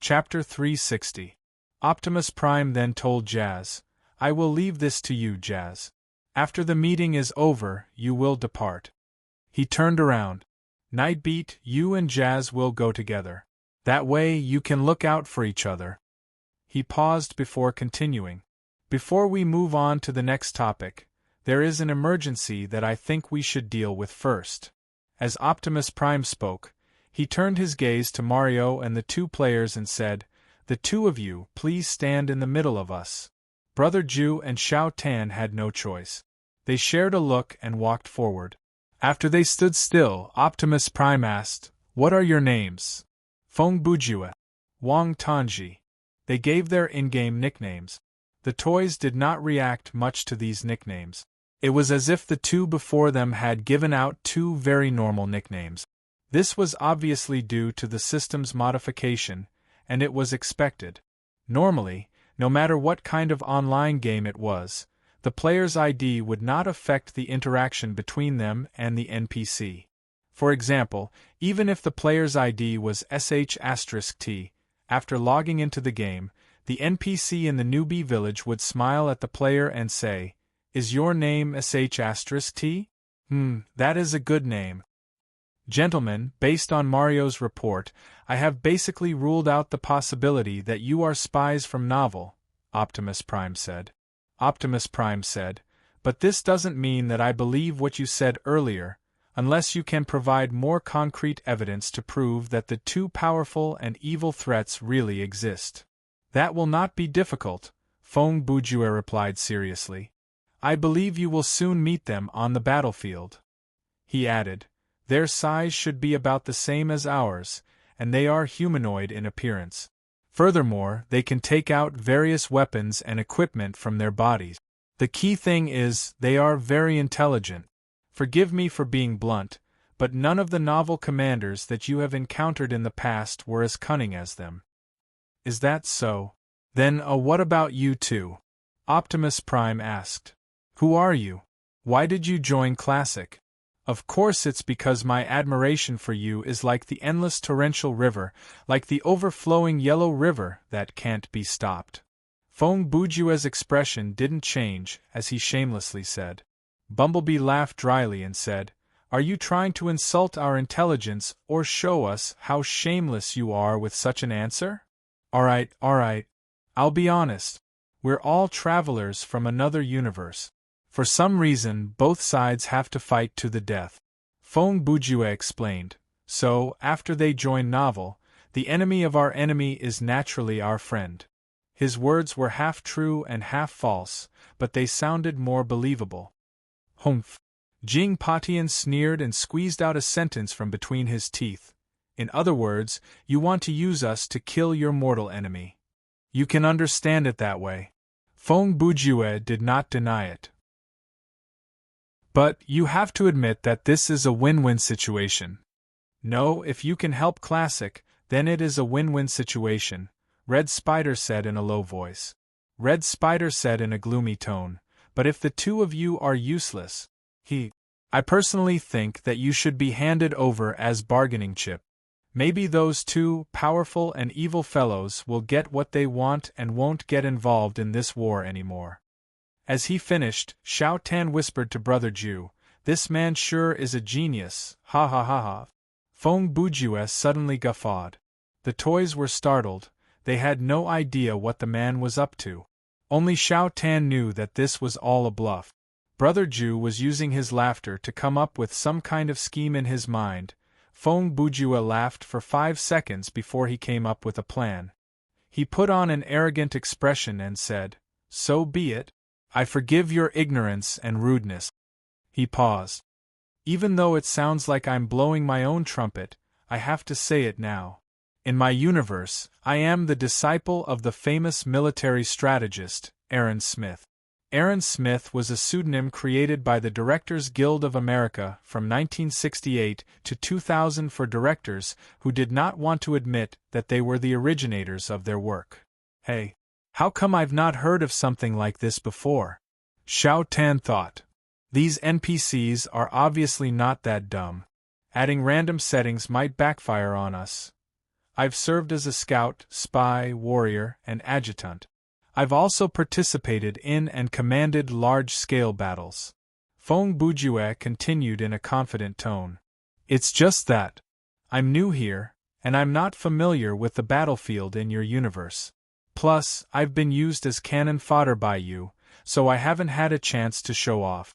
Chapter 360. Optimus Prime then told Jazz, I will leave this to you, Jazz. After the meeting is over, you will depart. He turned around. Nightbeat, you and Jazz will go together. That way you can look out for each other. He paused before continuing. Before we move on to the next topic, there is an emergency that I think we should deal with first. As Optimus Prime spoke, he turned his gaze to Mario and the two players and said, The two of you, please stand in the middle of us. Brother Ju and Xiao Tan had no choice. They shared a look and walked forward. After they stood still, Optimus Prime asked, "What are your names?" Feng Bujue, Wang Tanji. They gave their in-game nicknames. The toys did not react much to these nicknames. It was as if the two before them had given out two very normal nicknames. This was obviously due to the system's modification, and it was expected. Normally, no matter what kind of online game it was, the player's ID would not affect the interaction between them and the NPC. For example, even if the player's ID was sh*t, after logging into the game, the NPC in the newbie village would smile at the player and say, "Is your name sh*t? That is a good name." Gentlemen, based on Mario's report, I have basically ruled out the possibility that you are spies from Novel, Optimus Prime said. Optimus Prime said, "But this doesn't mean that I believe what you said earlier, unless you can provide more concrete evidence to prove that the two powerful and evil threats really exist." "That will not be difficult," Feng Bujue replied seriously. "I believe you will soon meet them on the battlefield." He added, "Their size should be about the same as ours, and they are humanoid in appearance. Furthermore, they can take out various weapons and equipment from their bodies. The key thing is, they are very intelligent. Forgive me for being blunt, but none of the novel commanders that you have encountered in the past were as cunning as them." "Is that so? Then, what about you two?" Optimus Prime asked. "Who are you? Why did you join Classic?" "Of course it's because my admiration for you is like the endless torrential river, like the overflowing yellow river that can't be stopped." Feng Bujue's expression didn't change as he shamelessly said. Bumblebee laughed dryly and said, "Are you trying to insult our intelligence or show us how shameless you are with such an answer?" All right. I'll be honest. We're all travelers from another universe. For some reason, both sides have to fight to the death." Feng Bujue explained. "So, after they join Novel, the enemy of our enemy is naturally our friend." His words were half true and half false, but they sounded more believable. "Humph." Jing Patian sneered and squeezed out a sentence from between his teeth. "In other words, you want to use us to kill your mortal enemy. You can understand it that way." Feng Bujue did not deny it. "But you have to admit that this is a win-win situation." "No, if you can help Classic, then it is a win-win situation," Red Spider said in a low voice. Red Spider said in a gloomy tone, "But if the two of you are useless, I personally think that you should be handed over as bargaining chip. Maybe those two powerful and evil fellows will get what they want and won't get involved in this war anymore." As he finished, Xiao Tan whispered to Brother Ju, "This man sure is a genius, ha ha ha ha." Feng Bujue suddenly guffawed. The toys were startled, they had no idea what the man was up to. Only Xiao Tan knew that this was all a bluff. Brother Ju was using his laughter to come up with some kind of scheme in his mind. Feng Bujue laughed for 5 seconds before he came up with a plan. He put on an arrogant expression and said, "So be it. I forgive your ignorance and rudeness." He paused. "Even though it sounds like I'm blowing my own trumpet, I have to say it now. In my universe, I am the disciple of the famous military strategist, Aaron Smith. Aaron Smith was a pseudonym created by the Directors Guild of America from 1968 to 2000 for directors who did not want to admit that they were the originators of their work. Hey, how come I've not heard of something like this before?" Xiao Tan thought. These NPCs are obviously not that dumb. Adding random settings might backfire on us. I've served as a scout, spy, warrior, and adjutant. I've also participated in and commanded large-scale battles. Feng Bujue continued in a confident tone. "It's just that. I'm new here, and I'm not familiar with the battlefield in your universe. Plus, I've been used as cannon fodder by you, so I haven't had a chance to show off."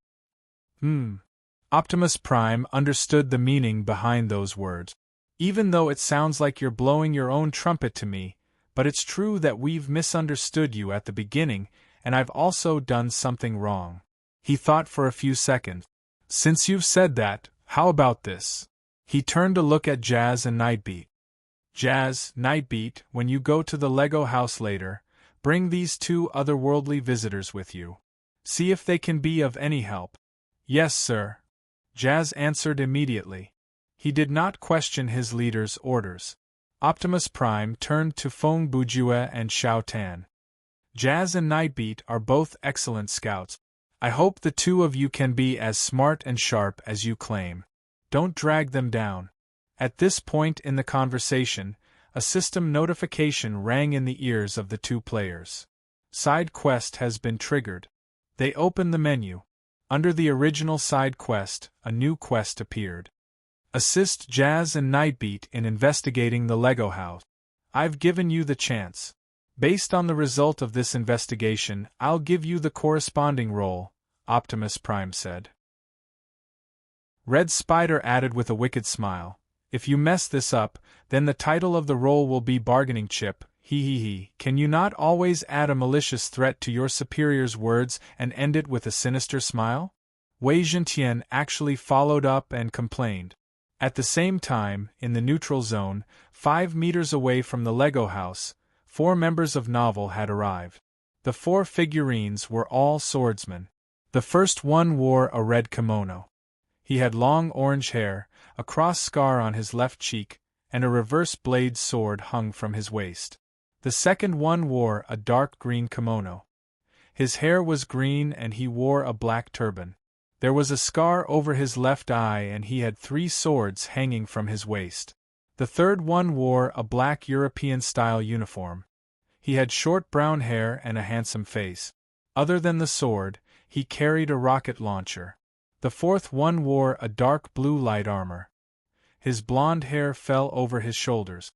Optimus Prime understood the meaning behind those words. "Even though it sounds like you're blowing your own trumpet to me, but it's true that we've misunderstood you at the beginning, and I've also done something wrong." He thought for a few seconds. "Since you've said that, how about this?" He turned to look at Jazz and Nightbeat. "Jazz, Nightbeat, when you go to the Lego house later, bring these two otherworldly visitors with you. See if they can be of any help." "Yes, sir," Jazz answered immediately. He did not question his leader's orders. Optimus Prime turned to Feng Bujue and Xiao Tan. "Jazz and Nightbeat are both excellent scouts. I hope the two of you can be as smart and sharp as you claim. Don't drag them down." At this point in the conversation, a system notification rang in the ears of the two players. "Side quest has been triggered." They opened the menu. Under the original side quest, a new quest appeared. "Assist Jazz and Nightbeat in investigating the Lego house. I've given you the chance. Based on the result of this investigation, I'll give you the corresponding role," Optimus Prime said. Red Spider added with a wicked smile, "If you mess this up, then the title of the role will be bargaining chip, he. Can you not always add a malicious threat to your superior's words and end it with a sinister smile?" Wei Zhentian actually followed up and complained. At the same time, in the neutral zone, 5 meters away from the Lego house, 4 members of Novel had arrived. The 4 figurines were all swordsmen. The first one wore a red kimono. He had long orange hair, a cross scar on his left cheek, and a reverse blade sword hung from his waist. The second one wore a dark green kimono. His hair was green and he wore a black turban. There was a scar over his left eye and he had 3 swords hanging from his waist. The third one wore a black European-style uniform. He had short brown hair and a handsome face. Other than the sword, he carried a rocket launcher. The fourth one wore a dark blue light armor. His blonde hair fell over his shoulders.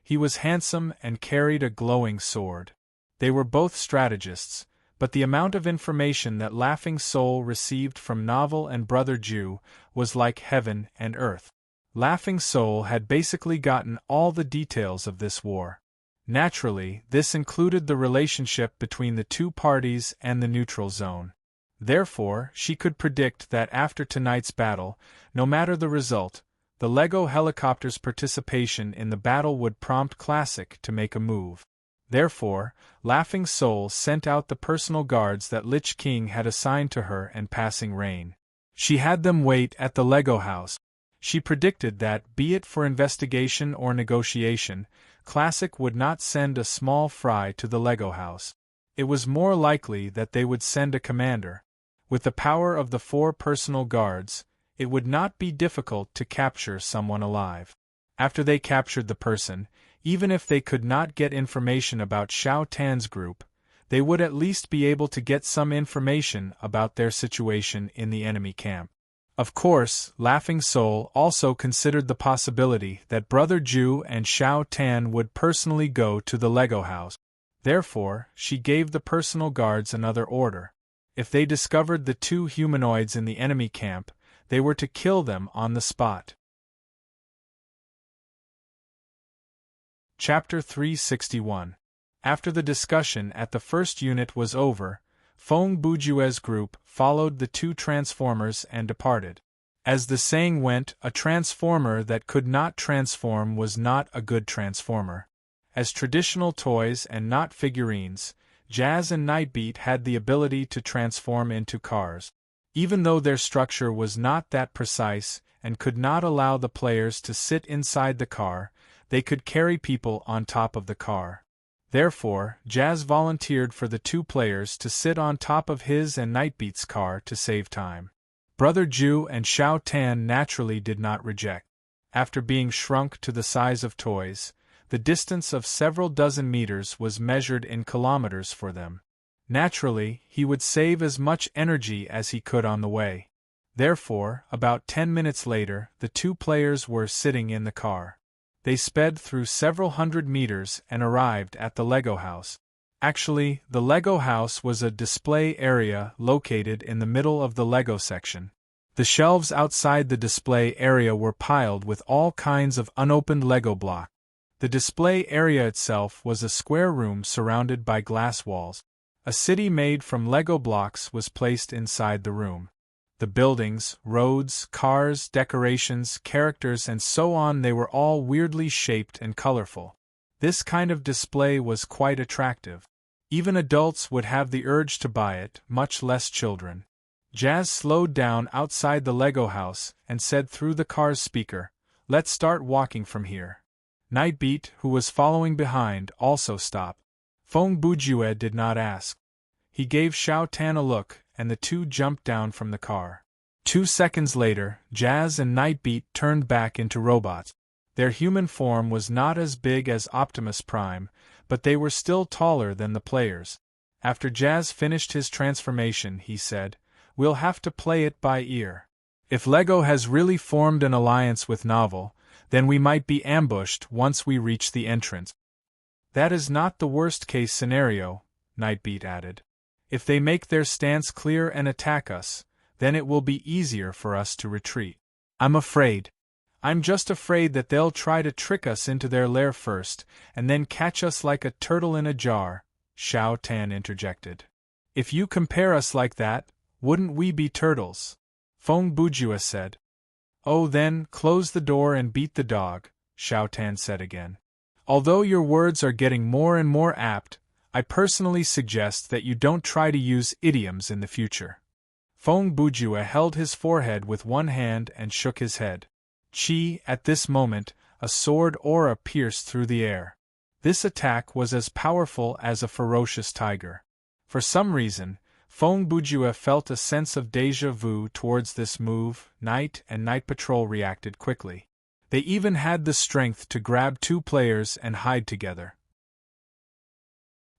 He was handsome and carried a glowing sword. They were both strategists, but the amount of information that Laughing Soul received from Novel and Brother Jew was like heaven and earth. Laughing Soul had basically gotten all the details of this war. Naturally, this included the relationship between the two parties and the neutral zone. Therefore, she could predict that after tonight's battle, no matter the result, the Lego helicopter's participation in the battle would prompt Classic to make a move. Therefore, Laughing Soul sent out the personal guards that Lich King had assigned to her and Passing Rain. She had them wait at the Lego house. She predicted that, be it for investigation or negotiation, Classic would not send a small fry to the Lego house. It was more likely that they would send a commander. With the power of the 4 personal guards, it would not be difficult to capture someone alive. After they captured the person, even if they could not get information about Xiao Tan's group, they would at least be able to get some information about their situation in the enemy camp. Of course, Laughing Soul also considered the possibility that Brother Jew and Xiao Tan would personally go to the Lego house. Therefore, she gave the personal guards another order. If they discovered the 2 humanoids in the enemy camp, they were to kill them on the spot. Chapter 361. After the discussion at the first unit was over, Feng Bujue's group followed the 2 transformers and departed. As the saying went, a transformer that could not transform was not a good transformer. As traditional toys and not figurines, Jazz and Nightbeat had the ability to transform into cars. Even though their structure was not that precise and could not allow the players to sit inside the car, they could carry people on top of the car. Therefore, Jazz volunteered for the 2 players to sit on top of his and Nightbeat's car to save time. Brother Jew and Xiao Tan naturally did not reject. After being shrunk to the size of toys, the distance of several dozen meters was measured in kilometers for them. Naturally, he would save as much energy as he could on the way. Therefore, about 10 minutes later, the 2 players were sitting in the car. They sped through several hundred meters and arrived at the Lego house. Actually, the Lego house was a display area located in the middle of the Lego section. The shelves outside the display area were piled with all kinds of unopened Lego blocks. The display area itself was a square room surrounded by glass walls. A city made from Lego blocks was placed inside the room. The buildings, roads, cars, decorations, characters, and so on, they were all weirdly shaped and colorful. This kind of display was quite attractive. Even adults would have the urge to buy it, much less children. Jazz slowed down outside the Lego house and said through the car's speaker, "Let's start walking from here." Nightbeat, who was following behind, also stopped. Feng Bujue did not ask. He gave Xiao Tan a look, and the two jumped down from the car. 2 seconds later, Jazz and Nightbeat turned back into robots. Their human form was not as big as Optimus Prime, but they were still taller than the players. After Jazz finished his transformation, he said, "We'll have to play it by ear. If Lego has really formed an alliance with Novel, then we might be ambushed once we reach the entrance." "That is not the worst-case scenario," Nightbeat added. "If they make their stance clear and attack us, then it will be easier for us to retreat." "I'm just afraid that they'll try to trick us into their lair first, and then catch us like a turtle in a jar," Xiao Tan interjected. "If you compare us like that, wouldn't we be turtles?" Feng Bujue said. "Oh, then, close the door and beat the dog," Xiao Tan said again. "Although your words are getting more and more apt, I personally suggest that you don't try to use idioms in the future." Feng Bujue held his forehead with one hand and shook his head. At this moment, a sword aura pierced through the air. This attack was as powerful as a ferocious tiger. For some reason, Feng Bujue felt a sense of déjà vu towards this move. Night and Night Patrol reacted quickly. They even had the strength to grab 2 players and hide together.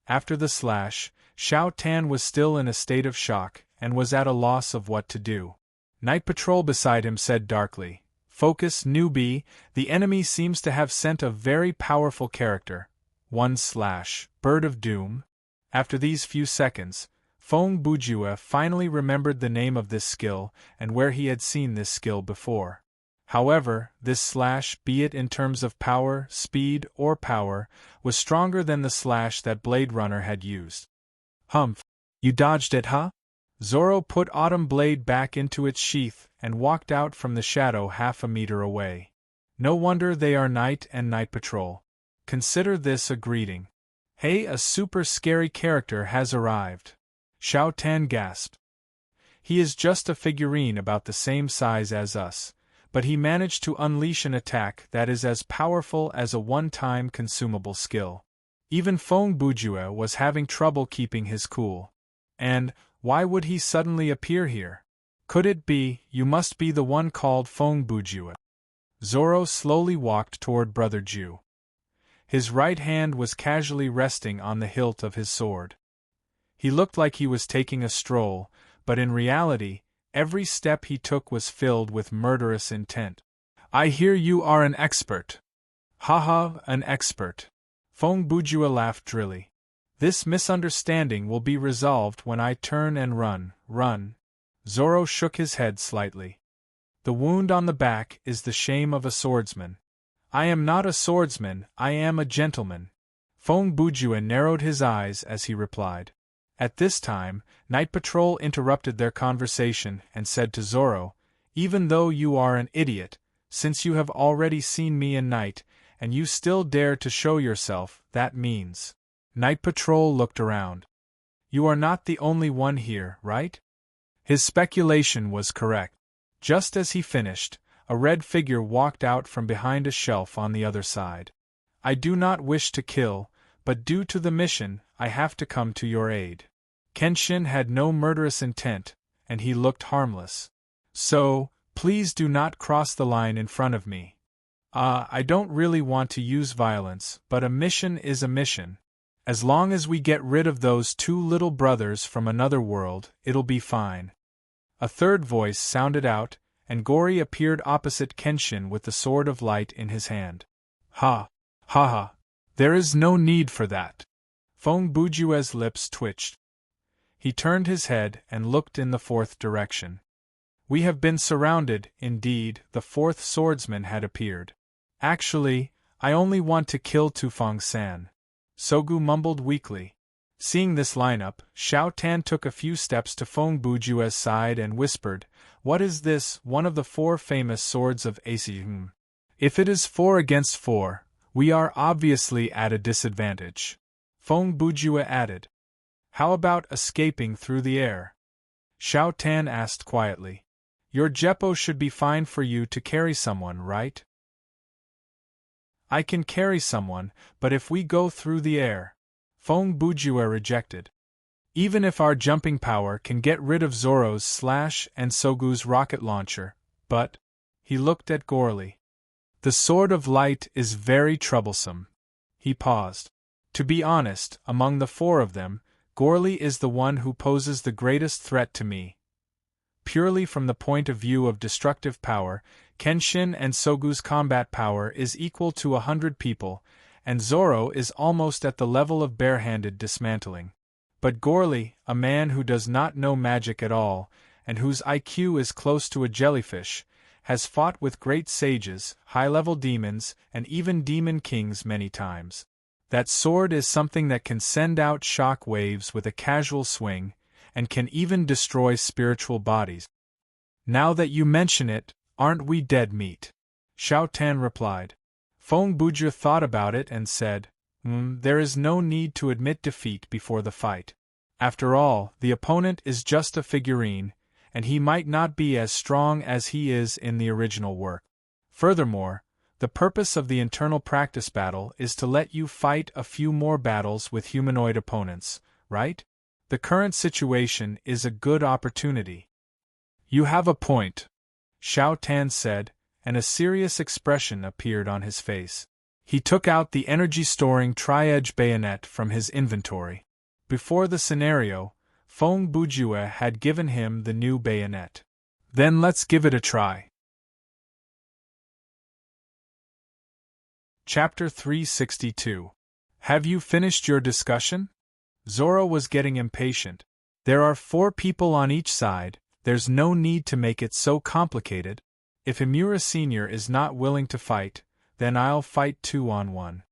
After the slash, Xiao Tan was still in a state of shock and was at a loss of what to do. Night Patrol beside him said darkly, "Focus, newbie, the enemy seems to have sent a very powerful character. 1/ Bird of Doom." After these few seconds, Feng Bujue finally remembered the name of this skill and where he had seen this skill before. However, this slash, be it in terms of power, speed, or power, was stronger than the slash that Blade Runner had used. "Humph! You dodged it, huh?" Zoro put Autumn Blade back into its sheath and walked out from the shadow half a meter away. "No wonder they are Night and Night Patrol. Consider this a greeting." "Hey, a super scary character has arrived," Xiao Tan gasped. "He is just a figurine about the same size as us, but he managed to unleash an attack that is as powerful as a one-time consumable skill." Even Feng Bujue was having trouble keeping his cool. "And why would he suddenly appear here? Could it be, you must be the one called Feng Bujue?" Zoro slowly walked toward Brother Ju. His right hand was casually resting on the hilt of his sword. He looked like he was taking a stroll, but in reality, every step he took was filled with murderous intent. "I hear you are an expert." "Haha, an expert." Feng Bujue laughed drily. "This misunderstanding will be resolved when I turn and run. Zoro shook his head slightly. "The wound on the back is the shame of a swordsman." "I am not a swordsman, I am a gentleman." Feng Bujue narrowed his eyes as he replied. At this time, Night Patrol interrupted their conversation and said to Zoro, "Even though you are an idiot, since you have already seen me in night, and you still dare to show yourself, that means—" Night Patrol looked around. "You are not the only one here, right?" His speculation was correct. Just as he finished, a red figure walked out from behind a shelf on the other side. "I do not wish to kill, but due to the mission, I have to come to your aid." Kenshin had no murderous intent, and he looked harmless. "So, please do not cross the line in front of me. I don't really want to use violence, but a mission is a mission. As long as we get rid of those 2 little brothers from another world, it'll be fine." A third voice sounded out, and Gori appeared opposite Kenshin with the Sword of Light in his hand. Ha! Ha ha! There is no need for that." Feng Bujue's lips twitched. He turned his head and looked in the 4th direction. "We have been surrounded." Indeed, the 4th swordsman had appeared. "Actually, I only want to kill Tufang-san. Sogu mumbled weakly. Seeing this lineup, Xiao Tan took a few steps to Feng Bujue's side and whispered, "What is this, one of the 4 famous swords of Ace? If it is 4 against 4, we are obviously at a disadvantage." Feng Bujue added, "How about escaping through the air?" Xiao Tan asked quietly. "Your Jeppo should be fine for you to carry someone, right?" "I can carry someone, but if we go through the air," Feng Bujue rejected. "Even if our jumping power can get rid of Zoro's slash and Sogu's rocket launcher, but..." He looked at Gorley. "The Sword of Light is very troublesome." He paused. "To be honest, among the 4 of them, Gorley is the one who poses the greatest threat to me. Purely from the point of view of destructive power, Kenshin and Sogu's combat power is equal to 100 people, and Zoro is almost at the level of barehanded dismantling. But Gorley, a man who does not know magic at all, and whose IQ is close to a jellyfish, has fought with great sages, high-level demons, and even demon kings many times. That sword is something that can send out shock waves with a casual swing, and can even destroy spiritual bodies." "Now that you mention it, aren't we dead meat?" Xiao Tan replied. Feng Bujue thought about it and said, There is no need to admit defeat before the fight. After all, the opponent is just a figurine, and he might not be as strong as he is in the original work. Furthermore, the purpose of the internal practice battle is to let you fight a few more battles with humanoid opponents, right? The current situation is a good opportunity." "You have a point," Xiao Tan said, and a serious expression appeared on his face. He took out the energy-storing tri-edge bayonet from his inventory. Before the scenario, Feng Bujue had given him the new bayonet. "Then let's give it a try." Chapter 362. Have you finished your discussion? Zoro was getting impatient. "There are 4 people on each side, there's no need to make it so complicated. If Imura Sr. is not willing to fight, then I'll fight 2-on-1.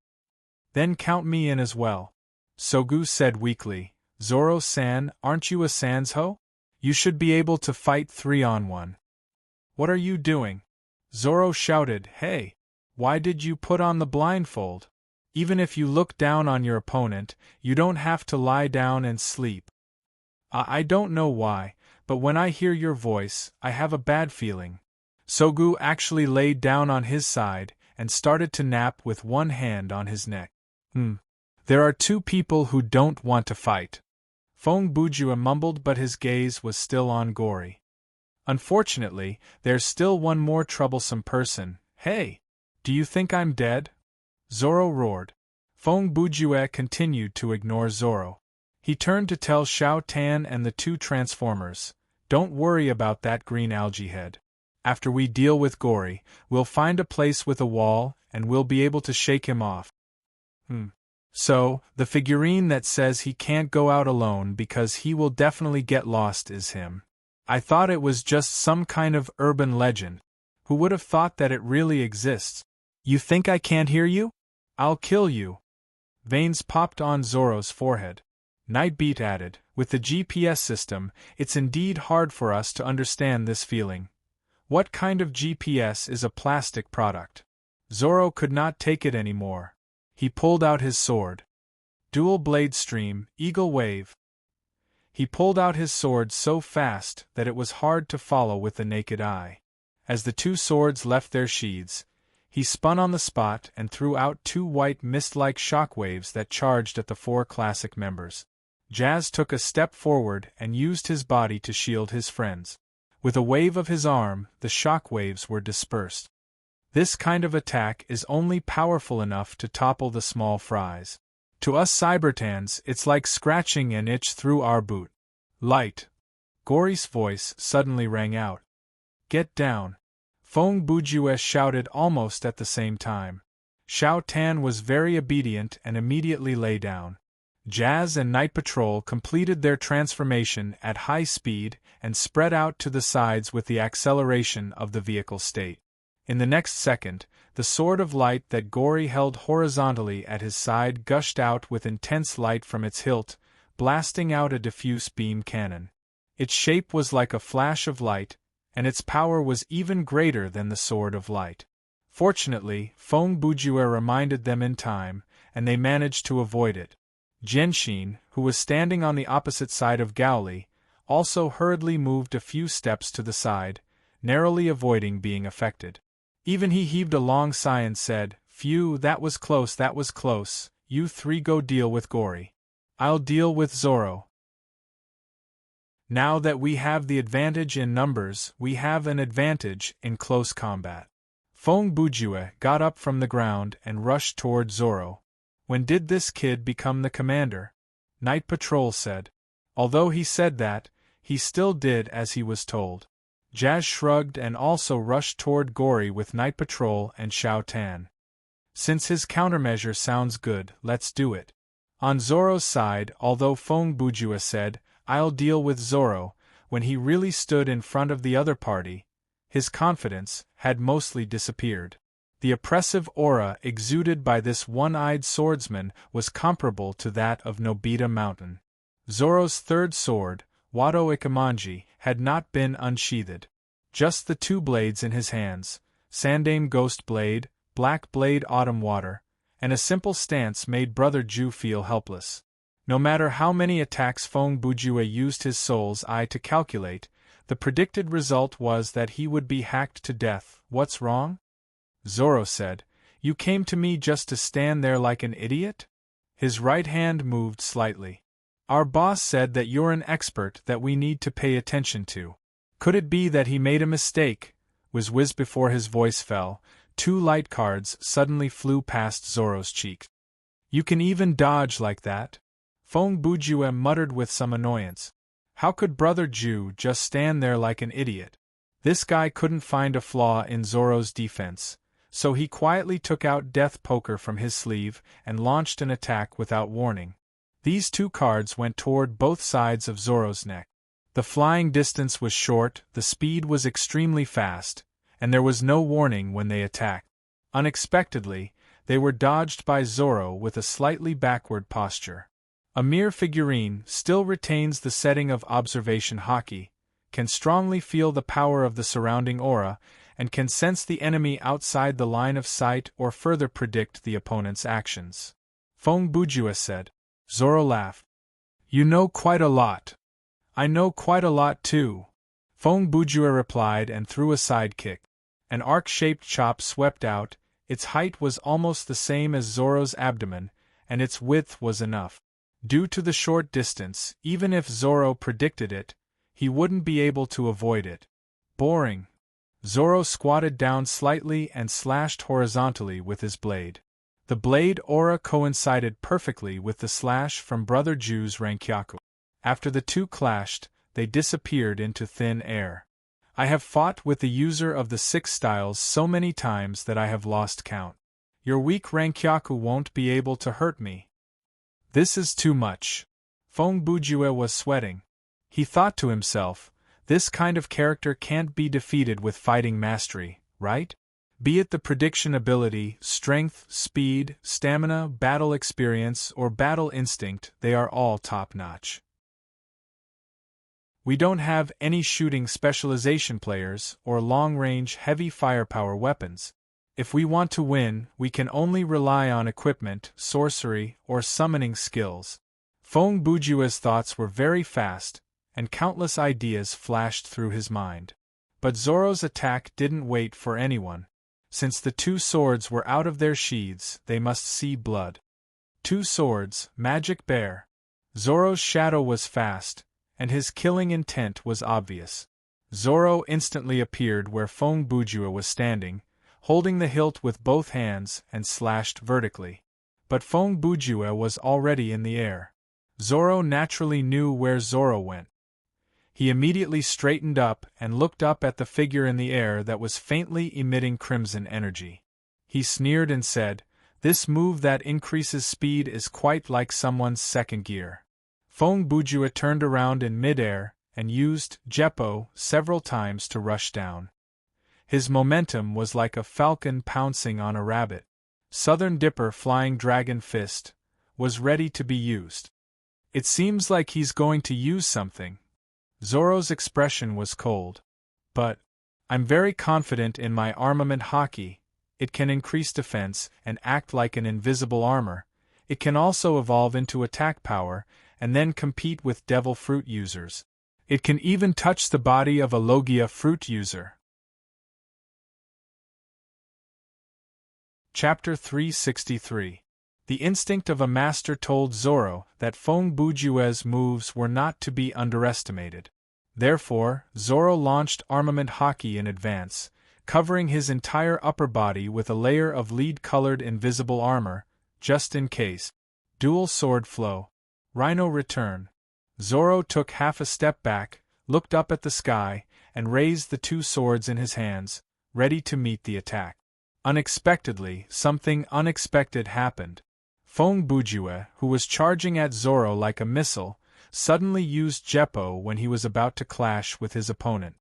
"Then count me in as well," Sogu said weakly. "Zoro-san, aren't you a Sansho? You should be able to fight 3-on-1. "What are you doing?" Zoro shouted. "Hey! Why did you put on the blindfold? Even if you look down on your opponent, you don't have to lie down and sleep." I don't know why, but when I hear your voice, I have a bad feeling." Sogu actually laid down on his side and started to nap with one hand on his neck. There are 2 people who don't want to fight." Feng Bujue mumbled, but his gaze was still on Gori. "Unfortunately, there's still one more troublesome person. Hey! Do you think I'm dead?" Zoro roared. Feng Bujue continued to ignore Zoro. He turned to tell Xiao Tan and the 2 Transformers, "Don't worry about that green algae head. After we deal with Gori, we'll find a place with a wall, and we'll be able to shake him off." So, the figurine that says he can't go out alone because he will definitely get lost is him. I thought it was just some kind of urban legend. Who would have thought that it really exists? "You think I can't hear you? I'll kill you." Veins popped on Zoro's forehead. Nightbeat added, "With the GPS system, it's indeed hard for us to understand this feeling. What kind of GPS is a plastic product?" Zoro could not take it anymore. He pulled out his sword. Dual blade stream, eagle wave. He pulled out his sword so fast that it was hard to follow with the naked eye. As the 2 swords left their sheaths, he spun on the spot and threw out 2 white mist-like shockwaves that charged at the 4 classic members. Jazz took a step forward and used his body to shield his friends. With a wave of his arm, the shockwaves were dispersed. This kind of attack is only powerful enough to topple the small fries. To us Cybertans, it's like scratching an itch through our boot. "Light!" Gori's voice suddenly rang out. "Get down!" Feng Bujue shouted almost at the same time. Xiao Tan was very obedient and immediately lay down. Jazz and Night Patrol completed their transformation at high speed and spread out to the sides with the acceleration of the vehicle state. In the next second, The sword of light that Gori held horizontally at his side gushed out with intense light from its hilt, blasting out a diffuse beam cannon. Its shape was like a flash of light, and its power was even greater than the sword of light. Fortunately, Feng Bujue reminded them in time, and they managed to avoid it. Genshin, who was standing on the opposite side of Gaoli, also hurriedly moved a few steps to the side, narrowly avoiding being affected. Even he heaved a long sigh and said, "Phew, that was close, that was close. You three go deal with Gori. I'll deal with Zoro." Now that we have the advantage in numbers, we have an advantage in close combat. Feng Bujue got up from the ground and rushed toward Zoro. "When did this kid become the commander?" Night Patrol said. Although he said that, he still did as he was told. Jazz shrugged and also rushed toward Gori with Night Patrol and Xiao Tan. "Since his countermeasure sounds good, let's do it." On Zoro's side, although Feng Bujue said, "I'll deal with Zoro," when he really stood in front of the other party, his confidence had mostly disappeared. The oppressive aura exuded by this one-eyed swordsman was comparable to that of Nobita Mountain. Zoro's third sword, Wado Ikamanji, had not been unsheathed. Just the two blades in his hands, Sandame Ghost Blade, Black Blade Autumn Water, and a simple stance made Brother Ju feel helpless. No matter how many attacks Feng Bujue used his soul's eye to calculate, the predicted result was that he would be hacked to death. "What's wrong?" Zoro said. "You came to me just to stand there like an idiot?" His right hand moved slightly. "Our boss said that you're an expert that we need to pay attention to." Could it be that he made a mistake? Whiz before his voice fell, two light cards suddenly flew past Zoro's cheek. "You can even dodge like that?" Feng Bujue muttered with some annoyance. How could Brother Ju just stand there like an idiot? This guy couldn't find a flaw in Zoro's defense, so he quietly took out Death Poker from his sleeve and launched an attack without warning. These two cards went toward both sides of Zoro's neck. The flying distance was short, the speed was extremely fast, and there was no warning when they attacked. Unexpectedly, they were dodged by Zoro with a slightly backward posture. A mere figurine still retains the setting of observation haki, can strongly feel the power of the surrounding aura, and can sense the enemy outside the line of sight or further predict the opponent's actions. Feng Bujue said. Zoro laughed. "You know quite a lot." "I know quite a lot too," Feng Bujue replied and threw a side kick. An arc-shaped chop swept out, its height was almost the same as Zoro's abdomen, and its width was enough. Due to the short distance, even if Zoro predicted it, he wouldn't be able to avoid it. Boring. Zoro squatted down slightly and slashed horizontally with his blade. The blade aura coincided perfectly with the slash from Brother Ju's Rankyaku. After the two clashed, they disappeared into thin air. I have fought with the user of the 6 styles so many times that I have lost count. Your weak Rankyaku won't be able to hurt me. This is too much. Feng Bujue was sweating. He thought to himself, this kind of character can't be defeated with fighting mastery, right? Be it the prediction ability, strength, speed, stamina, battle experience, or battle instinct, they are all top-notch. We don't have any shooting specialization players or long-range heavy firepower weapons. If we want to win, we can only rely on equipment, sorcery, or summoning skills. Feng Bujue's thoughts were very fast, and countless ideas flashed through his mind. But Zoro's attack didn't wait for anyone. Since the two swords were out of their sheaths, they must see blood. 2 swords, magic bear. Zoro's shadow was fast, and his killing intent was obvious. Zoro instantly appeared where Feng Bujue was standing, holding the hilt with both hands and slashed vertically. But Feng Bujue was already in the air. Zoro naturally knew where Zoro went. He immediately straightened up and looked up at the figure in the air that was faintly emitting crimson energy. He sneered and said, "This move that increases speed is quite like someone's second gear." Feng Bujue turned around in mid-air and used Jeppo several times to rush down. His momentum was like a falcon pouncing on a rabbit. Southern Dipper Flying Dragon Fist was ready to be used. It seems like he's going to use something. Zoro's expression was cold. But I'm very confident in my armament hockey. It can increase defense and act like an invisible armor. It can also evolve into attack power and then compete with devil fruit users. It can even touch the body of a Logia fruit user. Chapter 363. The instinct of a master told Zoro that Feng Bujue's moves were not to be underestimated. Therefore, Zoro launched armament hockey in advance, covering his entire upper body with a layer of lead-colored invisible armor, just in case. Dual sword flow. Rhino return. Zoro took half a step back, looked up at the sky, and raised the two swords in his hands, ready to meet the attack. Unexpectedly, something unexpected happened. Feng Bujue, who was charging at Zoro like a missile, suddenly used Jeppo when he was about to clash with his opponent.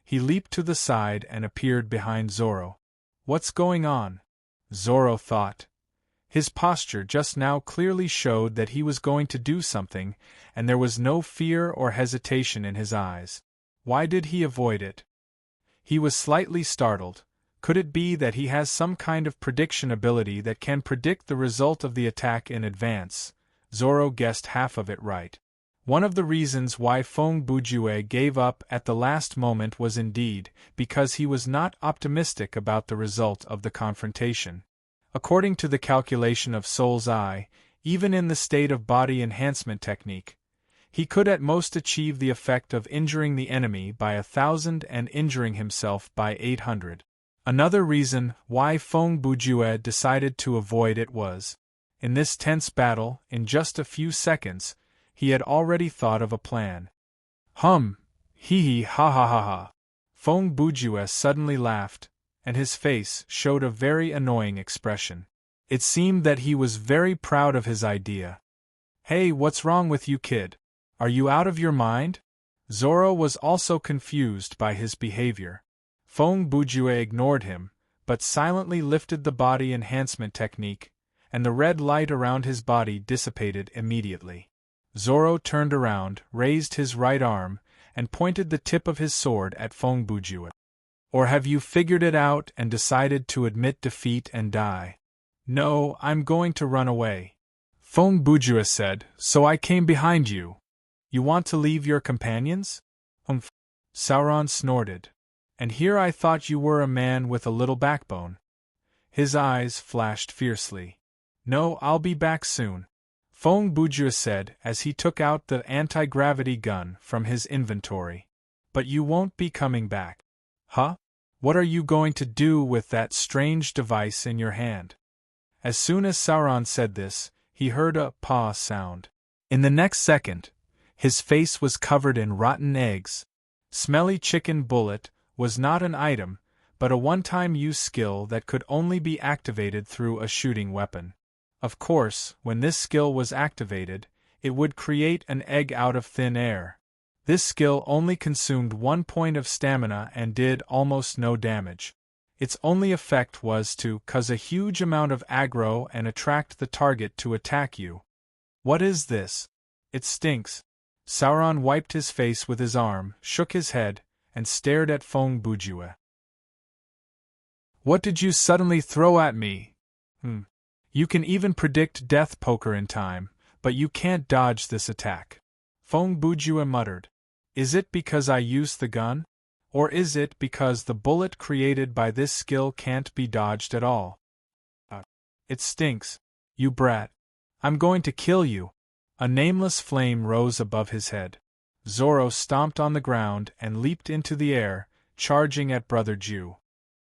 He leaped to the side and appeared behind Zoro. What's going on? Zoro thought. His posture just now clearly showed that he was going to do something, and there was no fear or hesitation in his eyes. Why did he avoid it? He was slightly startled. Could it be that he has some kind of prediction ability that can predict the result of the attack in advance? Zoro guessed half of it right. One of the reasons why Feng Bujue gave up at the last moment was indeed because he was not optimistic about the result of the confrontation. According to the calculation of Soul's Eye, even in the state of body enhancement technique, he could at most achieve the effect of injuring the enemy by 1,000 and injuring himself by 800. Another reason why Feng Bujue decided to avoid it was, in this tense battle, in just a few seconds, he had already thought of a plan. Hee ha ha ha ha. Feng Bujue suddenly laughed, and his face showed a very annoying expression. It seemed that he was very proud of his idea. Hey, what's wrong with you, kid? Are you out of your mind? Zoro was also confused by his behavior. Feng Bujue ignored him, but silently lifted the body enhancement technique, and the red light around his body dissipated immediately. Zoro turned around, raised his right arm, and pointed the tip of his sword at Feng Bujue. Or have you figured it out and decided to admit defeat and die? No, I'm going to run away. Feng Bujue said, so I came behind you. You want to leave your companions? Sauron snorted. And here I thought you were a man with a little backbone. His eyes flashed fiercely. No, I'll be back soon. Feng Bujue said as he took out the anti-gravity gun from his inventory. But you won't be coming back. Huh? What are you going to do with that strange device in your hand? As soon as Sauron said this, he heard a paw sound. In the next second, his face was covered in rotten eggs. Smelly Chicken Bullet was not an item, but a one-time use skill that could only be activated through a shooting weapon. Of course, when this skill was activated, it would create an egg out of thin air. This skill only consumed 1 point of stamina and did almost no damage. Its only effect was to cause a huge amount of aggro and attract the target to attack you. What is this? It stinks. Sauron wiped his face with his arm, shook his head, and stared at Feng Bujue. What did you suddenly throw at me? You can even predict death poker in time, but you can't dodge this attack. Feng Bujue muttered. Is it because I used the gun? Or is it because the bullet created by this skill can't be dodged at all? It stinks, you brat. I'm going to kill you. A nameless flame rose above his head. Zoro stomped on the ground and leaped into the air, charging at Brother Ju.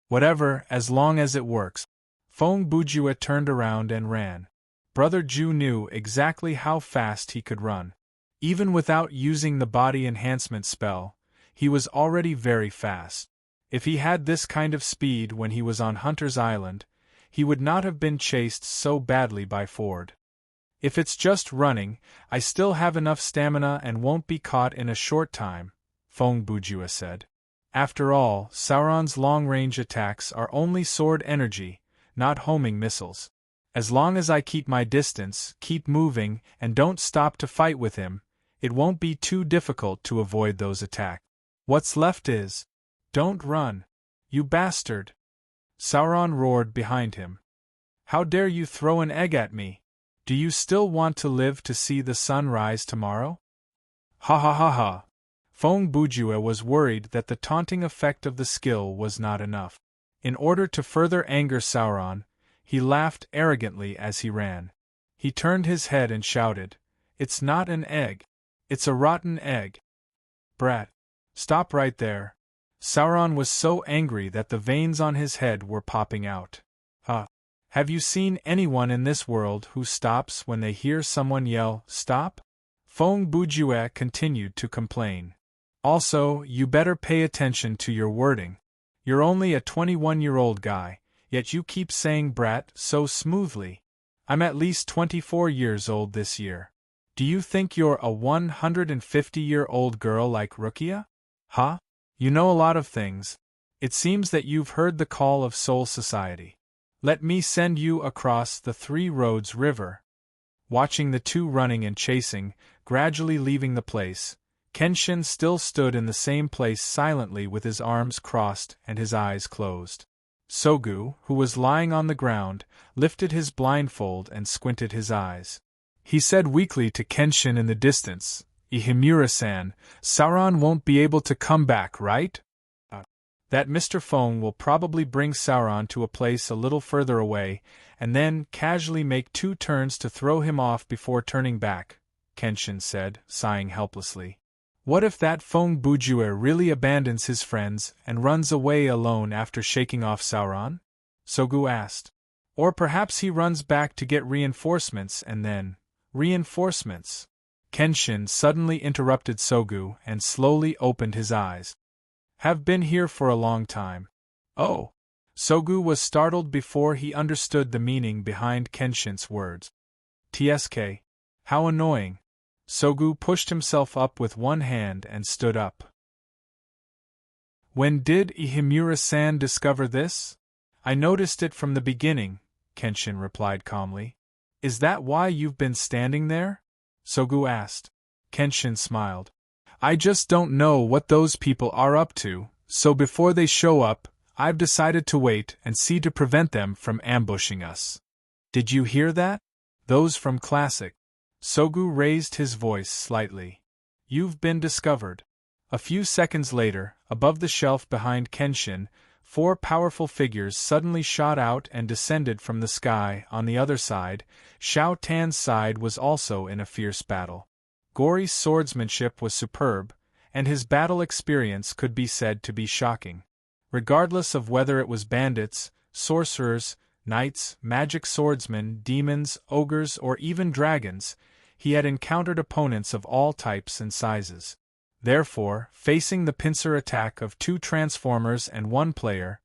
Whatever, as long as it works. Feng Bujue turned around and ran. Brother Ju knew exactly how fast he could run. Even without using the body enhancement spell, he was already very fast. If he had this kind of speed when he was on Hunter's Island, he would not have been chased so badly by Ford. If it's just running, I still have enough stamina and won't be caught in a short time, Feng Bujue said. After all, Sauron's long-range attacks are only sword energy, not homing missiles. As long as I keep my distance, keep moving, and don't stop to fight with him, it won't be too difficult to avoid those attacks. What's left is, don't run, you bastard! Sauron roared behind him. How dare you throw an egg at me? Do you still want to live to see the sun rise tomorrow? Ha ha ha ha! Fong Bujue was worried that the taunting effect of the skill was not enough. In order to further anger Sauron, he laughed arrogantly as he ran. He turned his head and shouted, "It's not an egg. It's a rotten egg. Brat! Stop right there." Sauron was so angry that the veins on his head were popping out. Have you seen anyone in this world who stops when they hear someone yell, "Stop"? Fong Bujue continued to complain. Also, you better pay attention to your wording. You're only a 21-year-old guy, yet you keep saying brat so smoothly. I'm at least 24 years old this year. Do you think you're a 150-year-old girl like Rukia? Huh? You know a lot of things. It seems that you've heard the call of Soul Society. Let me send you across the Three Roads River. Watching the two running and chasing, gradually leaving the place, Kenshin still stood in the same place silently with his arms crossed and his eyes closed. Sogu, who was lying on the ground, lifted his blindfold and squinted his eyes. He said weakly to Kenshin in the distance, "Ihimura-san, Sauron won't be able to come back, right?" That Mr. Fong will probably bring Sauron to a place a little further away, and then casually make 2 turns to throw him off before turning back, Kenshin said, sighing helplessly. What if that Fong Bujue really abandons his friends and runs away alone after shaking off Sauron? Sogu asked. Or perhaps he runs back to get reinforcements and then… Reinforcements? Kenshin suddenly interrupted Sogu and slowly opened his eyes. Have been here for a long time. Oh! Sogu was startled before he understood the meaning behind Kenshin's words. TSK. How annoying. Sogu pushed himself up with one hand and stood up. When did Ihimura-san discover this? I noticed it from the beginning, Kenshin replied calmly. Is that why you've been standing there? Sogu asked. Kenshin smiled. I just don't know what those people are up to, so before they show up, I've decided to wait and see to prevent them from ambushing us. Did you hear that? Those from Classic. Sogu raised his voice slightly. You've been discovered. A few seconds later, above the shelf behind Kenshin, 4 powerful figures suddenly shot out and descended from the sky. On the other side, Shao Tan's side was also in a fierce battle. Gory's swordsmanship was superb, and his battle experience could be said to be shocking. Regardless of whether it was bandits, sorcerers, knights, magic swordsmen, demons, ogres, or even dragons, he had encountered opponents of all types and sizes. Therefore, facing the pincer attack of 2 transformers and 1 player,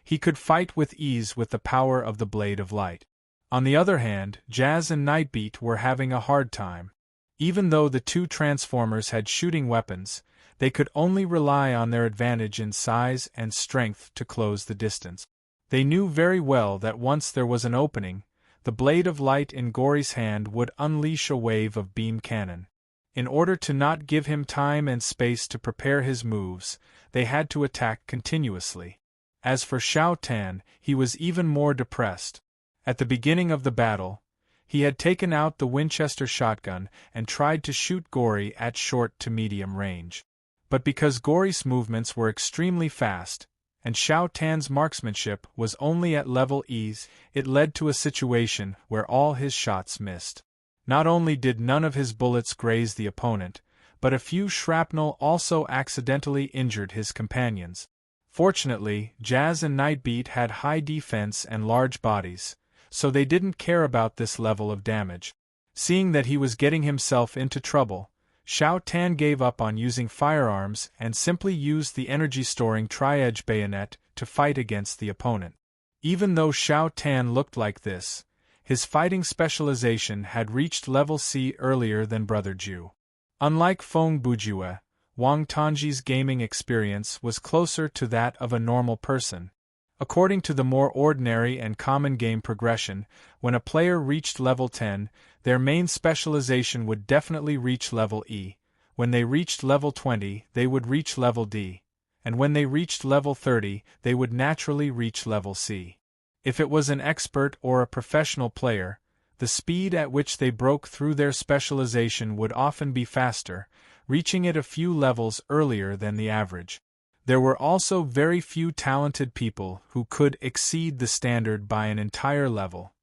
he could fight with ease with the power of the Blade of Light. On the other hand, Jazz and Nightbeat were having a hard time. Even though the 2 transformers had shooting weapons, they could only rely on their advantage in size and strength to close the distance. They knew very well that once there was an opening, the Blade of Light in Gory's hand would unleash a wave of beam cannon. In order to not give him time and space to prepare his moves, they had to attack continuously. As for Shao Tan, he was even more depressed. At the beginning of the battle, he had taken out the Winchester shotgun and tried to shoot Gory at short to medium range. But because Gory's movements were extremely fast, and Shao Tan's marksmanship was only at level ease, it led to a situation where all his shots missed. Not only did none of his bullets graze the opponent, but a few shrapnel also accidentally injured his companions. Fortunately, Jazz and Nightbeat had high defense and large bodies, so they didn't care about this level of damage. Seeing that he was getting himself into trouble, Shao Tan gave up on using firearms and simply used the energy-storing tri-edge bayonet to fight against the opponent. Even though Shao Tan looked like this, his fighting specialization had reached level C earlier than Brother Ju. Unlike Fong Bujue, Wang Tongji's gaming experience was closer to that of a normal person. According to the more ordinary and common game progression, when a player reached level 10, their main specialization would definitely reach level E. When they reached level 20, they would reach level D. And when they reached level 30, they would naturally reach level C. If it was an expert or a professional player, the speed at which they broke through their specialization would often be faster, reaching it a few levels earlier than the average. There were also very few talented people who could exceed the standard by an entire level.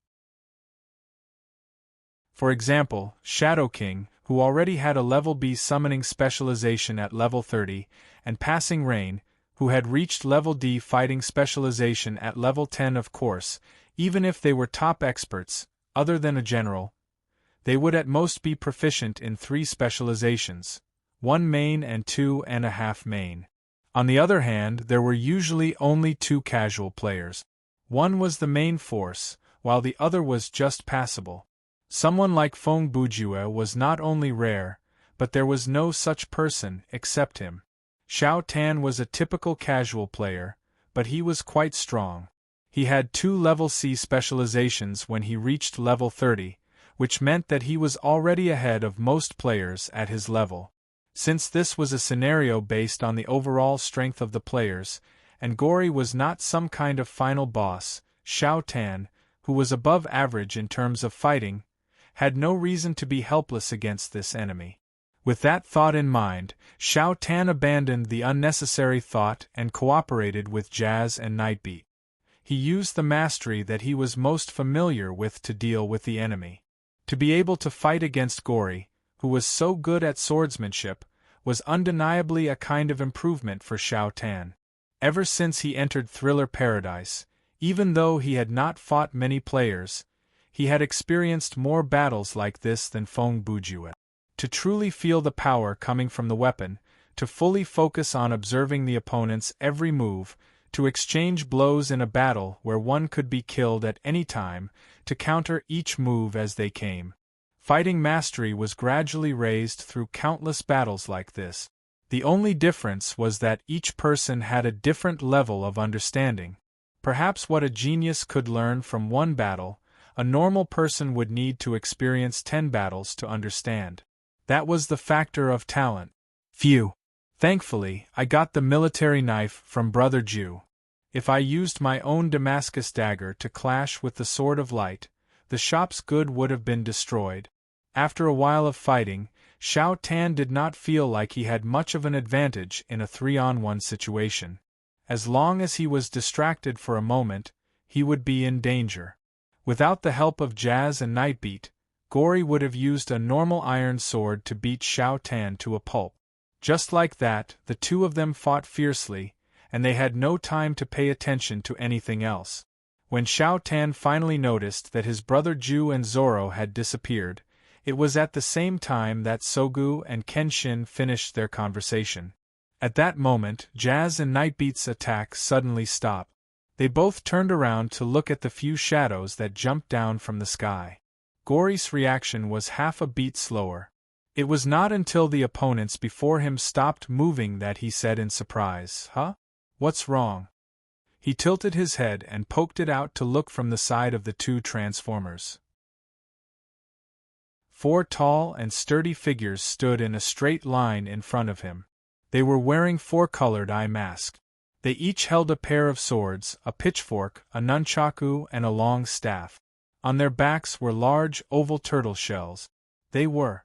For example, Shadow King, who already had a level B summoning specialization at level 30, and Passing Rain, who had reached level D fighting specialization at level 10. Of course, even if they were top experts, other than a general, they would at most be proficient in 3 specializations, 1 main and 2.5 main. On the other hand, there were usually only 2 casual players. One was the main force, while the other was just passable. Someone like Feng Bujue was not only rare, but there was no such person except him. Xiao Tan was a typical casual player, but he was quite strong. He had 2 level C specializations when he reached level 30, which meant that he was already ahead of most players at his level. Since this was a scenario based on the overall strength of the players, and Gori was not some kind of final boss, Xiao Tan, who was above average in terms of fighting, had no reason to be helpless against this enemy. With that thought in mind, Xiao Tan abandoned the unnecessary thought and cooperated with Jazz and Nightbeat. He used the mastery that he was most familiar with to deal with the enemy. To be able to fight against Gori, who was so good at swordsmanship, was undeniably a kind of improvement for Xiao Tan. Ever since he entered Thriller Paradise, even though he had not fought many players, he had experienced more battles like this than Feng Bujue. To truly feel the power coming from the weapon, to fully focus on observing the opponent's every move, to exchange blows in a battle where one could be killed at any time, to counter each move as they came. Fighting mastery was gradually raised through countless battles like this. The only difference was that each person had a different level of understanding. Perhaps what a genius could learn from one battle, a normal person would need to experience 10 battles to understand. That was the factor of talent. Phew! Thankfully, I got the military knife from Brother Ju. If I used my own Damascus dagger to clash with the Sword of Light, the shop's good would have been destroyed. After a while of fighting, Xiao Tan did not feel like he had much of an advantage in a 3-on-1 situation. As long as he was distracted for a moment, he would be in danger. Without the help of Jazz and Nightbeat, Gori would have used a normal iron sword to beat Xiao Tan to a pulp. Just like that, the two of them fought fiercely, and they had no time to pay attention to anything else. When Xiao Tan finally noticed that his brother Ju and Zoro had disappeared, it was at the same time that Sogu and Kenshin finished their conversation. At that moment, Jazz and Nightbeat's attack suddenly stopped. They both turned around to look at the few shadows that jumped down from the sky. Gori's reaction was half a beat slower. It was not until the opponents before him stopped moving that he said in surprise, "Huh? What's wrong?" He tilted his head and poked it out to look from the side of the 2 transformers. 4 tall and sturdy figures stood in a straight line in front of him. They were wearing 4-colored eye masks. They each held a pair of swords, a pitchfork, a nunchaku, and a long staff. On their backs were large, oval turtle shells. They were.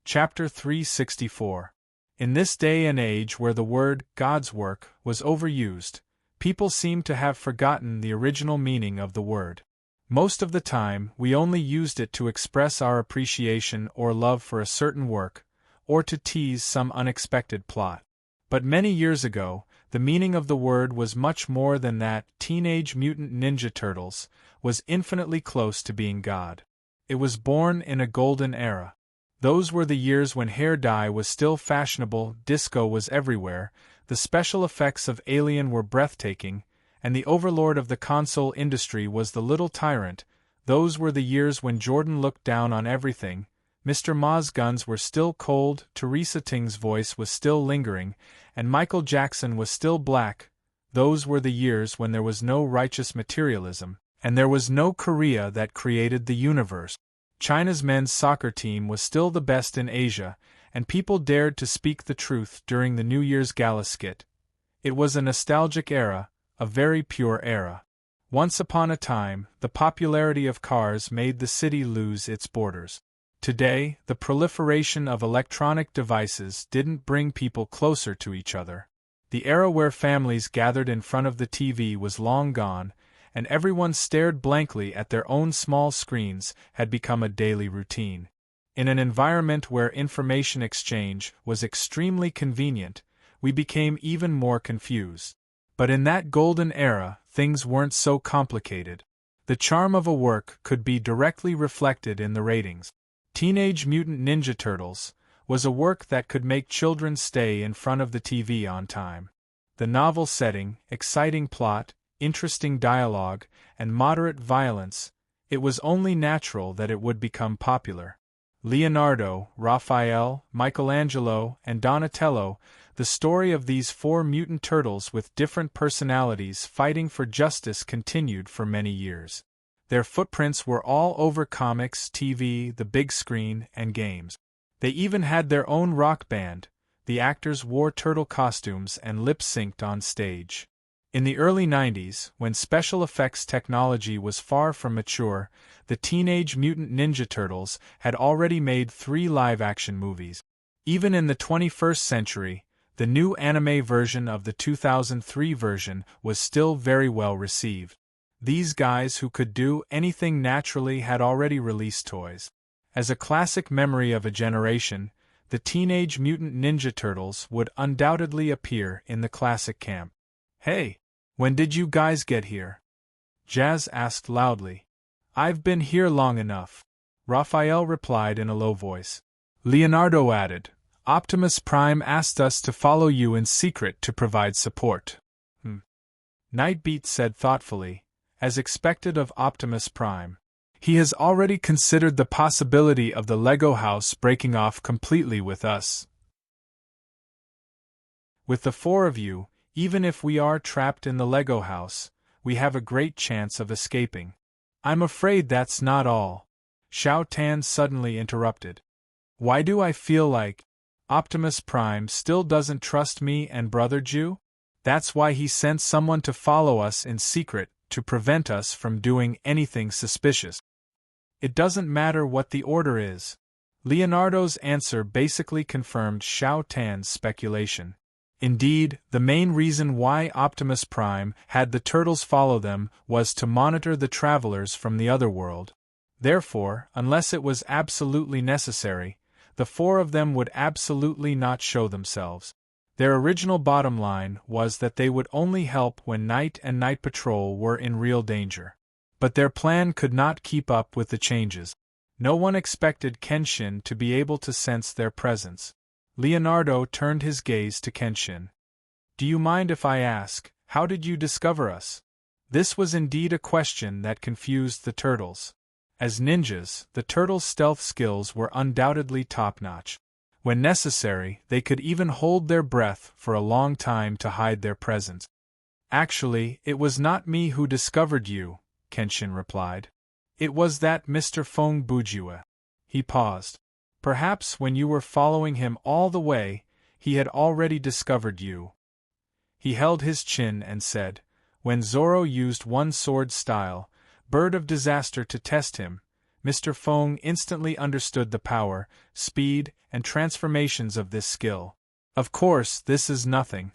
Chapter 364. In this day and age where the word God's work was overused, people seem to have forgotten the original meaning of the word. Most of the time, we only used it to express our appreciation or love for a certain work, or to tease some unexpected plot. But many years ago, the meaning of the word was much more than that. Teenage Mutant Ninja Turtles was infinitely close to being God. It was born in a golden era. Those were the years when hair dye was still fashionable, disco was everywhere, the special effects of Alien were breathtaking, and the overlord of the console industry was the little tyrant. Those were the years when Jordan looked down on everything, Mr. Ma's guns were still cold, Teresa Ting's voice was still lingering, and Michael Jackson was still black. Those were the years when there was no righteous materialism, and there was no Korea that created the universe. China's men's soccer team was still the best in Asia, and people dared to speak the truth during the New Year's gala skit. It was a nostalgic era, a very pure era. Once upon a time, the popularity of cars made the city lose its borders. Today, the proliferation of electronic devices didn't bring people closer to each other. The era where families gathered in front of the TV was long gone, and everyone stared blankly at their own small screens had become a daily routine. In an environment where information exchange was extremely convenient, we became even more confused. But in that golden era, things weren't so complicated. The charm of a work could be directly reflected in the ratings. Teenage Mutant Ninja Turtles was a work that could make children stay in front of the TV on time. The novel setting, exciting plot, interesting dialogue, and moderate violence, it was only natural that it would become popular. Leonardo, Raphael, Michelangelo, and Donatello, the story of these four mutant turtles with different personalities fighting for justice continued for many years. Their footprints were all over comics, TV, the big screen, and games. They even had their own rock band. The actors wore turtle costumes and lip-synced on stage. In the early 90s, when special effects technology was far from mature, the Teenage Mutant Ninja Turtles had already made 3 live-action movies. Even in the 21st century, the new anime version of the 2003 version was still very well received. These guys who could do anything naturally had already released toys. As a classic memory of a generation, the Teenage Mutant Ninja Turtles would undoubtedly appear in the classic camp. "Hey, when did you guys get here?" Jazz asked loudly. "I've been here long enough," Raphael replied in a low voice. Leonardo added, "Optimus Prime asked us to follow you in secret to provide support." Nightbeat said thoughtfully, as expected of Optimus Prime. "He has already considered the possibility of the Lego house breaking off completely with us. With the 4 of you, even if we are trapped in the Lego house, we have a great chance of escaping." "I'm afraid that's not all," Xiao Tan suddenly interrupted. "Why do I feel like Optimus Prime still doesn't trust me and Brother Jew? That's why he sent someone to follow us in secret, to prevent us from doing anything suspicious." "It doesn't matter what the order is." Leonardo's answer basically confirmed Xiao Tan's speculation. Indeed, the main reason why Optimus Prime had the turtles follow them was to monitor the travelers from the other world. Therefore, unless it was absolutely necessary, the 4 of them would absolutely not show themselves. Their original bottom line was that they would only help when Night and Night Patrol were in real danger. But their plan could not keep up with the changes. No one expected Kenshin to be able to sense their presence. Leonardo turned his gaze to Kenshin. "Do you mind if I ask, how did you discover us?" This was indeed a question that confused the turtles. As ninjas, the turtles' stealth skills were undoubtedly top-notch. When necessary, they could even hold their breath for a long time to hide their presence. "Actually, it was not me who discovered you," Kenshin replied. "It was that Mr. Feng Bujue." He paused. "Perhaps when you were following him all the way, he had already discovered you." He held his chin and said, "When Zoro used one sword style, Bird of Disaster, to test him, Mr. Feng instantly understood the power, speed, and transformations of this skill. Of course, this is nothing.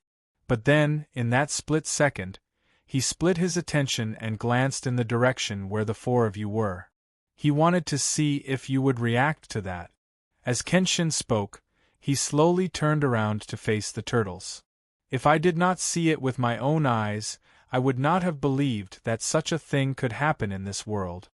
But then, in that split second, he split his attention and glanced in the direction where the 4 of you were. He wanted to see if you would react to that." As Kenshin spoke, he slowly turned around to face the turtles. "If I did not see it with my own eyes, I would not have believed that such a thing could happen in this world.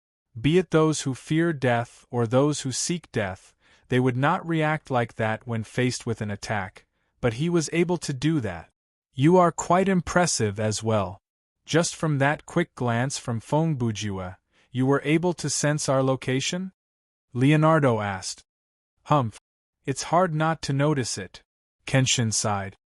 Be it those who fear death or those who seek death, they would not react like that when faced with an attack, but he was able to do that. You are quite impressive as well. Just from that quick glance from Feng Bujue, you were able to sense our location?" Leonardo asked. Humph. It's hard not to notice it. Kenshin sighed.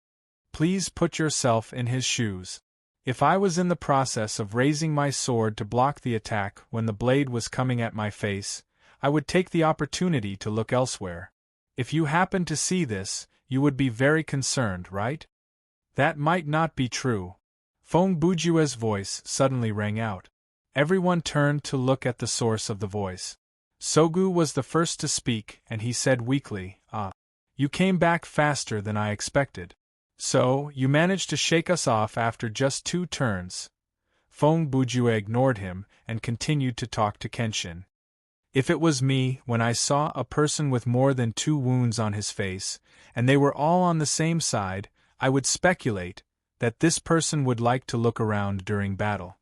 Please put yourself in his shoes. If I was in the process of raising my sword to block the attack when the blade was coming at my face, I would take the opportunity to look elsewhere. If you happened to see this, you would be very concerned, right? That might not be true. Feng Bujue's voice suddenly rang out. Everyone turned to look at the source of the voice. Sogu was the first to speak, and he said weakly, You came back faster than I expected. So, you managed to shake us off after just 2 turns. Feng Bujue ignored him and continued to talk to Kenshin. If it was me, when I saw a person with more than 2 wounds on his face, and they were all on the same side, I would speculate that this person would like to look around during battle.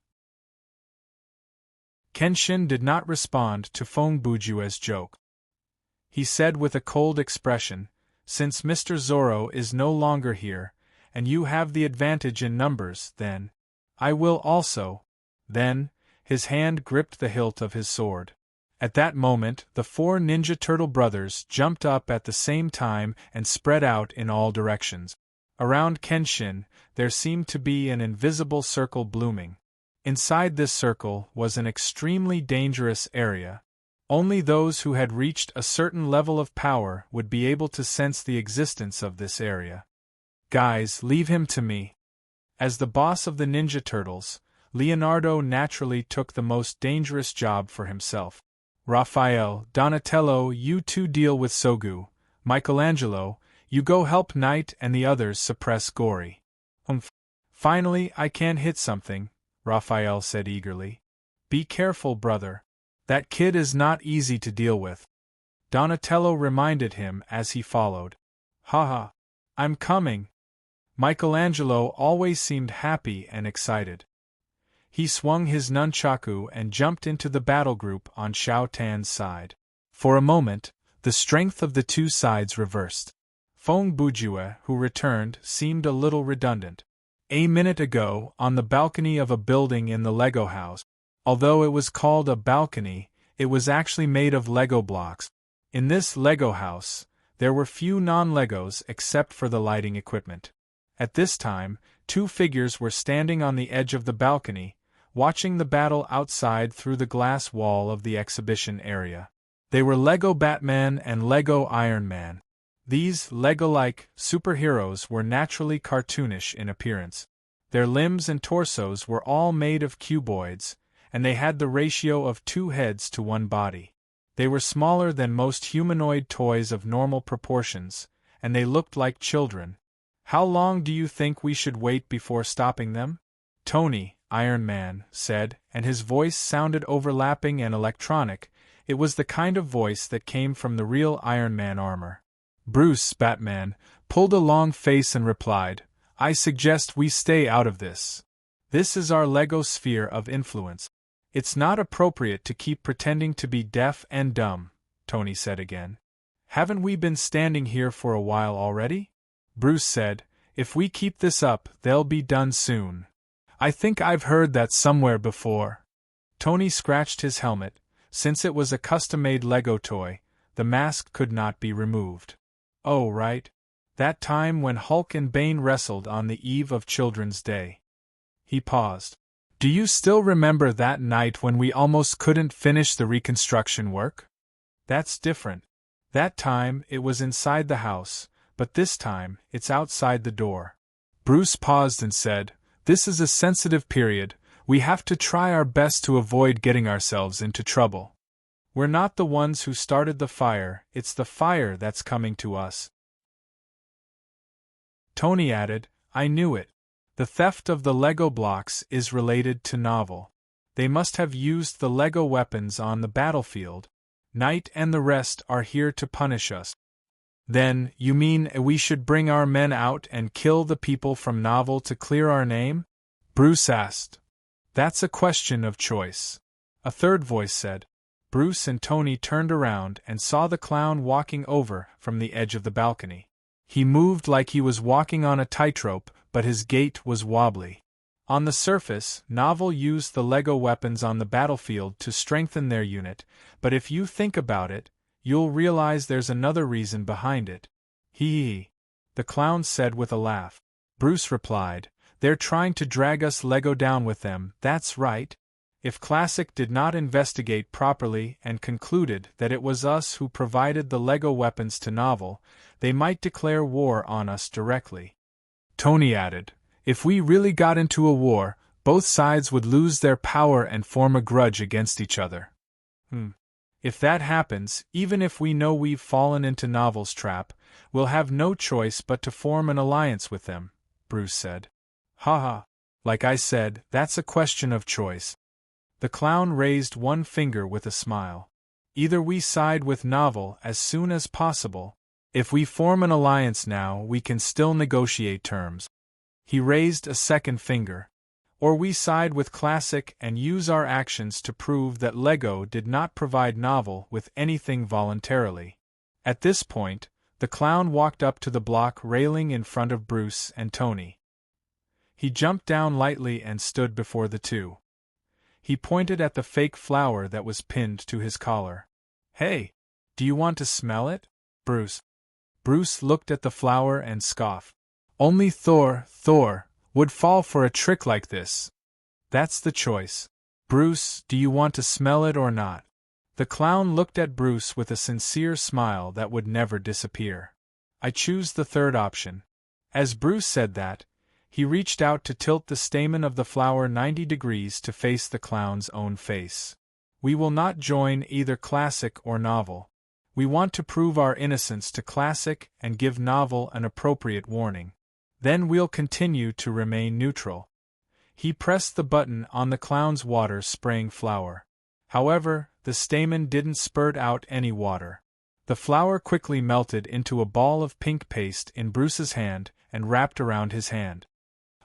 Kenshin did not respond to Feng Bujue's joke. He said with a cold expression, Since Mr. Zoro is no longer here, and you have the advantage in numbers, then I will also. Then, his hand gripped the hilt of his sword. At that moment, the 4 Ninja Turtle brothers jumped up at the same time and spread out in all directions. Around Kenshin, there seemed to be an invisible circle blooming. Inside this circle was an extremely dangerous area. Only those who had reached a certain level of power would be able to sense the existence of this area. Guys, leave him to me. As the boss of the Ninja Turtles, Leonardo naturally took the most dangerous job for himself. Raphael, Donatello, you two deal with Sogu. Michelangelo, you go help Knight and the others suppress Gory. Finally, I can hit something, Raphael said eagerly. Be careful, brother. That kid is not easy to deal with. Donatello reminded him as he followed. Haha. I'm coming. Michelangelo always seemed happy and excited. He swung his nunchaku and jumped into the battle group on Xiao Tan's side. For a moment, the strength of the 2 sides reversed. Feng Bujue, who returned, seemed a little redundant. A minute ago, on the balcony of a building in the Lego house, although it was called a balcony, it was actually made of Lego blocks. In this Lego house, there were few non-Legos except for the lighting equipment. At this time, 2 figures were standing on the edge of the balcony, watching the battle outside through the glass wall of the exhibition area. They were Lego Batman and Lego Iron Man. These Lego-like superheroes were naturally cartoonish in appearance. Their limbs and torsos were all made of cuboids, and they had the ratio of 2 heads to 1 body. They were smaller than most humanoid toys of normal proportions, and they looked like children. How long do you think we should wait before stopping them? Tony, Iron Man, said, and his voice sounded overlapping and electronic. It was the kind of voice that came from the real Iron Man armor. Bruce, Batman, pulled a long face and replied, I suggest we stay out of this. This is our Lego sphere of influence. It's not appropriate to keep pretending to be deaf and dumb, Tony said again. Haven't we been standing here for a while already? Bruce said, if we keep this up, they'll be done soon. I think I've heard that somewhere before. Tony scratched his helmet. Since it was a custom-made Lego toy, the mask could not be removed. Oh, right. That time when Hulk and Bane wrestled on the eve of Children's Day. He paused. Do you still remember that night when we almost couldn't finish the reconstruction work? That's different. That time, it was inside the house, but this time, it's outside the door. Bruce paused and said, This is a sensitive period. We have to try our best to avoid getting ourselves into trouble. We're not the ones who started the fire, it's the fire that's coming to us. Tony added, I knew it. The theft of the Lego blocks is related to Novel. They must have used the Lego weapons on the battlefield. Knight and the rest are here to punish us. Then, you mean we should bring our men out and kill the people from Novel to clear our name? Bruce asked. That's a question of choice. A third voice said. Bruce and Tony turned around and saw the clown walking over from the edge of the balcony. He moved like he was walking on a tightrope, but his gait was wobbly. On the surface, Novel used the Lego weapons on the battlefield to strengthen their unit, but if you think about it, you'll realize there's another reason behind it. Hee. The clown said with a laugh. Bruce replied, they're trying to drag us Lego down with them, that's right. If Classic did not investigate properly and concluded that it was us who provided the Lego weapons to Novel, they might declare war on us directly. Tony added, if we really got into a war, both sides would lose their power and form a grudge against each other. If that happens, even if we know we've fallen into Novel's trap, we'll have no choice but to form an alliance with them, Bruce said. Haha. Like I said, that's a question of choice. The clown raised one finger with a smile. Either we side with Novel as soon as possible. If we form an alliance now, we can still negotiate terms. He raised a second finger. Or we side with Classic and use our actions to prove that Lego did not provide Novel with anything voluntarily. At this point, the clown walked up to the block railing in front of Bruce and Tony. He jumped down lightly and stood before the two. He pointed at the fake flower that was pinned to his collar. Hey, do you want to smell it, Bruce? Bruce looked at the flower and scoffed. Only Thor, would fall for a trick like this. That's the choice. Bruce, do you want to smell it or not? The clown looked at Bruce with a sincere smile that would never disappear. I choose the third option. As Bruce said that, he reached out to tilt the stamen of the flower 90 degrees to face the clown's own face. We will not join either Classic or Novel. We want to prove our innocence to Classic and give Novel an appropriate warning. Then we'll continue to remain neutral. He pressed the button on the clown's water-spraying flower. However, the stamen didn't spurt out any water. The flower quickly melted into a ball of pink paste in Bruce's hand and wrapped around his hand.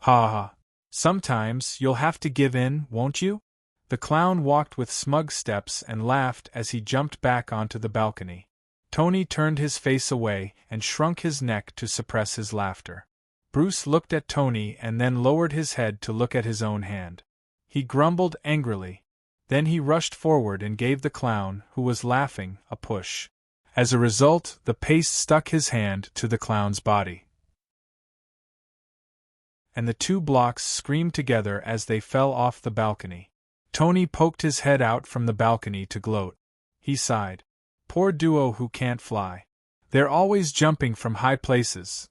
Ha ha. Sometimes you'll have to give in, won't you? The clown walked with smug steps and laughed as he jumped back onto the balcony. Tony turned his face away and shrunk his neck to suppress his laughter. Bruce looked at Tony and then lowered his head to look at his own hand. He grumbled angrily. Then he rushed forward and gave the clown, who was laughing, a push. As a result, the paste stuck his hand to the clown's body. And the two blocks screamed together as they fell off the balcony. Tony poked his head out from the balcony to gloat. He sighed. Poor duo who can't fly. They're always jumping from high places.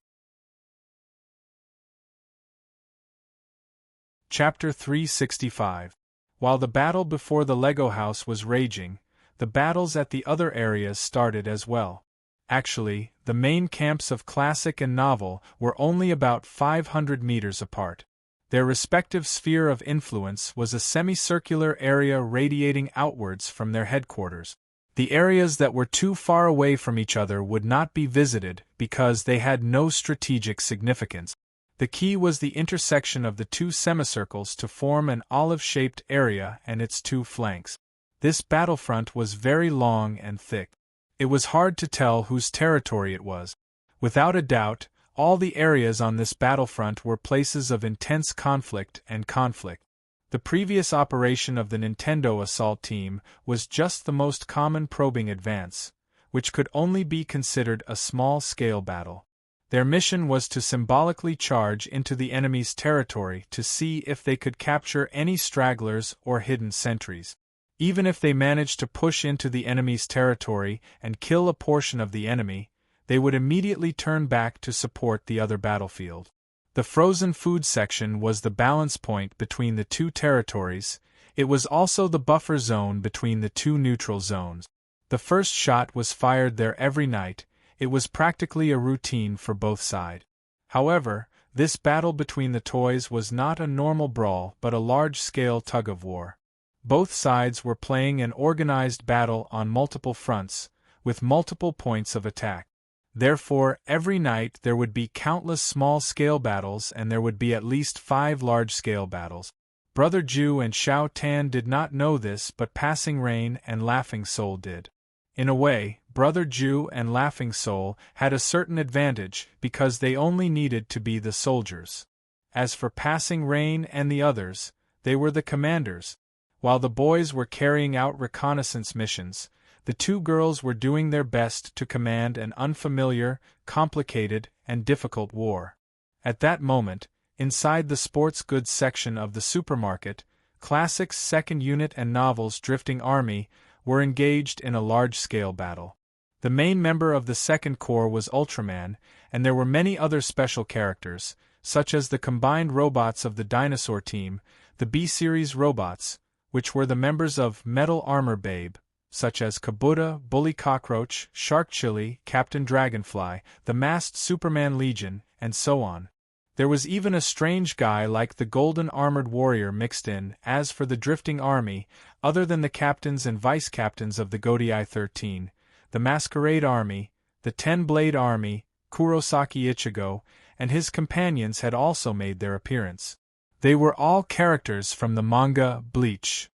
Chapter 365. While the battle before the Lego house was raging, the battles at the other areas started as well. Actually, the main camps of Classic and Novel were only about 500 meters apart. Their respective sphere of influence was a semicircular area radiating outwards from their headquarters. The areas that were too far away from each other would not be visited because they had no strategic significance. The key was the intersection of the two semicircles to form an olive-shaped area and its two flanks. This battlefront was very long and thick. It was hard to tell whose territory it was. Without a doubt, all the areas on this battlefront were places of intense conflict and conflict. The previous operation of the Nintendo assault team was just the most common probing advance, which could only be considered a small-scale battle. Their mission was to symbolically charge into the enemy's territory to see if they could capture any stragglers or hidden sentries. Even if they managed to push into the enemy's territory and kill a portion of the enemy, they would immediately turn back to support the other battlefield. The frozen food section was the balance point between the two territories. It was also the buffer zone between the two neutral zones. The first shot was fired there every night. It was practically a routine for both sides. However, this battle between the toys was not a normal brawl but a large-scale tug-of-war. Both sides were playing an organized battle on multiple fronts, with multiple points of attack. Therefore, every night there would be countless small-scale battles and there would be at least 5 large-scale battles. Brother Ju and Xiao Tan did not know this, but Passing Rain and Laughing Soul did. In a way, Brother Ju and Laughing Soul had a certain advantage because they only needed to be the soldiers. As for Passing Rain and the others, they were the commanders. While the boys were carrying out reconnaissance missions, The two girls were doing their best to command an unfamiliar, complicated, and difficult war. At that moment, inside the sports goods section of the supermarket, Classic's second unit and Novel's drifting army were engaged in a large-scale battle. The main member of the Second Corps was Ultraman, and there were many other special characters, such as the combined robots of the dinosaur team, the B-Series robots, which were the members of Metal Armor Babe, such as Kabuta, Bully Cockroach, Shark Chili, Captain Dragonfly, the masked Superman Legion, and so on. There was even a strange guy like the Golden Armored Warrior mixed in. As for the drifting army, other than the captains and vice-captains of the Godei 13, the Masquerade Army, the Ten-Blade Army, Kurosaki Ichigo, and his companions had also made their appearance. They were all characters from the manga Bleach.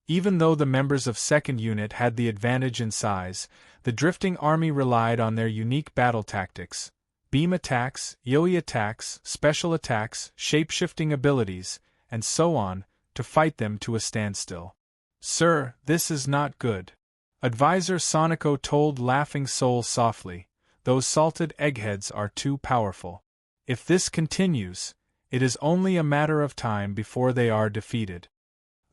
Even though the members of Second Unit had the advantage in size, the drifting army relied on their unique battle tactics, beam attacks, yoi attacks, special attacks, shape-shifting abilities, and so on, to fight them to a standstill. "Sir, this is not good," Advisor Sonico told Laughing Soul softly. "Those salted eggheads are too powerful. If this continues, it is only a matter of time before they are defeated."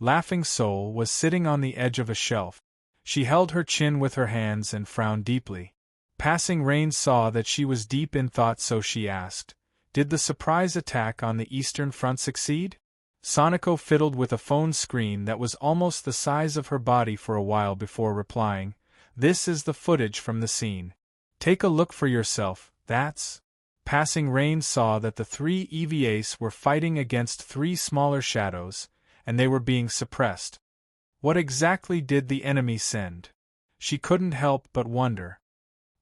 Laughing Soul was sitting on the edge of a shelf. She held her chin with her hands and frowned deeply. Passing Rain saw that she was deep in thought, so she asked, "Did the surprise attack on the Eastern Front succeed?" Sonico fiddled with a phone screen that was almost the size of her body for a while before replying, "This is the footage from the scene. Take a look for yourself, that's..." Passing Rain saw that the three EVAs were fighting against three smaller shadows, and they were being suppressed. What exactly did the enemy send? She couldn't help but wonder.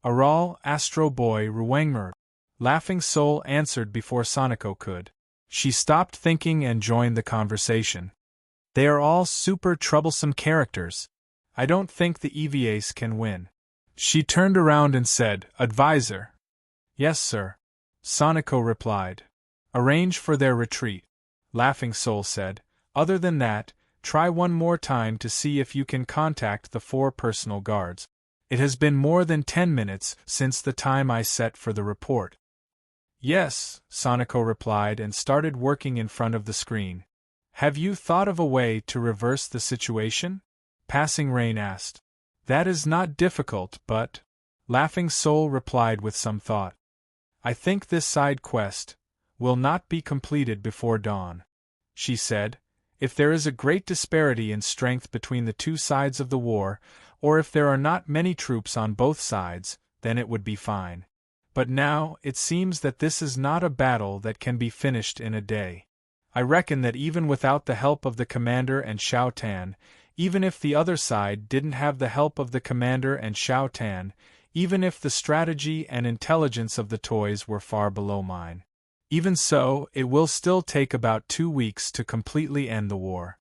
"Aral, Astro Boy, Ruwangmer," Laughing Soul answered before Sonico could. She stopped thinking and joined the conversation. "They are all super troublesome characters. I don't think the EVAs can win." She turned around and said, "Advisor." "Yes, sir," Sonico replied. "Arrange for their retreat," Laughing Soul said. "Other than that, try one more time to see if you can contact the 4 personal guards. It has been more than 10 minutes since the time I set for the report." "Yes," Sonico replied and started working in front of the screen. "Have you thought of a way to reverse the situation?" Passing Rain asked. "That is not difficult, but..." Laughing Soul replied with some thought. "I think this side quest will not be completed before dawn," she said. "If there is a great disparity in strength between the two sides of the war, or if there are not many troops on both sides, then it would be fine. But now, it seems that this is not a battle that can be finished in a day. I reckon that even without the help of the commander and Xiao Tan, even if the other side didn't have the help of the commander and Xiao Tan, even if the strategy and intelligence of the toys were far below mine, even so, it will still take about 2 weeks to completely end the war."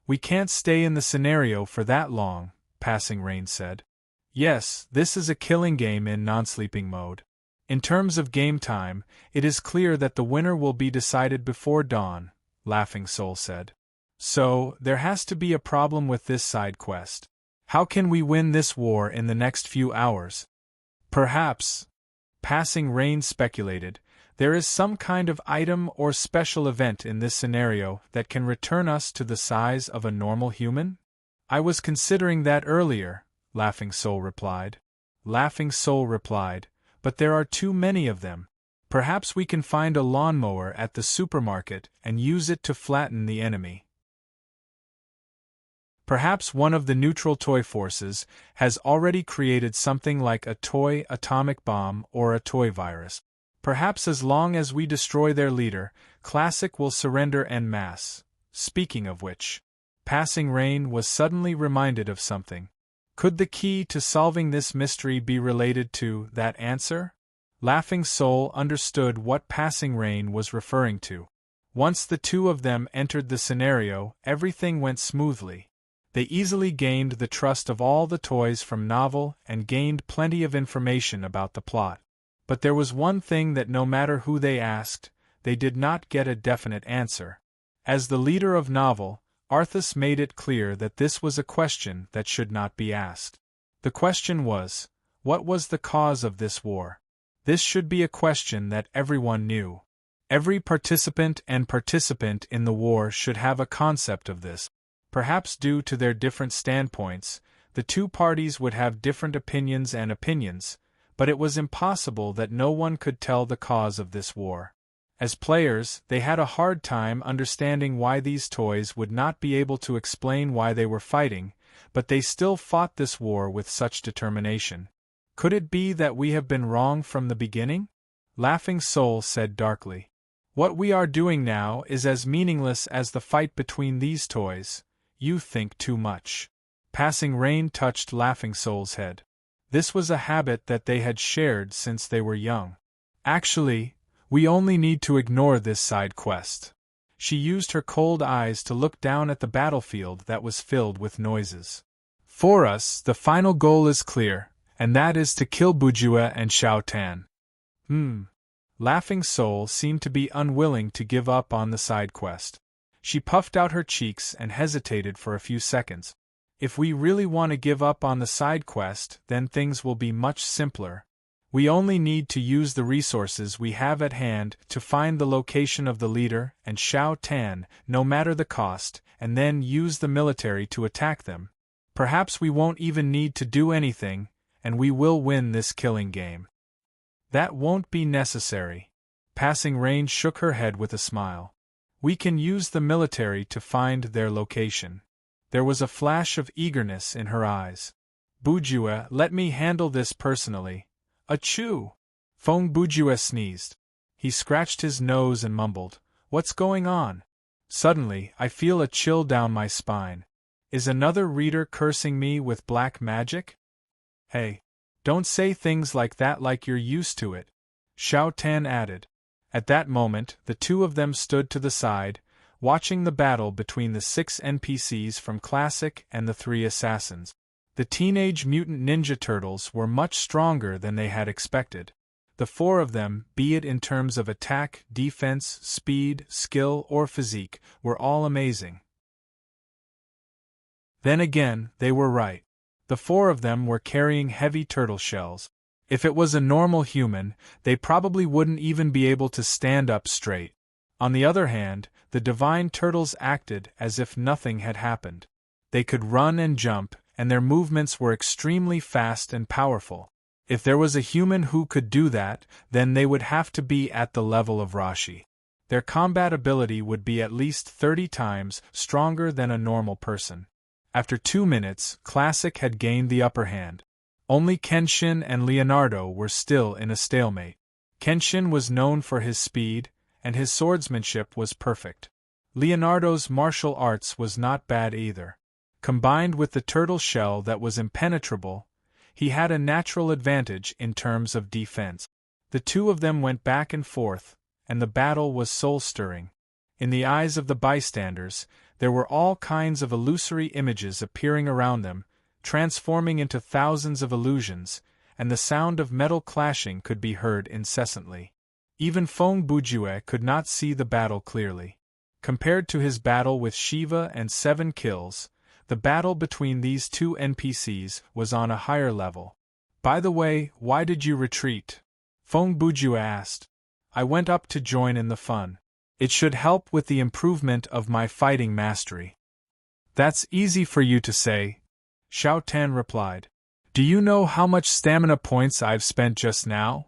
"We can't stay in the scenario for that long," Passing Rain said. "Yes, this is a killing game in non-sleeping mode. In terms of game time, it is clear that the winner will be decided before dawn," Laughing Soul said. "So, there has to be a problem with this side quest. How can we win this war in the next few hours?" "Perhaps," Passing Rain speculated, "there is some kind of item or special event in this scenario that can return us to the size of a normal human?" "I was considering that earlier," Laughing Soul replied. Laughing Soul replied, "But there are too many of them. Perhaps we can find a lawnmower at the supermarket and use it to flatten the enemy. Perhaps one of the neutral toy forces has already created something like a toy atomic bomb or a toy virus. Perhaps as long as we destroy their leader, Classic will surrender en masse. Speaking of which," Passing Rain was suddenly reminded of something. Could the key to solving this mystery be related to that answer? Laughing Soul understood what Passing Rain was referring to. Once the two of them entered the scenario, everything went smoothly. They easily gained the trust of all the toys from Novel and gained plenty of information about the plot. But there was one thing that no matter who they asked, they did not get a definite answer. As the leader of Novel, Arthas made it clear that this was a question that should not be asked. The question was, what was the cause of this war? This should be a question that everyone knew. Every participant in the war should have a concept of this. Perhaps due to their different standpoints, the two parties would have different opinions, but it was impossible that no one could tell the cause of this war. As players, they had a hard time understanding why these toys would not be able to explain why they were fighting, but they still fought this war with such determination. Could it be that we have been wrong from the beginning? Laughing Soul said darkly. What we are doing now is as meaningless as the fight between these toys. You think too much. Passing Rain touched Laughing Soul's head. This was a habit that they had shared since they were young. Actually, we only need to ignore this side quest. She used her cold eyes to look down at the battlefield that was filled with noises. For us, the final goal is clear, and that is to kill Bujue and Xiao Tan. Laughing Soul seemed to be unwilling to give up on the side quest. She puffed out her cheeks and hesitated for a few seconds. If we really want to give up on the side quest, then things will be much simpler. We only need to use the resources we have at hand to find the location of the leader and Xiao Tan, no matter the cost, and then use the military to attack them. Perhaps we won't even need to do anything, and we will win this killing game. That won't be necessary. Passing Rain shook her head with a smile. We can use the military to find their location. There was a flash of eagerness in her eyes. Bujue, let me handle this personally. Achoo! Feng Bujue sneezed. He scratched his nose and mumbled, "What's going on?" Suddenly, I feel a chill down my spine. Is another reader cursing me with black magic? Hey! Don't say things like that like you're used to it, Xiao Tan added. At that moment, the two of them stood to the side, watching the battle between the 6 NPCs from Classic and the 3 assassins. The Teenage Mutant Ninja Turtles were much stronger than they had expected. The 4 of them, be it in terms of attack, defense, speed, skill, or physique, were all amazing. Then again, they were right. The 4 of them were carrying heavy turtle shells. If it was a normal human, they probably wouldn't even be able to stand up straight. On the other hand, the divine turtles acted as if nothing had happened. They could run and jump, and their movements were extremely fast and powerful. If there was a human who could do that, then they would have to be at the level of Rashi. Their combat ability would be at least 30 times stronger than a normal person. After 2 minutes, Classic had gained the upper hand. Only Kenshin and Leonardo were still in a stalemate. Kenshin was known for his speed, and his swordsmanship was perfect. Leonardo's martial arts was not bad either. Combined with the turtle shell that was impenetrable, he had a natural advantage in terms of defense. The two of them went back and forth, and the battle was soul-stirring. In the eyes of the bystanders, there were all kinds of illusory images appearing around them, transforming into thousands of illusions, and the sound of metal clashing could be heard incessantly. Even Feng Bujue could not see the battle clearly. Compared to his battle with Shiva and 7 kills, the battle between these 2 NPCs was on a higher level. By the way, why did you retreat? Feng Bujue asked. I went up to join in the fun. It should help with the improvement of my fighting mastery. That's easy for you to say, Xiao Tan replied. Do you know how much stamina points I've spent just now?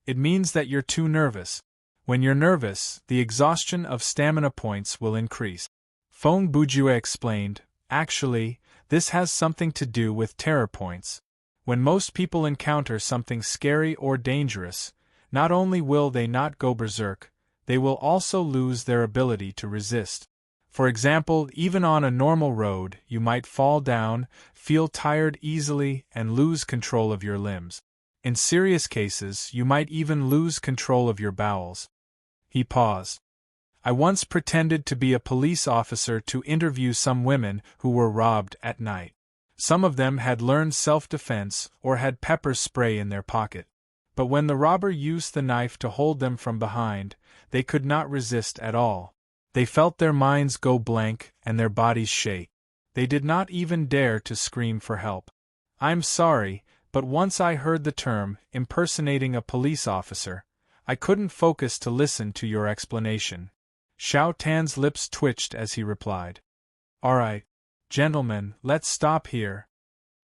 It means that you're too nervous. When you're nervous, the exhaustion of stamina points will increase. Feng Bujue explained. Actually, this has something to do with terror points. When most people encounter something scary or dangerous, not only will they not go berserk, they will also lose their ability to resist. For example, even on a normal road, you might fall down, feel tired easily, and lose control of your limbs. In serious cases, you might even lose control of your bowels. He paused. I once pretended to be a police officer to interview some women who were robbed at night. Some of them had learned self-defense or had pepper spray in their pocket. But when the robber used the knife to hold them from behind, they could not resist at all. They felt their minds go blank and their bodies shake. They did not even dare to scream for help. I'm sorry, but once I heard the term, impersonating a police officer, I couldn't focus to listen to your explanation. Xiao Tan's lips twitched as he replied. All right, gentlemen, let's stop here.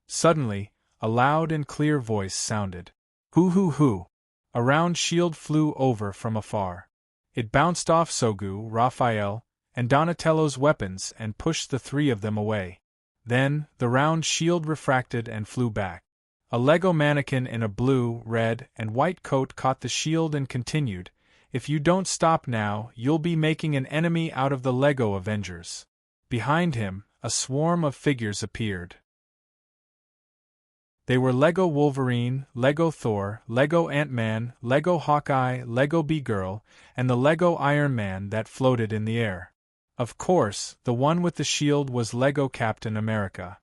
Suddenly, a loud and clear voice sounded. Hoo hoo hoo. A round shield flew over from afar. It bounced off Sogu, Raphael, and Donatello's weapons and pushed the three of them away. Then, the round shield refracted and flew back. A Lego mannequin in a blue, red, and white coat caught the shield and continued, If you don't stop now, you'll be making an enemy out of the Lego Avengers. Behind him, a swarm of figures appeared. They were Lego Wolverine, Lego Thor, Lego Ant-Man, Lego Hawkeye, Lego Bee-Girl, and the Lego Iron Man that floated in the air. Of course, the one with the shield was Lego Captain America.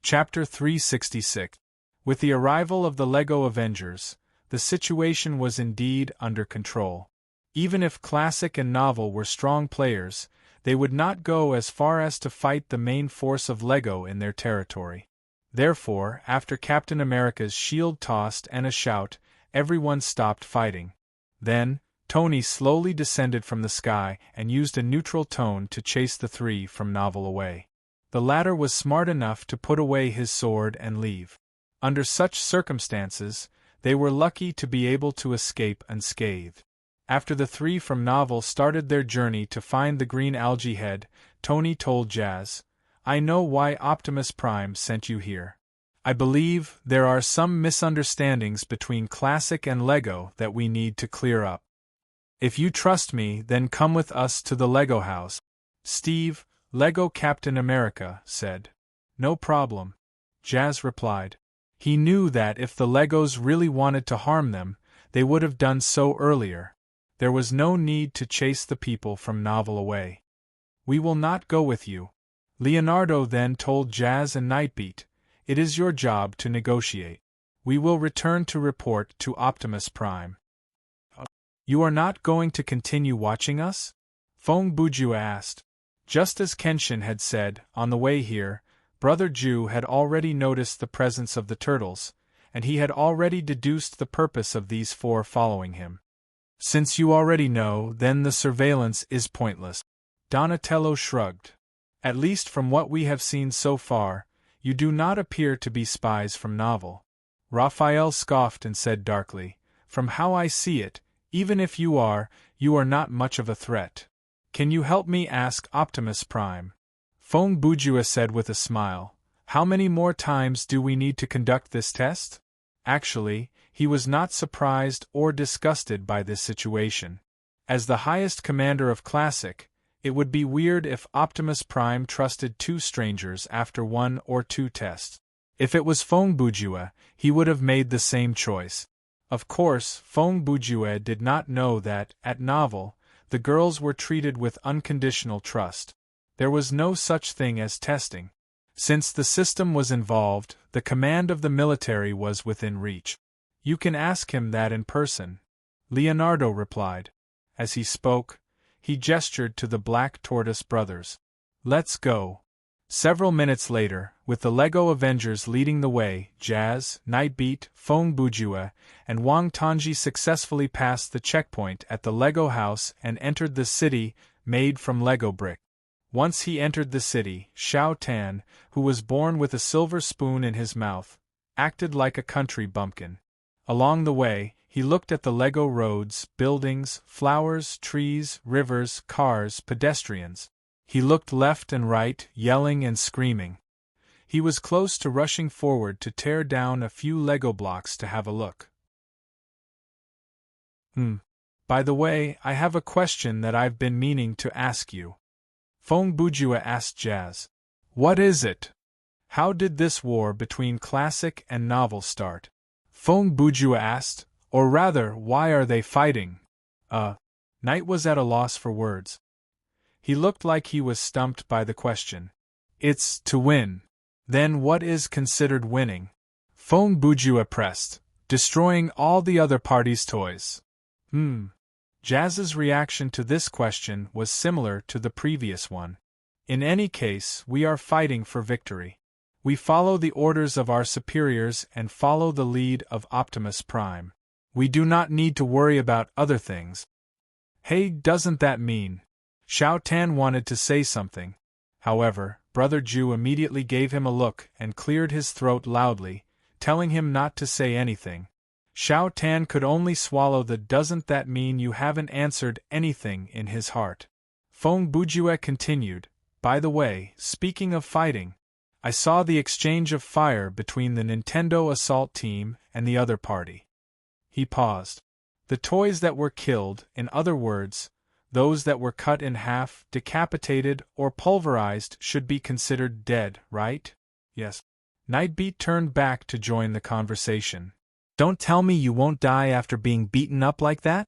Chapter 366. With the arrival of the Lego Avengers, the situation was indeed under control. Even if Classic and Novel were strong players, they would not go as far as to fight the main force of Lego in their territory. Therefore, after Captain America's shield tossed and a shout, everyone stopped fighting. Then, Tony slowly descended from the sky and used a neutral tone to chase the three from Novel away. The latter was smart enough to put away his sword and leave. Under such circumstances, they were lucky to be able to escape unscathed. After the three from Novel started their journey to find the green algae head, Tony told Jazz, I know why Optimus Prime sent you here. I believe there are some misunderstandings between Classic and Lego that we need to clear up. If you trust me, then come with us to the Lego house. Steve, Lego Captain America, said. No problem, Jazz replied. He knew that if the Legos really wanted to harm them, they would have done so earlier. There was no need to chase the people from Novel away. We will not go with you. Leonardo then told Jazz and Nightbeat, It is your job to negotiate. We will return to report to Optimus Prime. You are not going to continue watching us? Feng Bujua asked. Just as Kenshin had said, on the way here, Brother Ju had already noticed the presence of the turtles, and he had already deduced the purpose of these four following him. Since you already know, then the surveillance is pointless. Donatello shrugged. At least from what we have seen so far, you do not appear to be spies from Novel. Raphael scoffed and said darkly, From how I see it, even if you are not much of a threat. Can you help me ask Optimus Prime? Feng Bujua said with a smile, How many more times do we need to conduct this test? Actually, he was not surprised or disgusted by this situation. As the highest commander of Classic, it would be weird if Optimus Prime trusted two strangers after one or two tests. If it was Feng Bujua, he would have made the same choice. Of course, Feng Bujua did not know that, at Novel, the girls were treated with unconditional trust. There was no such thing as testing. Since the system was involved, the command of the military was within reach. You can ask him that in person, Leonardo replied. As he spoke, he gestured to the Black Tortoise brothers. Let's go. Several minutes later, with the Lego Avengers leading the way, Jazz, Nightbeat, Feng Bujua, and Wang Tongji successfully passed the checkpoint at the Lego house and entered the city, made from Lego brick. Once he entered the city, Xiao Tan, who was born with a silver spoon in his mouth, acted like a country bumpkin. Along the way, he looked at the Lego roads, buildings, flowers, trees, rivers, cars, pedestrians. He looked left and right, yelling and screaming. He was close to rushing forward to tear down a few Lego blocks to have a look. By the way, I have a question that I've been meaning to ask you. Feng Bujua asked Jazz. What is it? How did this war between Classic and Novel start? Feng Bujua asked, or rather, why are they fighting? Knight was at a loss for words. He looked like he was stumped by the question. It's to win. Then what is considered winning? Feng Bujua pressed. Destroying all the other party's toys. Jazz's reaction to this question was similar to the previous one. In any case, we are fighting for victory. We follow the orders of our superiors and follow the lead of Optimus Prime. We do not need to worry about other things. Hey, doesn't that mean? Xiao Tan wanted to say something. However, Brother Ju immediately gave him a look and cleared his throat loudly, telling him not to say anything. Xiao Tan could only swallow the "doesn't that mean you haven't answered anything" in his heart. Feng Bujue continued, "By the way, speaking of fighting, I saw the exchange of fire between the Nintendo assault team and the other party." He paused. The toys that were killed, in other words, those that were cut in half, decapitated, or pulverized, should be considered dead, right? Yes. Nightbeat turned back to join the conversation. Don't tell me you won't die after being beaten up like that?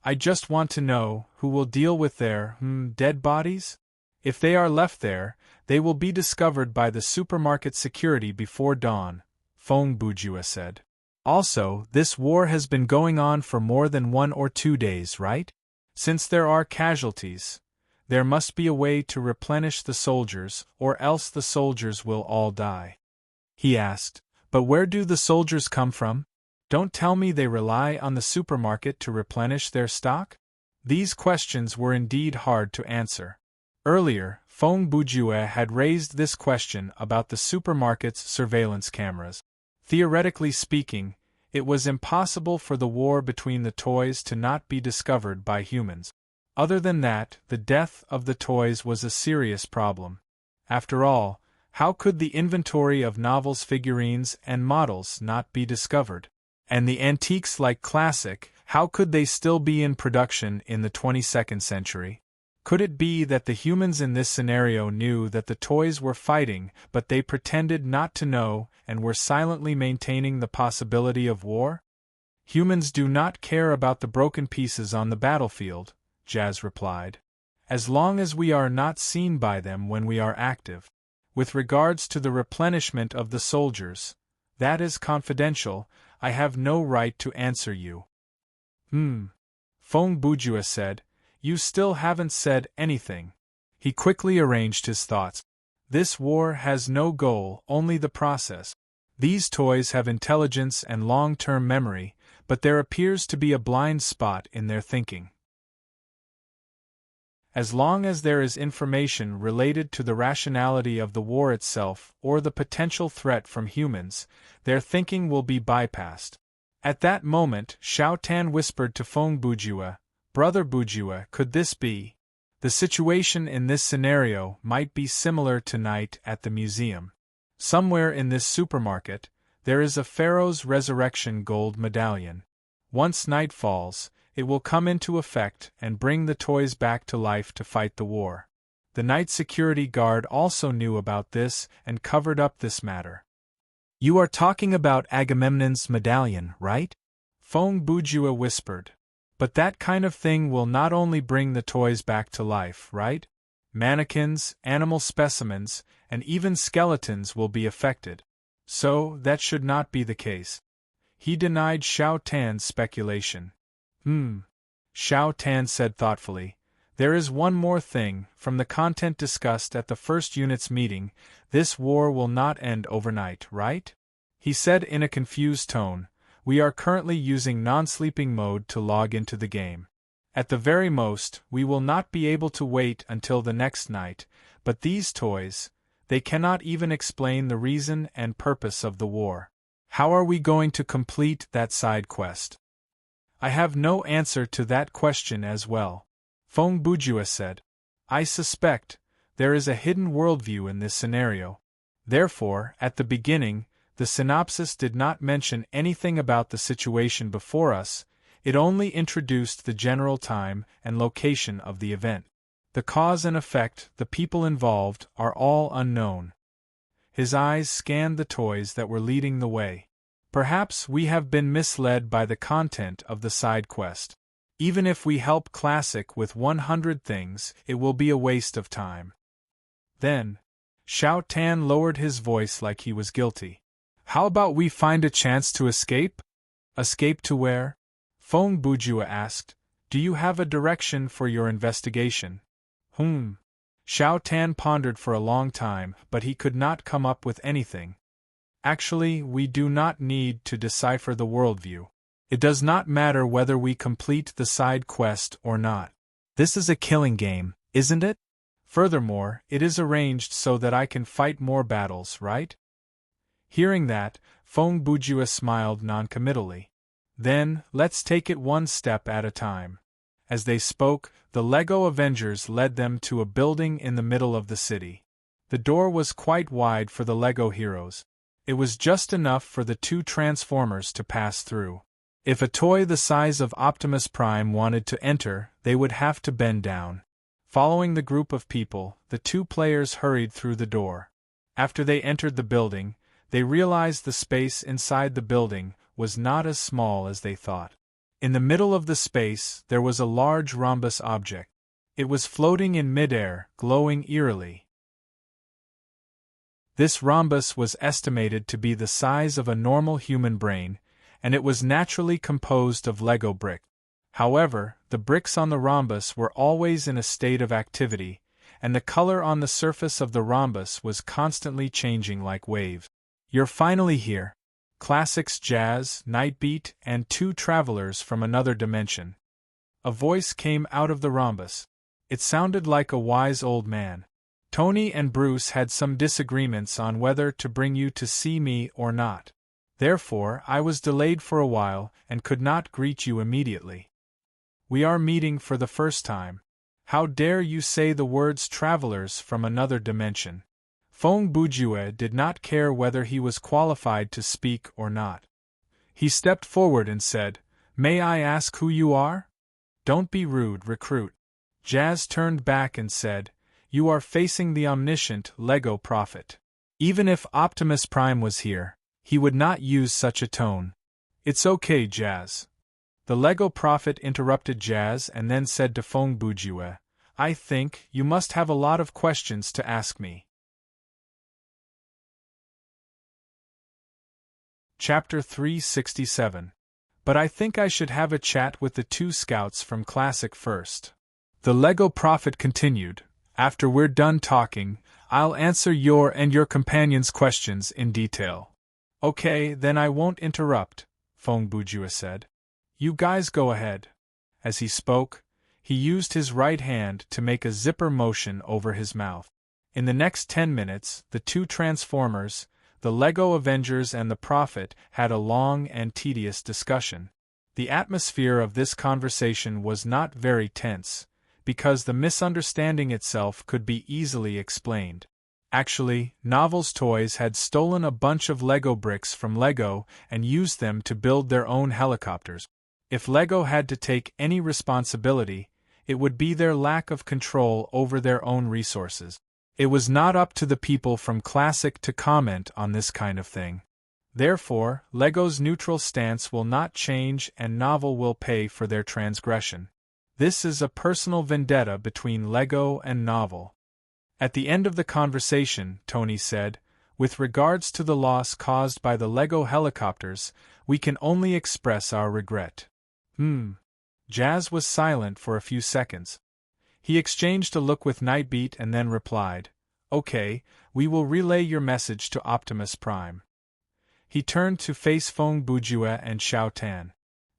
I just want to know who will deal with their, dead bodies? If they are left there, they will be discovered by the supermarket security before dawn, Feng Bujue said. Also, this war has been going on for more than 1 or 2 days, right? Since there are casualties, there must be a way to replenish the soldiers, or else the soldiers will all die. He asked, but where do the soldiers come from? Don't tell me they rely on the supermarket to replenish their stock? These questions were indeed hard to answer. Earlier, Feng Bujue had raised this question about the supermarket's surveillance cameras. Theoretically speaking, it was impossible for the war between the toys to not be discovered by humans. Other than that, the death of the toys was a serious problem. After all, how could the inventory of novels, figurines, and models not be discovered? And the antiques like classic, how could they still be in production in the 22nd century? Could it be that the humans in this scenario knew that the toys were fighting, but they pretended not to know and were silently maintaining the possibility of war? Humans do not care about the broken pieces on the battlefield, Jazz replied. As long as we are not seen by them when we are active. With regards to the replenishment of the soldiers, that is confidential. I have no right to answer you. Feng Bujue said, you still haven't said anything. He quickly arranged his thoughts. This war has no goal, only the process. These toys have intelligence and long-term memory, but there appears to be a blind spot in their thinking. As long as there is information related to the rationality of the war itself or the potential threat from humans, their thinking will be bypassed. At that moment, Xiao Tan whispered to Feng Bujue, Brother Bujue, could this be? The situation in this scenario might be similar to night at the museum. Somewhere in this supermarket, there is a Pharaoh's Resurrection gold medallion. Once night falls, it will come into effect and bring the toys back to life to fight the war. The night security guard also knew about this and covered up this matter. You are talking about Agamemnon's medallion, right? Feng Bujue whispered. But that kind of thing will not only bring the toys back to life, right? Mannequins, animal specimens, and even skeletons will be affected. So, that should not be the case. He denied Xiao Tan's speculation. Xiao Tan said thoughtfully, there is one more thing. From the content discussed at the first unit's meeting, this war will not end overnight, right? He said in a confused tone, we are currently using non-sleeping mode to log into the game. At the very most, we will not be able to wait until the next night, but these toys, they cannot even explain the reason and purpose of the war. How are we going to complete that side quest? I have no answer to that question as well. Feng Bujue said. I suspect there is a hidden worldview in this scenario. Therefore, at the beginning, the synopsis did not mention anything about the situation before us, it only introduced the general time and location of the event. The cause and effect, the people involved, are all unknown. His eyes scanned the toys that were leading the way. Perhaps we have been misled by the content of the side quest. Even if we help Classic with 100 things, it will be a waste of time. Then, Xiao Tan lowered his voice like he was guilty. How about we find a chance to escape? Escape to where? Feng Bujua asked, "Do you have a direction for your investigation?" Xiao Tan pondered for a long time, but he could not come up with anything. Actually, we do not need to decipher the worldview. It does not matter whether we complete the side quest or not. This is a killing game, isn't it? Furthermore, it is arranged so that I can fight more battles, right? Hearing that, Feng Bujua smiled noncommittally. Then, let's take it one step at a time. As they spoke, the Lego Avengers led them to a building in the middle of the city. The door was quite wide for the Lego heroes. It was just enough for the two Transformers to pass through. If a toy the size of Optimus Prime wanted to enter, they would have to bend down. Following the group of people, the two players hurried through the door. After they entered the building, they realized the space inside the building was not as small as they thought. In the middle of the space, there was a large rhombus object. It was floating in midair, glowing eerily. This rhombus was estimated to be the size of a normal human brain, and it was naturally composed of Lego bricks. However, the bricks on the rhombus were always in a state of activity, and the color on the surface of the rhombus was constantly changing like waves. "You're finally here. Classics Jazz, Nightbeat, and two travelers from another dimension." A voice came out of the rhombus. It sounded like a wise old man. "Tony and Bruce had some disagreements on whether to bring you to see me or not. Therefore, I was delayed for a while and could not greet you immediately. We are meeting for the first time. How dare you say the words travelers from another dimension?" Feng Bujue did not care whether he was qualified to speak or not. He stepped forward and said, "May I ask who you are?" "Don't be rude, recruit." Jazz turned back and said, "You are facing the omniscient Lego Prophet. Even if Optimus Prime was here, he would not use such a tone." "It's okay, Jazz." The Lego Prophet interrupted Jazz and then said to Feng Bujue, "I think you must have a lot of questions to ask me." Chapter 367. But I think I should have a chat with the two scouts from Classic first. The Lego Prophet continued, "After we're done talking, I'll answer your and your companions' questions in detail." "Okay, then I won't interrupt," Feng Bujue said. "You guys go ahead." As he spoke, he used his right hand to make a zipper motion over his mouth. In the next 10 minutes, the two Transformers, the Lego Avengers and the Prophet had a long and tedious discussion. The atmosphere of this conversation was not very tense, because the misunderstanding itself could be easily explained. Actually, Novel's Toys had stolen a bunch of Lego bricks from Lego and used them to build their own helicopters. If Lego had to take any responsibility, it would be their lack of control over their own resources. It was not up to the people from Classic to comment on this kind of thing. Therefore, Lego's neutral stance will not change and Novel will pay for their transgression. This is a personal vendetta between Lego and Novel. At the end of the conversation, Tony said, "With regards to the loss caused by the Lego helicopters, we can only express our regret." Jazz was silent for a few seconds. He exchanged a look with Nightbeat and then replied, "Okay, we will relay your message to Optimus Prime." He turned to face Feng Bujue and Xiao Tan.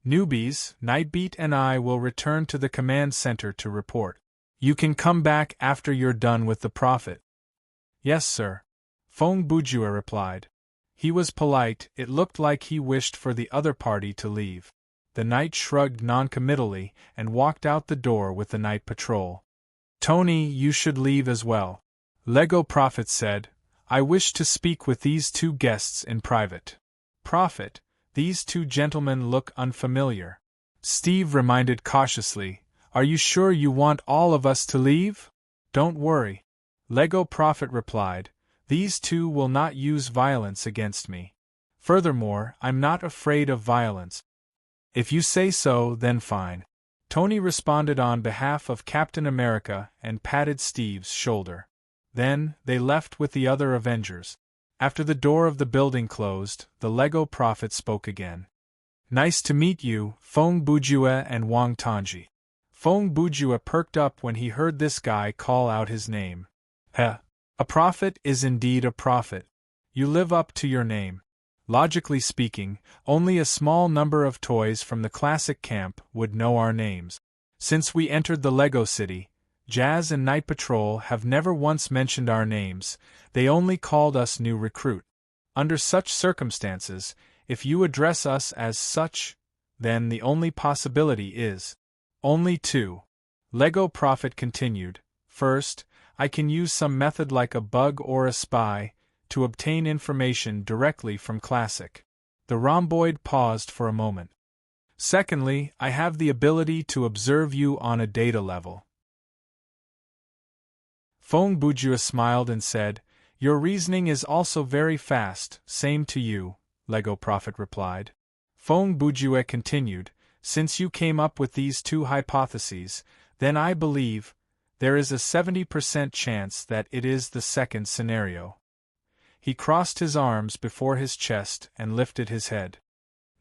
"Newbies, Nightbeat and I will return to the command center to report. You can come back after you're done with the Prophet." "Yes, sir," Feng Bujue replied. He was polite. It looked like he wished for the other party to leave. The knight shrugged noncommittally and walked out the door with the night patrol. "Tony, you should leave as well," Lego Prophet said. "I wish to speak with these two guests in private." "Prophet, these two gentlemen look unfamiliar," Steve reminded cautiously. "Are you sure you want all of us to leave?" "Don't worry," Lego Prophet replied. "These two will not use violence against me. Furthermore, I'm not afraid of violence." "If you say so, then fine," Tony responded on behalf of Captain America and patted Steve's shoulder. Then, they left with the other Avengers. After the door of the building closed, the Lego Prophet spoke again. Nice to meet you, Feng Bujue and Wang Tanji. Feng Bujue perked up when he heard this guy call out his name. Heh. A prophet is indeed a prophet. You live up to your name. Logically speaking, only a small number of toys from the classic camp would know our names. Since we entered the Lego City, Jazz and Night Patrol have never once mentioned our names, they only called us new recruit. Under such circumstances, if you address us as such, then the only possibility is only two. Lego Prophet continued. First, I can use some method like a bug or a spy to obtain information directly from Classic. The rhomboid paused for a moment. Secondly, I have the ability to observe you on a data level. Feng Bujue smiled and said, Your reasoning is also very fast, same to you, Lego Prophet replied. Feng Bujue continued, Since you came up with these two hypotheses, then I believe there is a 70% chance that it is the second scenario. He crossed his arms before his chest and lifted his head.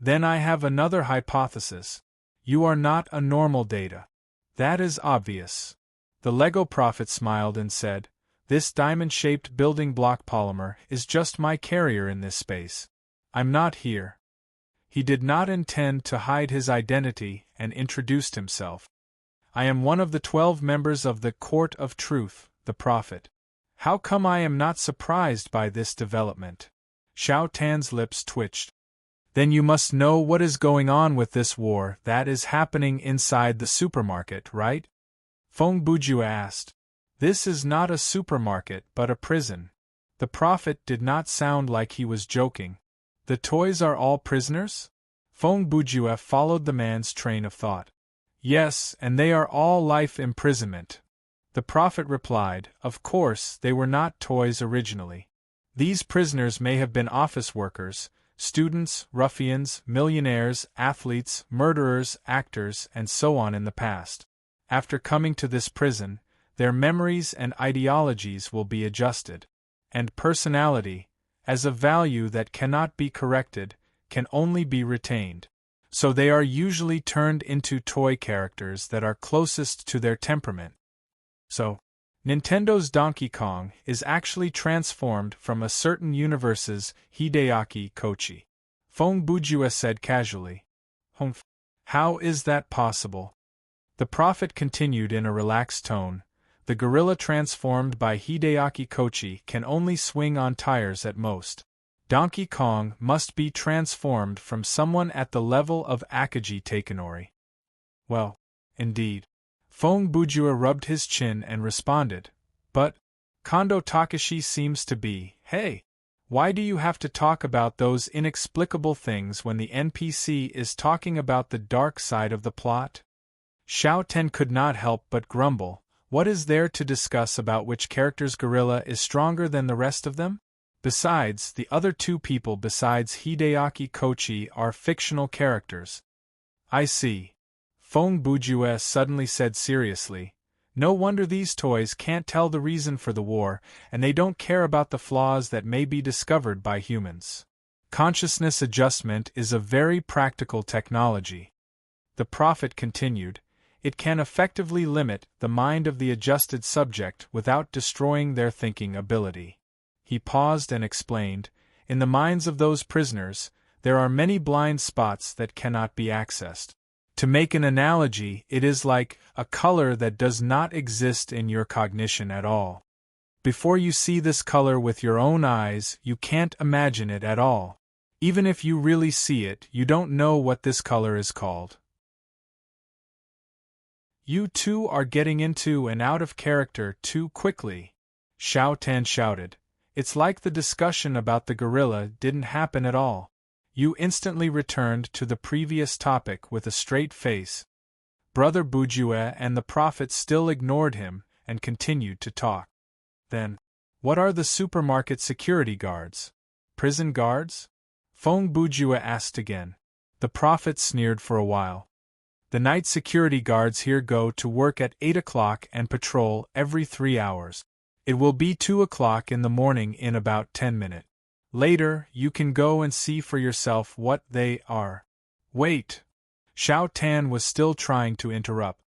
Then I have another hypothesis. You are not a normal data. That is obvious. The Lego Prophet smiled and said, This diamond-shaped building block polymer is just my carrier in this space. I'm not here. He did not intend to hide his identity and introduced himself. I am one of the 12 members of the Court of Truth, the Prophet. How come I am not surprised by this development? Xiao Tan's lips twitched. Then you must know what is going on with this war that is happening inside the supermarket, right? Feng Bujue asked. This is not a supermarket but a prison. The Prophet did not sound like he was joking. The toys are all prisoners? Feng Bujue followed the man's train of thought. Yes, and they are all life imprisonment. The Prophet replied, Of course, they were not toys originally. These prisoners may have been office workers, students, ruffians, millionaires, athletes, murderers, actors, and so on in the past. After coming to this prison, their memories and ideologies will be adjusted. And personality, as a value that cannot be corrected, can only be retained. So they are usually turned into toy characters that are closest to their temperament. So, Nintendo's Donkey Kong is actually transformed from a certain universe's Hideaki Kochi. Feng Bujue said casually. Humph. How is that possible? The Prophet continued in a relaxed tone. The gorilla transformed by Hideaki Kochi can only swing on tires at most. Donkey Kong must be transformed from someone at the level of Akagi Takanori. Well, indeed. Feng Bujue rubbed his chin and responded, But Kondo Takashi seems to be, Hey, why do you have to talk about those inexplicable things when the NPC is talking about the dark side of the plot? Xiao Ten could not help but grumble, What is there to discuss about which character's gorilla is stronger than the rest of them? Besides, the other two people besides Hideaki Kochi are fictional characters. I see. Feng Bujue suddenly said seriously, No wonder these toys can't tell the reason for the war, and they don't care about the flaws that may be discovered by humans. Consciousness adjustment is a very practical technology. The Prophet continued, It can effectively limit the mind of the adjusted subject without destroying their thinking ability. He paused and explained, In the minds of those prisoners, there are many blind spots that cannot be accessed. To make an analogy, it is like a color that does not exist in your cognition at all. Before you see this color with your own eyes, you can't imagine it at all. Even if you really see it, you don't know what this color is called. You two are getting into and out of character too quickly, Xiao Tan shouted. It's like the discussion about the gorilla didn't happen at all. You instantly returned to the previous topic with a straight face. Brother Bujue and the Prophet still ignored him and continued to talk. Then, what are the supermarket security guards? Prison guards? Feng Bujue asked again. The Prophet sneered for a while. The night security guards here go to work at 8 o'clock and patrol every 3 hours. It will be 2 o'clock in the morning in about 10 minutes. Later, you can go and see for yourself what they are. Wait! Xiao Tan was still trying to interrupt.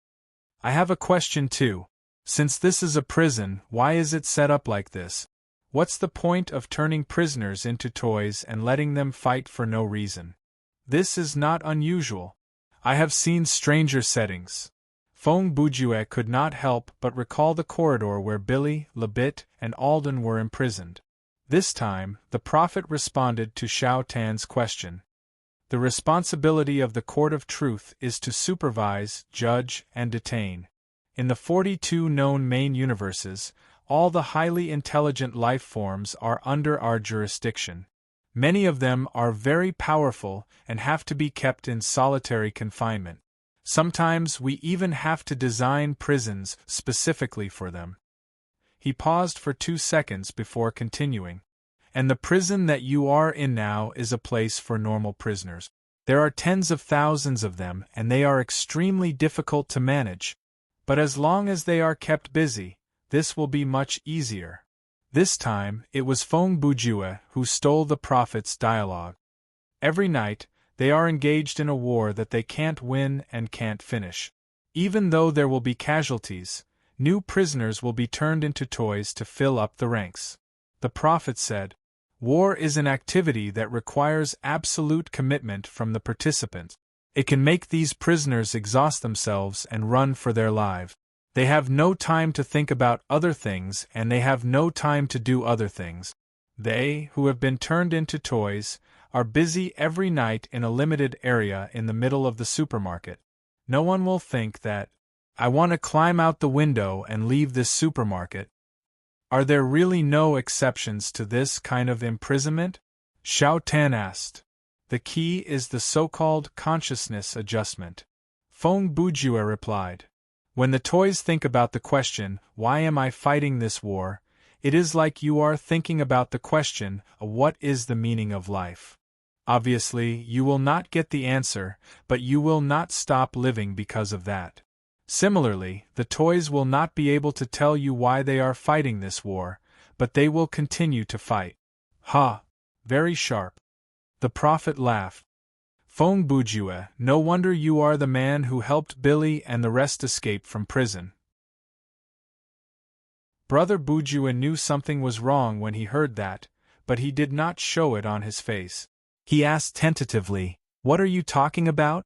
I have a question too. Since this is a prison, why is it set up like this? What's the point of turning prisoners into toys and letting them fight for no reason? This is not unusual. I have seen stranger settings. Feng Bujue could not help but recall the corridor where Billy, Labit, and Alden were imprisoned. This time, the prophet responded to Xiao Tan's question. The responsibility of the Court of Truth is to supervise, judge, and detain. In the 42 known main universes, all the highly intelligent life forms are under our jurisdiction. Many of them are very powerful and have to be kept in solitary confinement. Sometimes we even have to design prisons specifically for them. He paused for 2 seconds before continuing. And the prison that you are in now is a place for normal prisoners. There are tens of thousands of them, and they are extremely difficult to manage. But as long as they are kept busy, this will be much easier. This time, it was Feng Bujue who stole the prophet's dialogue. Every night, they are engaged in a war that they can't win and can't finish. Even though there will be casualties, new prisoners will be turned into toys to fill up the ranks. The prophet said, "War is an activity that requires absolute commitment from the participants. It can make these prisoners exhaust themselves and run for their lives. They have no time to think about other things and they have no time to do other things. They, who have been turned into toys, are busy every night in a limited area in the middle of the supermarket. No one will think that, I want to climb out the window and leave this supermarket. Are there really no exceptions to this kind of imprisonment?" Xiao Tan asked. The key is the so-called consciousness adjustment. Feng Bujue replied. When the toys think about the question, why am I fighting this war, it is like you are thinking about the question, what is the meaning of life? Obviously, you will not get the answer, but you will not stop living because of that. Similarly, the toys will not be able to tell you why they are fighting this war, but they will continue to fight. Ha! Very sharp. The prophet laughed. Feng Bujue, no wonder you are the man who helped Billy and the rest escape from prison. Brother Bujue knew something was wrong when he heard that, but he did not show it on his face. He asked tentatively, "What are you talking about?"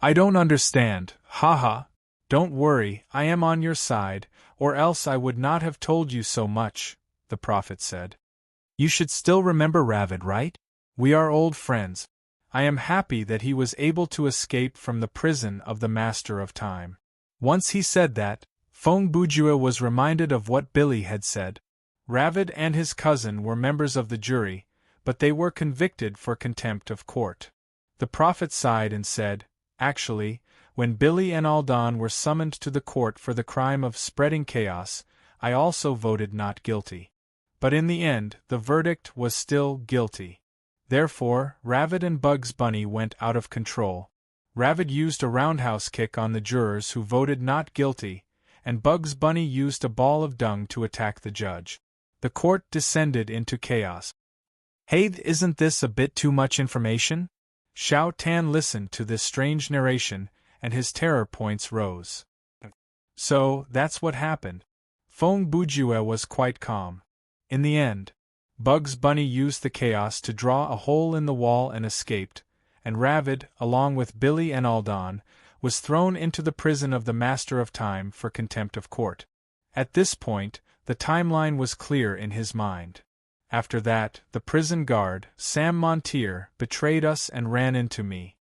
"I don't understand, haha. Don't worry, I am on your side, or else I would not have told you so much," the prophet said. "You should still remember Ravid, right? We are old friends. I am happy that he was able to escape from the prison of the Master of Time." Once he said that, Feng Bujue was reminded of what Billy had said. Ravid and his cousin were members of the jury, but they were convicted for contempt of court. The prophet sighed and said, "Actually, when Billy and Aldan were summoned to the court for the crime of spreading chaos, I also voted not guilty. But in the end, the verdict was still guilty. Therefore, Ravid and Bugs Bunny went out of control. Ravid used a roundhouse kick on the jurors who voted not guilty, and Bugs Bunny used a ball of dung to attack the judge. The court descended into chaos. Hey, isn't this a bit too much information? Xiao Tan listened to this strange narration, and his terror points rose. So, that's what happened. Feng Bujue was quite calm. In the end, Bugs Bunny used the chaos to draw a hole in the wall and escaped, and Ravid, along with Billy and Aldan, was thrown into the prison of the Master of Time for contempt of court. At this point, the timeline was clear in his mind. After that, the prison guard, Sam Montier, betrayed us and ran into me.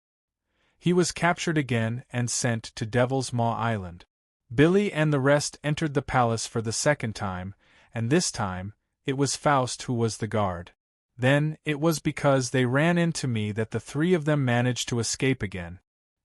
He was captured again and sent to Devil's Maw Island. Billy and the rest entered the palace for the second time, and this time, it was Faust who was the guard. Then, it was because they ran into me that the three of them managed to escape again.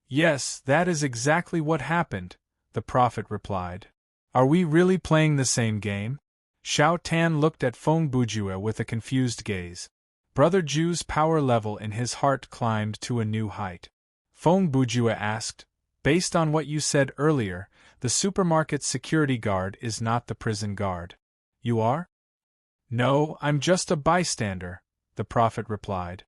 Yes, that is exactly what happened, the prophet replied. Are we really playing the same game? Xiao Tan looked at Feng Bujue with a confused gaze. Brother Ju's power level in his heart climbed to a new height. Feng Bujue asked, based on what you said earlier, the supermarket security guard is not the prison guard. You are? No, I'm just a bystander, the prophet replied.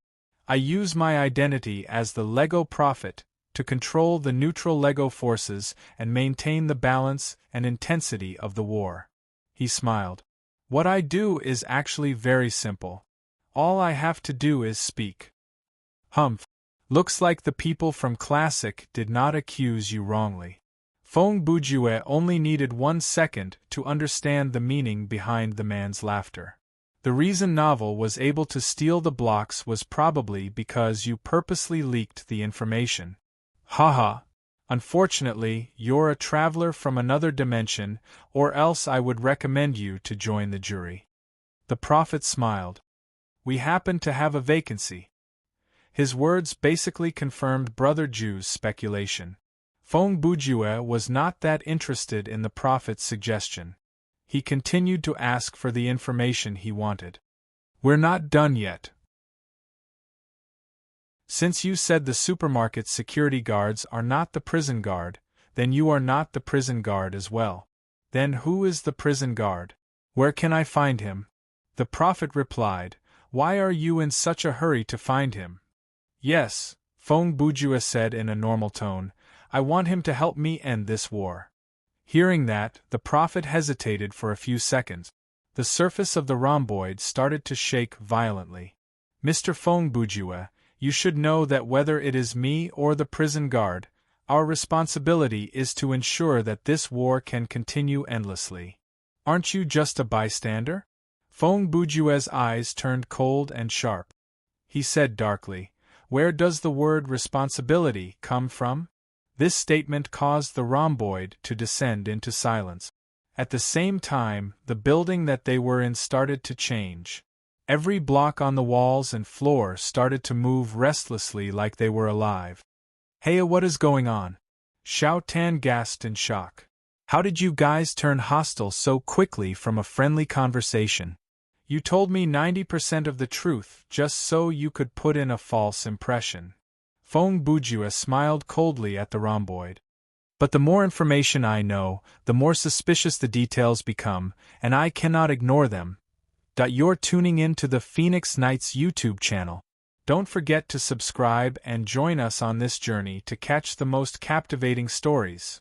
I use my identity as the Lego Prophet to control the neutral Lego forces and maintain the balance and intensity of the war. He smiled. What I do is actually very simple. All I have to do is speak. Humph. Looks like the people from Classic did not accuse you wrongly. Feng Bujue only needed 1 second to understand the meaning behind the man's laughter. The reason Novel was able to steal the blocks was probably because you purposely leaked the information. Haha. Unfortunately, you're a traveler from another dimension, or else I would recommend you to join the jury. The prophet smiled. We happen to have a vacancy. His words basically confirmed Brother Ju's speculation. Feng Bujue was not that interested in the prophet's suggestion. He continued to ask for the information he wanted. We're not done yet. Since you said the supermarket security guards are not the prison guard, then you are not the prison guard as well. Then who is the prison guard? Where can I find him? The prophet replied, Why are you in such a hurry to find him? Yes, Feng Bujue said in a normal tone, I want him to help me end this war. Hearing that, the prophet hesitated for a few seconds. The surface of the rhomboid started to shake violently. Mr. Feng Bujue, you should know that whether it is me or the prison guard, our responsibility is to ensure that this war can continue endlessly. Aren't you just a bystander? Feng Bujue's eyes turned cold and sharp. He said darkly, Where does the word responsibility come from? This statement caused the rhomboid to descend into silence. At the same time, the building that they were in started to change. Every block on the walls and floor started to move restlessly like they were alive. Hey, what is going on? Xiao Tan gasped in shock. How did you guys turn hostile so quickly from a friendly conversation? You told me 90% of the truth just so you could put in a false impression. Feng Bujue smiled coldly at the rhomboid. But the more information I know, the more suspicious the details become, and I cannot ignore them. You're tuning in to the Phoenix Knights YouTube channel. Don't forget to subscribe and join us on this journey to catch the most captivating stories.